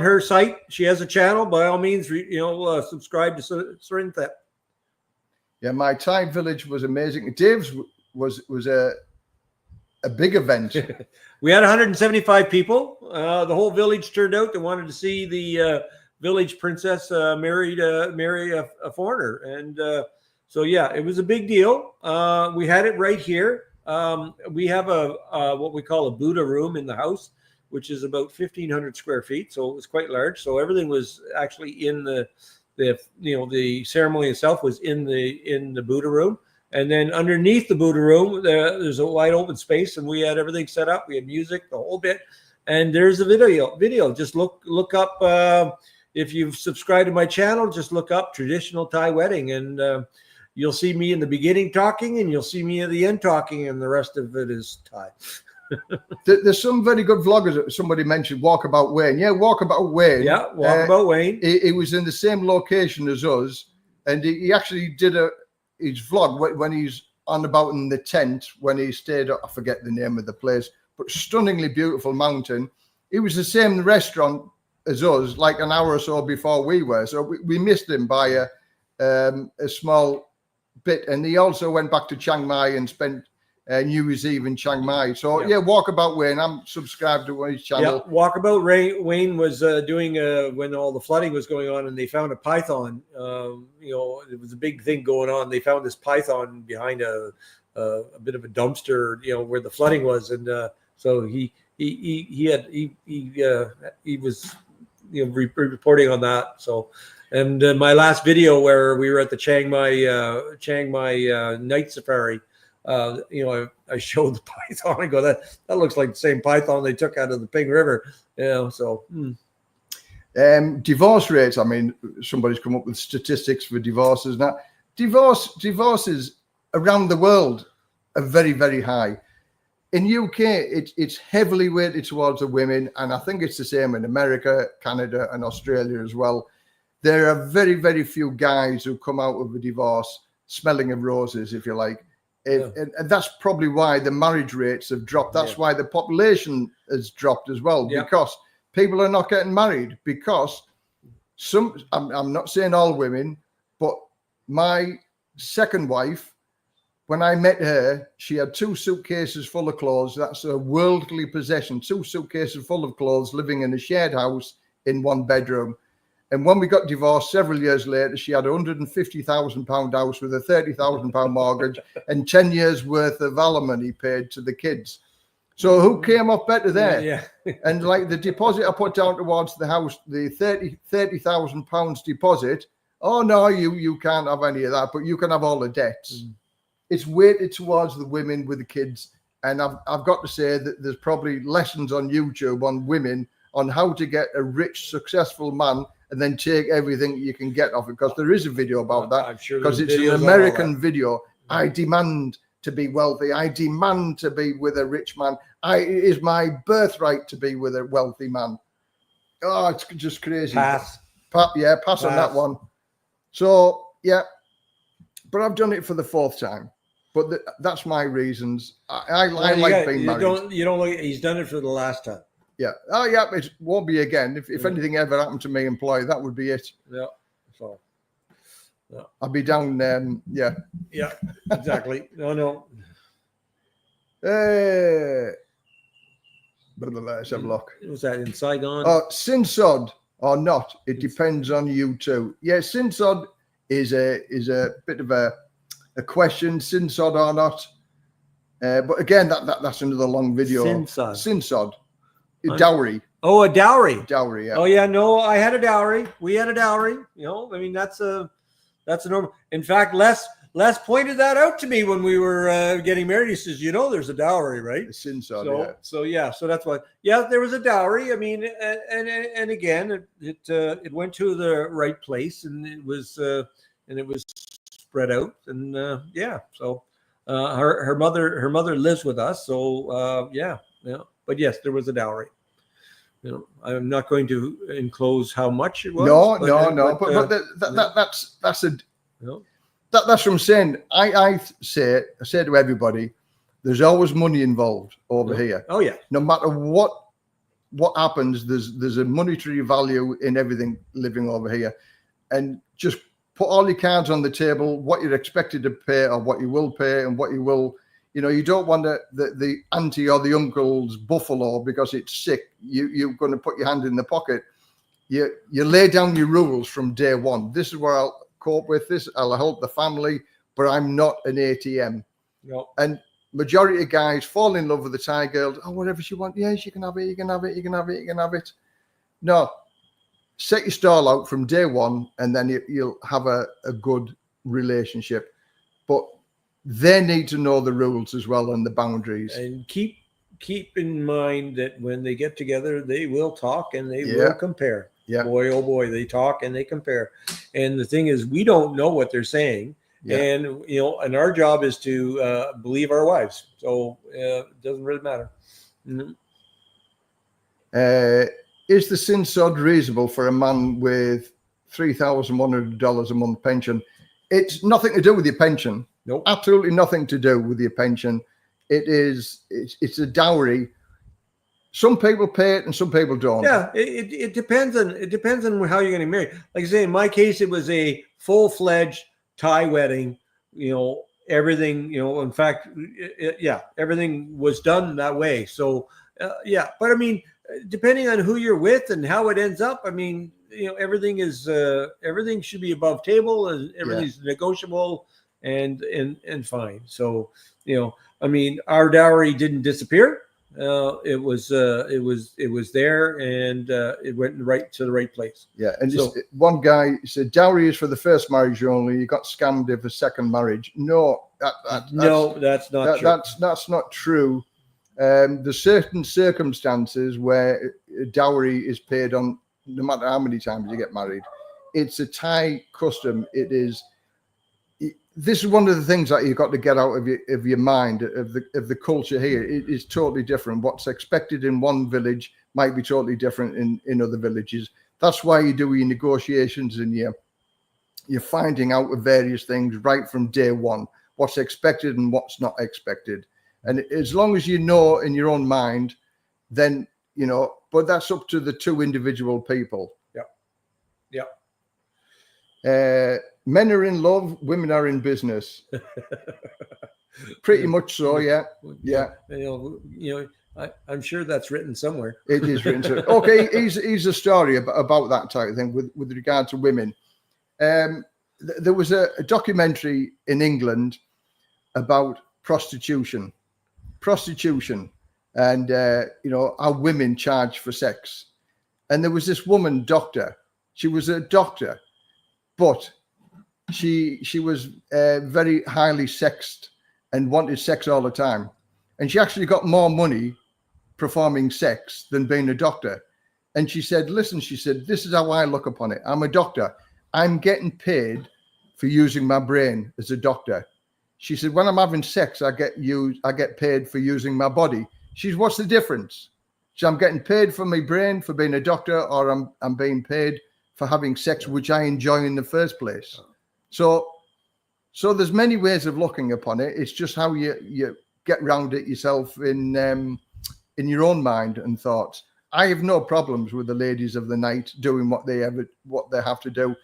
her site. She has a channel. By all means, subscribe to Srinthep. Yeah, my Thai village was amazing. Dave's was a big event. We had 175 people. The whole village turned out. They wanted to see the village princess marry a foreigner, and so it was a big deal. We had it right here. We have a what we call a Buddha room in the house, which is about 1,500 square feet. So it was quite large. So everything was actually in the ceremony itself was in the Buddha room. And then underneath the Buddha room, there's a wide open space, and we had everything set up. We had music, the whole bit. And there's a video. Just look up, if you've subscribed to my channel, just look up traditional Thai wedding, and you'll see me in the beginning talking, and you'll see me at the end talking, and the rest of it is Thai. There's some very good vloggers that somebody mentioned, Walkabout Wayne. Yeah, Walkabout Wayne. Yeah, Walkabout Wayne. He was in the same location as us, and he actually did his vlog when he's on about in the tent when he stayed. I forget the name of the place, but stunningly beautiful mountain. It was the same restaurant as us, like an hour or so before we were. So we missed him by a small bit. And he also went back to Chiang Mai and spent New Year's Eve in Chiang Mai. So Walkabout Wayne, I'm subscribed to his channel. Yeah, Walkabout Wayne was doing when all the flooding was going on, and they found a python. It was a big thing going on. They found this python behind a bit of a dumpster, where the flooding was, and so he was reporting on that. So. And my last video where we were at the Chiang Mai night safari, I showed the python. I go, that looks like the same python they took out of the Ping River. So. Divorce rates. I mean, somebody's come up with statistics for divorces now. Divorces around the world are very, very high. In UK, it's heavily weighted towards the women, and I think it's the same in America, Canada, and Australia as well. There are very, very few guys who come out of a divorce smelling of roses, if you like. And that's probably why the marriage rates have dropped. That's why the population has dropped as well, because people are not getting married. Because I'm not saying all women, but my second wife, when I met her, she had 2 suitcases full of clothes. That's a worldly possession. 2 suitcases full of clothes, living in a shared house in 1 bedroom. And when we got divorced several years later, she had a £150,000 house with a £30,000 mortgage and 10 years worth of alimony paid to the kids. So who came off better there? Yeah. And like the deposit I put down towards the house, the £30,000 deposit. Oh no, you can't have any of that, but you can have all the debts. It's weighted towards the women with the kids. And I've got to say that there's probably lessons on YouTube on women on how to get a rich, successful man and then take everything you can get off it, because there is a video about that. I'm sure because it's an American video. I demand to be wealthy. I demand to be with a rich man. It is my birthright to be with a wealthy man. Oh, it's just crazy. Pass. Pass on that one. So, yeah, but I've done it for the 4th time. But that's my reasons. I like being married. You don't look. He's done it for the last time. Yeah. Oh, yeah. It won't be again. If anything ever happened to me, employee, that would be it. Yeah. So. Yeah. I'll be down. Yeah. Yeah. Exactly. No. Let's have a look. Was that in Saigon? Oh, Sinsod or not? It depends on you too. Yeah, Sinsod is a bit of a question, Sinsod or not. But again, that's another long video. Sinsod. Dowry. Oh, a dowry. Dowry, yeah. Oh, yeah. No, I had a dowry. We had a dowry. You know, I mean, that's a normal. In fact, Les pointed that out to me when we were getting married. He says, you know, there's a dowry, right? The Sinsod, So that's why. Yeah, there was a dowry. I mean, and again, it went to the right place, and it was spread out, and so her mother lives with us, so but yes, there was a dowry. You know, I'm not going to enclose how much it was. That's from saying. I say to everybody, there's always money involved over here. Oh yeah. No matter what happens, there's a monetary value in everything living over here, and just put all your cards on the table, what you're expected to pay or what you will pay and what you will, you don't want the auntie or the uncle's buffalo because it's sick. You're going to put your hand in the pocket. You lay down your rules from day one. This is where I'll cope with this. I'll help the family, but I'm not an ATM. No. And majority of guys fall in love with the Thai girl. Oh, whatever she wants. Yes, you can have it. You can have it. You can have it. You can have it. No. Set your stall out from day one, and then you'll have a good relationship. But they need to know the rules as well and the boundaries. And keep in mind that when they get together, they will talk and they will compare. Yeah. Boy, oh boy, they talk and they compare. And the thing is, we don't know what they're saying. Yeah. And, and our job is to believe our wives. So it doesn't really matter. Mm-hmm. Is the Sinsod reasonable for a man with $3,100 a month pension? It's nothing to do with your pension. Nope. Absolutely nothing to do with your pension. It's a dowry. Some people pay it and some people don't. Yeah, it depends on how you're getting married. Like I say, in my case, it was a full-fledged Thai wedding. Everything. In fact, everything was done that way. So, but I mean, depending on who you're with and how it ends up, I mean, everything should be above table and everything's negotiable and fine. So, I mean, our dowry didn't disappear. It was there, and it went right to the right place. Yeah, and so, one guy said dowry is for the first marriage only. You got scammed if a second marriage. No, that's not true. That's not true. There's certain circumstances where dowry is paid on no matter how many times you get married. It's a Thai custom. This is one of the things that you've got to get out of your mind of the culture here. It is totally different. What's expected in one village might be totally different in other villages. That's why you do your negotiations and you're finding out of various things right from day one, what's expected and what's not expected. And as long as you know in your own mind, then, but that's up to the two individual people. Yeah. Men are in love, women are in business. Pretty much so, yeah. I'm sure that's written somewhere. It is written. Okay, here's a story about that type of thing with regard to women. There was a documentary in England about prostitution, and how women charge for sex. And there was this woman doctor. She was a doctor, but she was very highly sexed and wanted sex all the time. And she actually got more money performing sex than being a doctor. And she said, listen, this is how I look upon it. I'm a doctor. I'm getting paid for using my brain as a doctor. She said, when I'm having sex, I get paid for using my body. She said, what's the difference? So I'm getting paid for my brain for being a doctor, or I'm being paid for having sex, which I enjoy in the first place. So there's many ways of looking upon it. It's just how you get round it yourself in your own mind and thoughts. I have no problems with the ladies of the night doing what they have to do.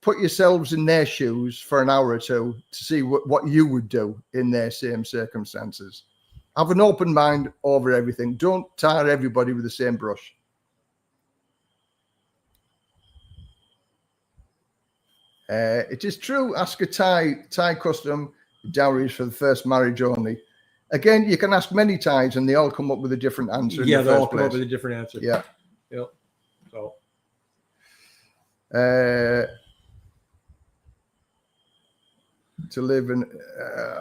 Put yourselves in their shoes for an hour or two to see what you would do in their same circumstances. Have an open mind over everything. Don't tar everybody with the same brush. It is true. Ask a Thai custom. Dowries for the first marriage only. Again, you can ask many Thais and they all come up with a different answer. Yeah, they all come up with a different answer. Yeah. Yep. So. To live in,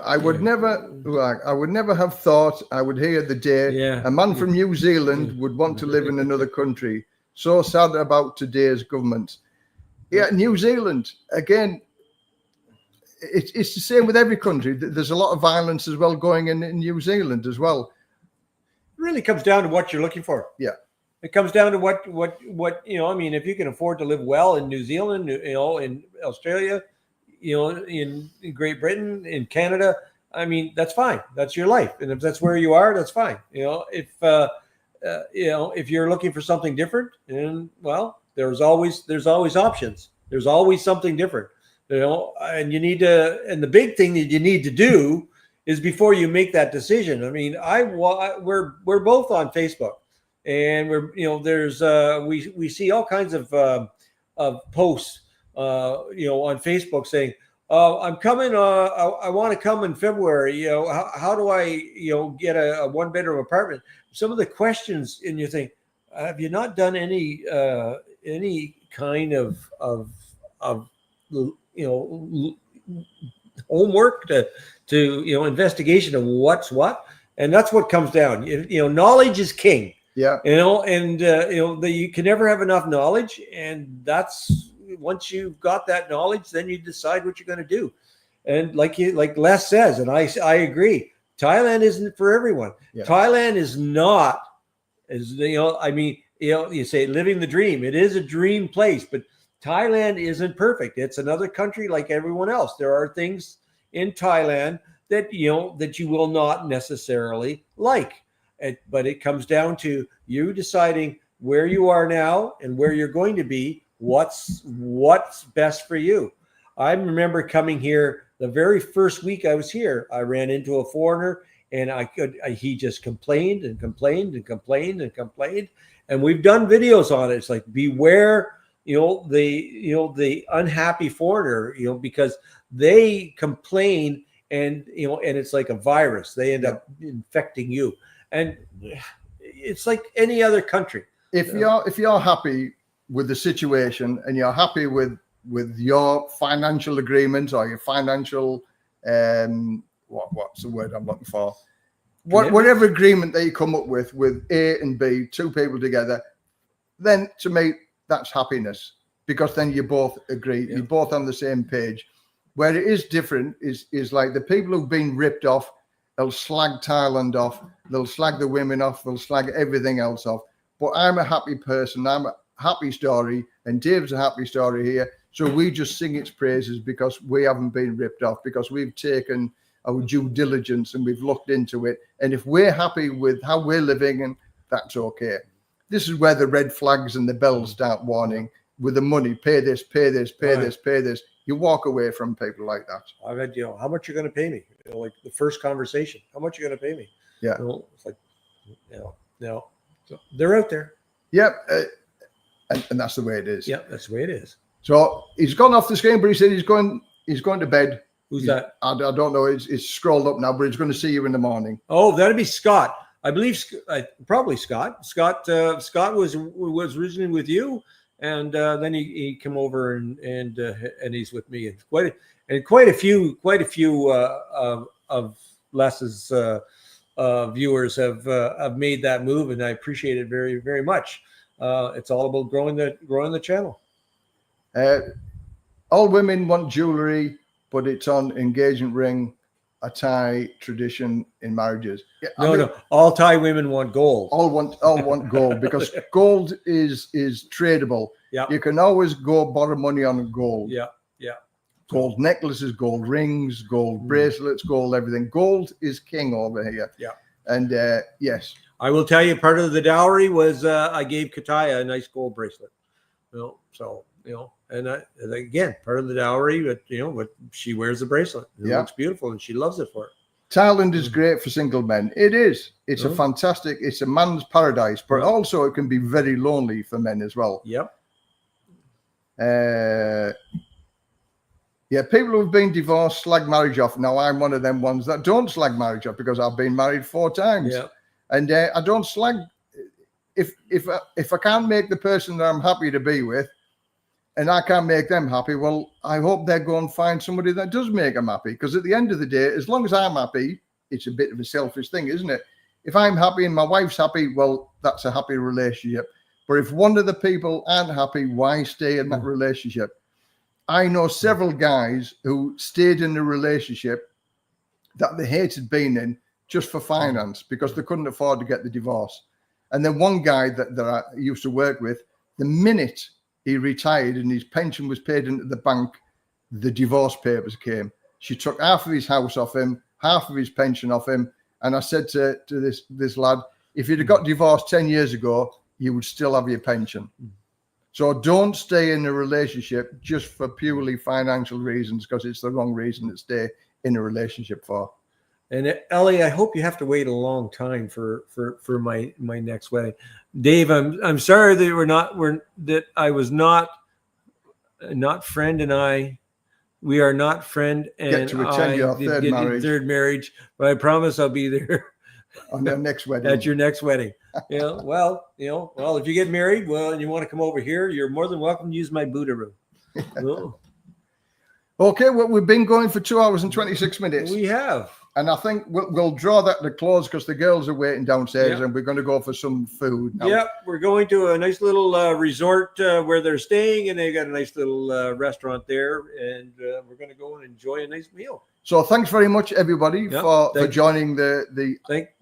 I would never have thought I would hear the day a man from New Zealand would want to live in another country. So sad about today's government. Yeah, New Zealand, again, it's the same with every country. There's a lot of violence as well going in New Zealand as well. It really comes down to what you're looking for. Yeah. It comes down to what I mean, if you can afford to live well in New Zealand, in Australia, in Great Britain, in Canada, I mean, that's fine. That's your life. And if that's where you are, that's fine. If you're looking for something different, and well, there's always options. There's always something different, and you need to, and the big thing that you need to do is before you make that decision. I mean, we're both on Facebook, and there's we see all kinds of posts on Facebook saying, I'm coming, I want to come in February, how do I get a one bedroom apartment? Some of the questions, and you think, have you not done any kind of homework to investigation of what's what? And that's what comes down. Knowledge is king. Yeah. You can never have enough knowledge, and that's, once you've got that knowledge, then you decide what you're going to do. And like Les says, and I agree, Thailand isn't for everyone. Yeah. Thailand is not, you say living the dream. It is a dream place, but Thailand isn't perfect. It's another country like everyone else. There are things in Thailand that you will not necessarily like. But it comes down to you deciding where you are now and where you're going to be, what's best for you. I remember coming here the very first week I was here. I ran into a foreigner, and he just complained and complained and complained and complained. And we've done videos on it. It's like, beware, the unhappy foreigner, because they complain, and and it's like a virus. They end up infecting you. And it's like any other country. If you're happy with the situation, and you're happy with your financial agreement, or your financial what's the word I'm looking for? Whatever agreement that you come up with A and B, two people together, then to me that's happiness, because then you both agree, you're both on the same page. Where it is different is like the people who've been ripped off, they'll slag Thailand off, they'll slag the women off, they'll slag everything else off. But I'm a happy person, I'm a happy story, and Dave's a happy story here. So we just sing its praises because we haven't been ripped off, because we've taken our due diligence and we've looked into it. And if we're happy with how we're living, and that's okay. This is where the red flags and the bells start warning with the money. Pay this, pay this, pay this, pay this. You walk away from people like that. I've had, how much you're going to pay me? Like the first conversation, how much you're going to pay me? Yeah. It's like, no. So they're out there. Yep. And that's the way it is. Yeah, that's the way it is. So he's gone off the screen, but he said he's going to bed. Who's that? I don't know. It's scrolled up now, but he's going to see you in the morning. Oh, that'd be Scott. I believe probably Scott. Scott was originally with you, and then he came over and he's with me. And quite a few of Les's viewers have made that move, and I appreciate it very, very much. It's all about growing the channel. All women want jewelry, but it's on engagement ring. a Thai tradition in marriages. Yeah, No. All Thai women want gold. All want gold because gold is tradable. Yeah. You can always go borrow money on gold. Yeah. Gold necklaces, gold rings, gold bracelets, gold everything. Gold is king over here. Yeah. And yes. I will tell you, part of the dowry was I gave Kataya a nice gold bracelet. And again, part of the dowry, but she wears the bracelet. It looks beautiful, and she loves it for it. Thailand is great for single men. It is. It's it's a man's paradise, but also it can be very lonely for men as well. Yep. People who've been divorced slag marriage off. Now, I'm one of them ones that don't slag marriage off because I've been married 4 times. Yeah. And I don't slag. If I can't make the person that I'm happy to be with, and I can't make them happy, well, I hope they go and find somebody that does make them happy. Because at the end of the day, as long as I'm happy, it's a bit of a selfish thing, isn't it? If I'm happy and my wife's happy, well, that's a happy relationship. But if one of the people aren't happy, why stay in that relationship? I know several guys who stayed in a relationship that they hated being in just for finance because they couldn't afford to get the divorce. And then one guy that I used to work with, the minute he retired and his pension was paid into the bank, the divorce papers came. She took half of his house off him, half of his pension off him. And I said to this lad, if you'd have got divorced 10 years ago, you would still have your pension. So don't stay in a relationship just for purely financial reasons, because it's the wrong reason to stay in a relationship for. And Ellie, I hope you have to wait a long time for my next wedding. Dave, I'm sorry that I was not friend and I. We are not friend and get to attend your third marriage. But I promise I'll be there on their next wedding. At your next wedding. Well, if you get married, and you want to come over here, you're more than welcome to use my Buddha room. Okay, well, we've been going for 2 hours and 26 minutes. We have. And I think we'll draw that to close because the girls are waiting downstairs and we're going to go for some food now. Yep, we're going to a nice little resort where they're staying, and they got a nice little restaurant there, and we're going to go and enjoy a nice meal. So thanks very much, everybody, for joining the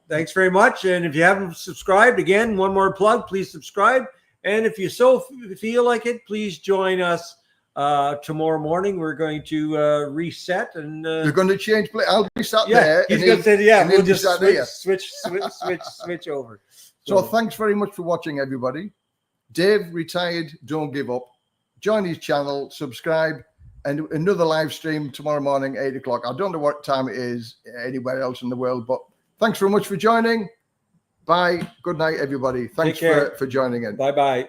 Thanks very much. And if you haven't subscribed, again, one more plug, please subscribe. And if you so feel like it, please join us tomorrow morning. We're going to reset and you're going to change. I'll be sat there. He's going to say, we'll just switch over. So thanks very much for watching, everybody. Dave Retired, don't give up. Join his channel, subscribe, and another live stream tomorrow morning, 8 o'clock. I don't know what time it is anywhere else in the world, but thanks very much for joining. Bye. Good night, everybody. Thanks for joining in. Bye-bye.